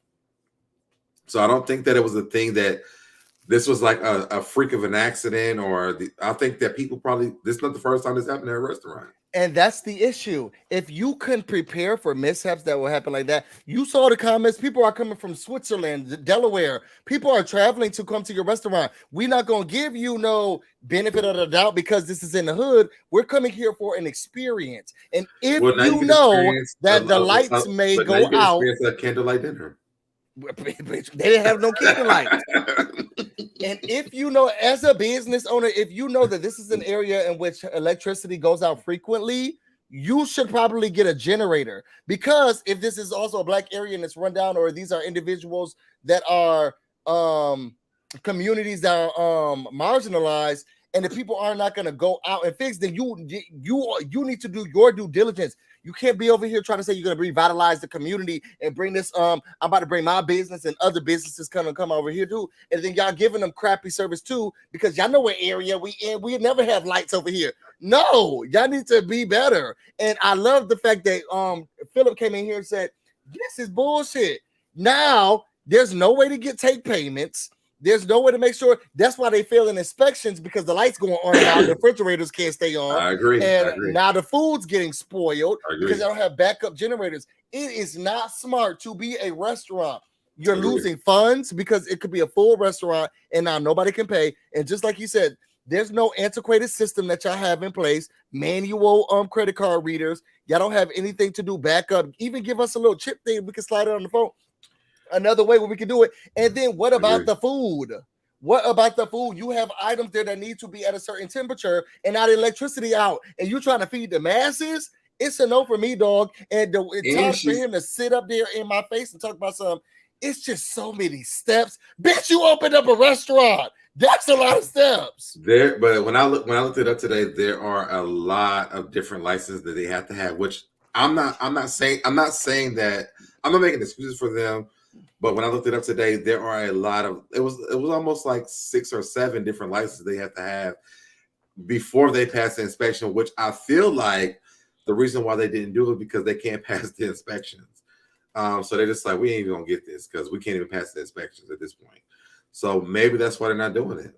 [SPEAKER 3] So I don't think that it was a thing that this was like a freak of an accident, I think that people this is not the first time this happened at a restaurant.
[SPEAKER 2] And that's the issue. If you can prepare for mishaps that will happen like that, you saw the comments. People are coming from Switzerland, Delaware. People are traveling to come to your restaurant. We're not going to give you no benefit of the doubt because this is in the hood. We're coming here for an experience. And if you know that the lights may go out.
[SPEAKER 3] A candlelight dinner.
[SPEAKER 2] They didn't have no candlelight. And if you know, as a business owner, if you know that this is an area in which electricity goes out frequently, you should probably get a generator. Because if this is also a black area and it's run down, or these are individuals that are communities that are marginalized, and the people are not going to go out and fix, then you need to do your due diligence. You can't be over here trying to say you're going to revitalize the community and bring this. I'm about to bring my business and other businesses come over here too, and then y'all giving them crappy service too, because y'all know what area we in. We never have lights over here. No, y'all need to be better. And I love the fact that Phillip came in here and said this is bullshit. Now there's no way to take payments. There's no way to make sure. That's why they fail in inspections, because the lights going on and out, the refrigerators can't stay on.
[SPEAKER 3] I agree.
[SPEAKER 2] And now the food's getting spoiled because they don't have backup generators. It is not smart to be a restaurant. You're losing funds because it could be a full restaurant and now nobody can pay. And just like you said, there's no antiquated system that y'all have in place. Manual credit card readers. Y'all don't have anything to do backup. Even give us a little chip thing. We can slide it on the phone. Another way where we can do it. And then what about the food? What about the food? You have items there that need to be at a certain temperature and not electricity out, and you're trying to feed the masses. It's a no for me, dog. And it's time for
[SPEAKER 3] she's-
[SPEAKER 2] him to sit up there in my face and talk about something. It's just so many steps. Bitch, you opened up a restaurant. That's a lot of steps.
[SPEAKER 3] There, but when I looked it up today, there are a lot of different licenses that they have to have. Which I'm not saying that I'm not making excuses for them. But when I looked it up today, there are a lot of it was almost like 6 or 7 different licenses they have to have before they pass the inspection. Which I feel like the reason why they didn't do it because they can't pass the inspections. So they're just like, we ain't even gonna get this because we can't even pass the inspections at this point. So maybe that's why they're not doing it.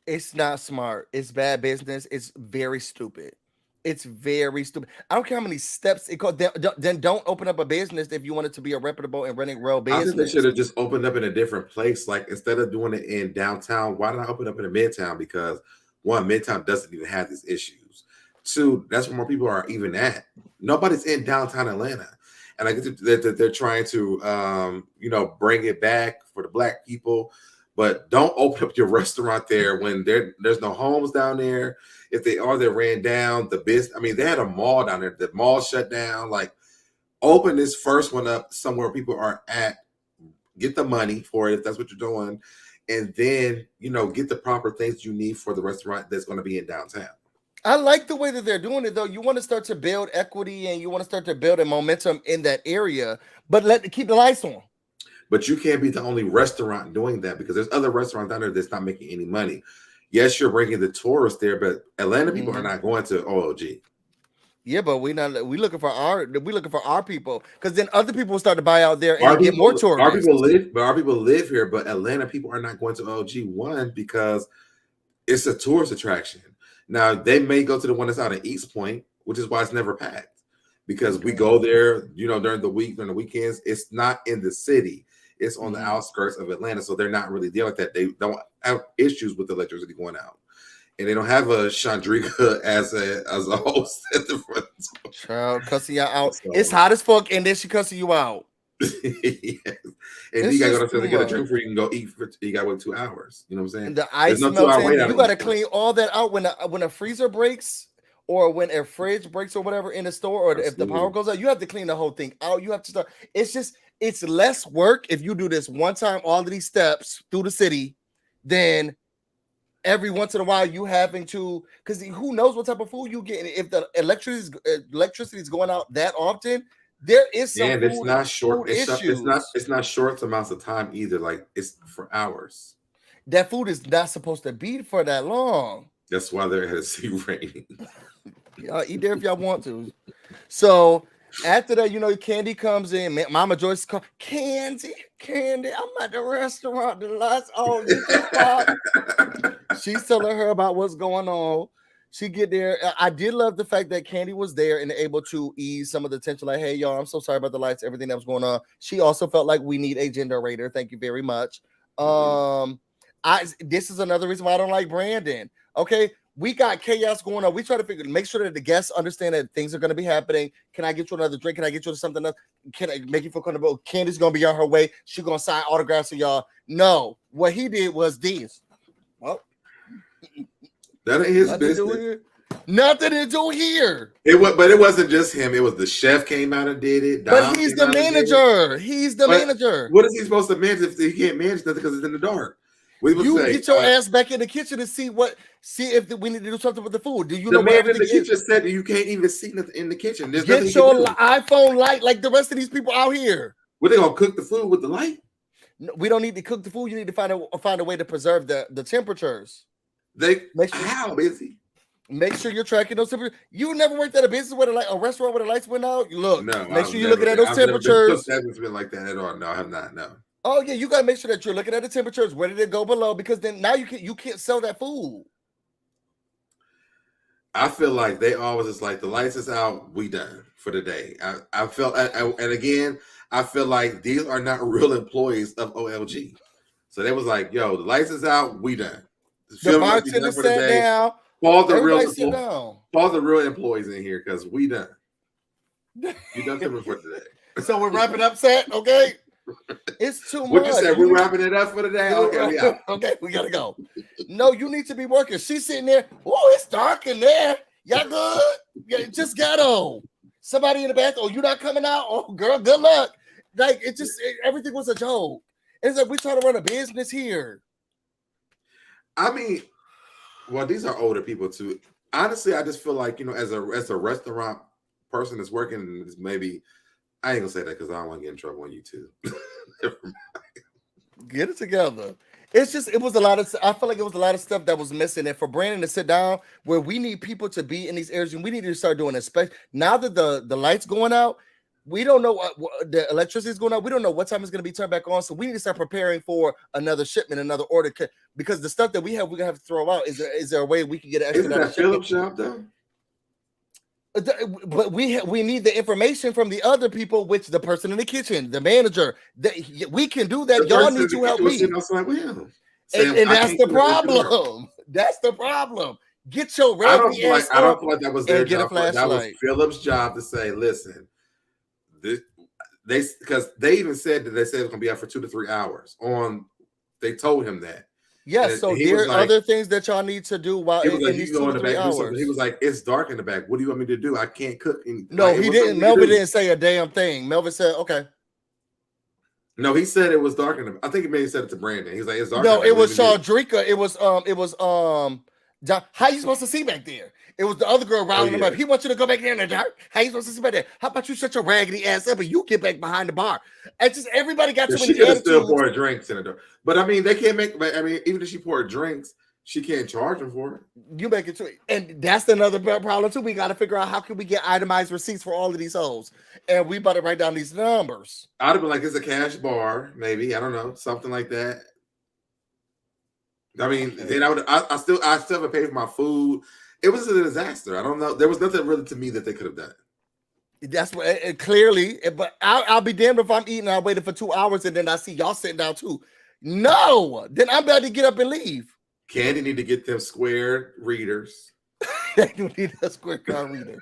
[SPEAKER 2] It's not smart. It's bad business. It's very stupid. It's very stupid. I don't care how many steps it costs. Then don't open up a business if you want it to be a reputable and running real business.
[SPEAKER 3] I think they should have just opened up in a different place. Like instead of doing it in downtown, why did I open up in a midtown? Because one, midtown doesn't even have these issues. 2, that's where more people are even at. Nobody's in downtown Atlanta. And I get that they're trying to, bring it back for the black people, but don't open up your restaurant there when there's no homes down there. If they are, they ran down the business. I mean, they had a mall down there. The mall shut down. Like, open this first one up somewhere where people are at. Get the money for it if that's what you're doing, and then get the proper things you need for the restaurant that's going to be in downtown.
[SPEAKER 2] I like the way that they're doing it, though. You want to start to build equity and you want to start to build a momentum in that area, but keep the lights on.
[SPEAKER 3] But you can't be the only restaurant doing that because there's other restaurants down there that's not making any money. Yes, you're bringing the tourists there, but Atlanta people are not going to OLG.
[SPEAKER 2] Yeah, but we looking for our people because then other people will start to buy out there and get more tourists.
[SPEAKER 3] Our people live here, but Atlanta people are not going to OLG. One, because it's a tourist attraction. Now, they may go to the one that's out at East Point, which is why it's never packed. Because we go there, during the week, during the weekends. It's not in the city. It's on the outskirts of Atlanta. So they're not really dealing with that. They don't have issues with electricity going out. And they don't have a Shandricka as a host at the front.
[SPEAKER 2] Child, cussing you out. So, it's hot as fuck, and then she cussing you out.
[SPEAKER 3] Yes. And you gotta go to get a drink before you can go eat. You gotta wait 2 hours. You know what I'm saying?
[SPEAKER 2] And the ice melting. You gotta clean all that out when a freezer breaks or when a fridge breaks or whatever in the store, or if the power goes out. You have to clean the whole thing out. You have to start. It's less work if you do this one time, all of these steps through the city, than every once in a while you having to, because who knows what type of food you get. If the electricity is going out that often. There is some
[SPEAKER 3] and it's not short. It's not short amounts of time either. Like it's for hours.
[SPEAKER 2] That food is not supposed to be for that long.
[SPEAKER 3] That's why they're at a C rating.
[SPEAKER 2] Y'all eat there if y'all want to. So after that, Kandi comes in. Mama Joyce comes. Kandi, I'm at the restaurant. The lights on. She's telling her about what's going on. She get there. I did love the fact that Kandi was there and able to ease some of the tension. Like, hey, y'all, I'm so sorry about the lights, everything that was going on. She also felt like we need a generator. Thank you very much. This is another reason why I don't like Brandon. Okay, we got chaos going on. We try to make sure that the guests understand that things are going to be happening. Can I get you another drink? Can I get you something else? Can I make you feel comfortable? Candy's going to be on her way. She's going to sign autographs for y'all. No, what he did was this. Well,
[SPEAKER 3] that ain't his business.
[SPEAKER 2] Nothing to do here.
[SPEAKER 3] But it wasn't just him. It was the chef came out and did it.
[SPEAKER 2] But he's the manager. He's the manager.
[SPEAKER 3] What is he supposed to manage if he can't manage nothing because it's in the dark?
[SPEAKER 2] You get your ass back in the kitchen to see if we need to do something with the food. Do you know
[SPEAKER 3] the man in the kitchen said you can't even see nothing in the kitchen? There's
[SPEAKER 2] get your iPhone light like the rest of these people out here.
[SPEAKER 3] What, they gonna cook the food with the light?
[SPEAKER 2] No, we don't need to cook the food. You need to find a way to preserve the temperatures.
[SPEAKER 3] How busy?
[SPEAKER 2] Make sure you're tracking those temperatures. You never worked at a business where a restaurant where the lights went out. Make sure you're looking at those temperatures.
[SPEAKER 3] That hasn't been like that at all. No, I have not. No.
[SPEAKER 2] Oh yeah, you gotta make sure that you're looking at the temperatures. Where did it go below? Because then now you can't sell that food.
[SPEAKER 3] I feel like they always is like the lights is out, we done for the day. I felt, and again, I feel like these are not real employees of OLG. So they was like, "Yo, the lights is out, we done."
[SPEAKER 2] The bartender sat down.
[SPEAKER 3] Call the real employees in here because we done. You done something for today.
[SPEAKER 2] So we're wrapping up, set, okay? It's too much.
[SPEAKER 3] What you said? We're wrapping it up for the day. Okay, we out.
[SPEAKER 2] Okay, we gotta go. No, you need to be working. She's sitting there. Oh, it's dark in there. Y'all good? Yeah, just ghetto. Somebody in the bathroom. Oh, you not coming out? Oh, girl, good luck. Like everything was a joke. It's like we trying to run a business here.
[SPEAKER 3] I mean, well, these are older people too. Honestly, I just feel like, as a restaurant person that's working, maybe I ain't gonna say that because I don't want to get in trouble on YouTube.
[SPEAKER 2] Get it together. It was a lot of, I feel like it was a lot of stuff that was missing. And for Brandon to sit down where we need people to be in these areas, and we need to start doing it. Now that the lights going out, we don't know what the electricity is going out. We don't know what time it's going to be turned back on. So we need to start preparing for another shipment, another order, because the stuff that we're going to have to throw out. Is there a way we can get extra?
[SPEAKER 3] Isn't that Phillip shop though?
[SPEAKER 2] But we need the information from the other people, which the person in the kitchen, the manager, we can do that. Y'all need to help me. And that's the problem. That's the problem. Get your
[SPEAKER 3] I don't feel like that was their job. That was Phillip's job to say, listen, because they even said that it was going to be out for 2 to 3 hours. They told him that.
[SPEAKER 2] Yes, so there are other things that y'all need to do while
[SPEAKER 3] in these 2 to 3 hours. He was like, it's dark in the back. What do you want me to do? I can't cook anything.
[SPEAKER 2] No, he didn't. Melvin didn't say a damn thing. Melvin said, okay.
[SPEAKER 3] No, he said it was dark in the back. I think he may have said it to Brandon. He's like, it's dark.
[SPEAKER 2] No, it was Shandricka. It was John. How you supposed to see back there? It was the other girl rounding him up. He wants you to go back there in the dark. How you supposed to see back there? How about you shut your raggedy ass up and you get back behind the bar? It's just everybody got too many attitudes. She still pour drinks in the door. But I mean, they can't make. I mean, even if she poured drinks, she can't charge them for it. You make it too, and that's another problem too. We got to figure out how can we get itemized receipts for all of these hoes, and we better write down these numbers.
[SPEAKER 3] I'd have been like, it's a cash bar, maybe, I don't know, something like that. I mean, then I still haven't paid for my food. It was a disaster. I don't know. There was nothing really to me that they could have done.
[SPEAKER 2] That's what clearly. But I'll be damned if I'm eating. I waited for 2 hours and then I see y'all sitting down too. No, then I'm about to get up and leave.
[SPEAKER 3] Kandi need to get them square readers.
[SPEAKER 2] They do need a square card reader.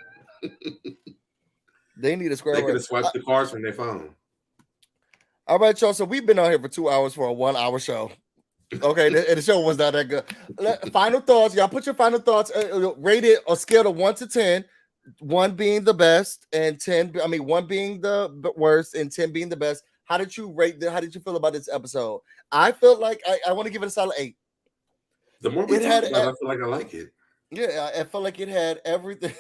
[SPEAKER 2] They need a square.
[SPEAKER 3] They could have swiped the cards from their phone.
[SPEAKER 2] All right, y'all. So we've been out here for 2 hours for a 1 hour show. Okay, and the show was not that good. Final thoughts, y'all. Put your final thoughts. Rate it on a scale of 1 to 10. 1 being the best, and 1 being the worst, and 10 being the best. How did you rate? How did you feel about this episode? I felt like I want to give it a solid 8. The more we talk about it, I feel like I like it. Yeah, I felt like it had everything.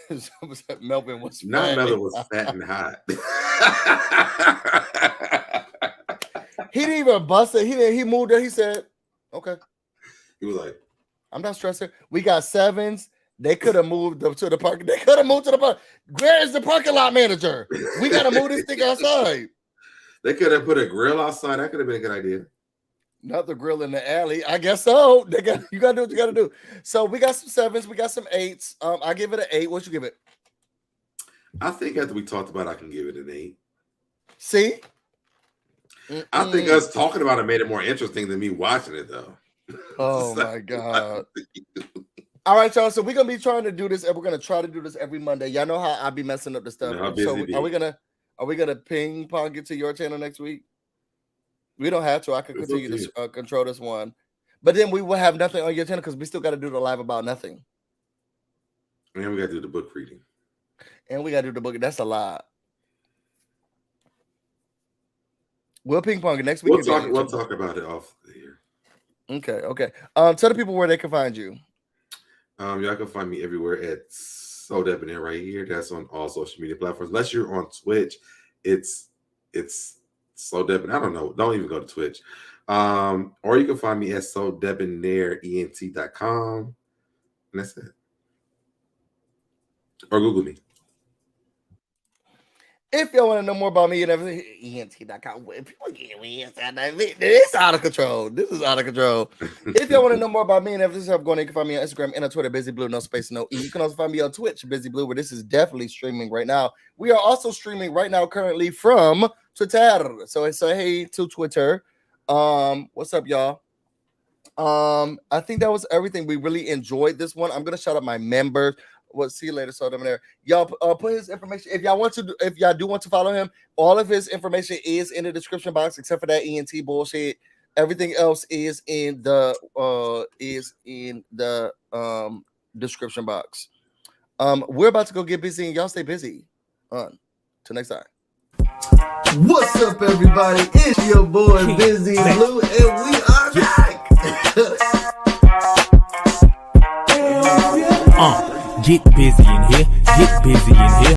[SPEAKER 2] Melvin was
[SPEAKER 3] not Melvin was fat and hot.
[SPEAKER 2] He didn't even bust it. He moved it. He said, okay.
[SPEAKER 3] He was like,
[SPEAKER 2] I'm not stressing. We got 7s. They could have moved them to the park. They could have moved to the park. Where is the parking lot manager? We got to move this thing outside.
[SPEAKER 3] They could have put a grill outside. That could have been a good idea.
[SPEAKER 2] Not the grill in the alley. I guess so. You got to do what you got to do. So we got some 7s. We got some 8s. I give it an 8. What you give it?
[SPEAKER 3] I think after we talked about it, I can give it an 8.
[SPEAKER 2] See?
[SPEAKER 3] I think us talking about it made it more interesting than me watching it, though.
[SPEAKER 2] Oh, my God. All right, y'all. So we're going to be trying to do this, and we're going to try to do this every Monday. Y'all know how I be messing up the stuff. So are we going to ping pong it to your channel next week? We don't have to. I can continue to control this one. But then we will have nothing on your channel because we still got to do the live about nothing.
[SPEAKER 3] And we got to do the book reading.
[SPEAKER 2] And we got to do the book. That's a lot. We'll ping pong it next week.
[SPEAKER 3] We'll talk about it off here.
[SPEAKER 2] Okay. Tell the people where they can find you.
[SPEAKER 3] Y'all can find me everywhere at So Debonair right here. That's on all social media platforms. Unless you're on Twitch, it's So Debonair. I don't know. Don't even go to Twitch. Or you can find me at SoDebonairEnt.com. And that's it. Or Google me.
[SPEAKER 2] If y'all want to know more about me and everything, ENT.com. People get weird. It's out of control. This is out of control. If y'all want to know more about me and everything, I'm going. You can find me on Instagram and on Twitter, BusyBlu, no space, no E. You can also find me on Twitch, BusyBlu, where this is definitely streaming right now. We are also streaming right now, currently from Twitter. So say hey to Twitter. What's up, y'all? I think that was everything. We really enjoyed this one. I'm gonna shout out my members. We'll see you later. So them there, y'all put his information. If y'all do want to follow him, all of his information is in the description box, except for that ENT bullshit. Everything else is in the description box. We're about to go get busy, and y'all stay busy. Till next time.
[SPEAKER 4] What's up, everybody? It's your boy BusyBlu, and we are back.
[SPEAKER 1] Get busy in here, get busy in here.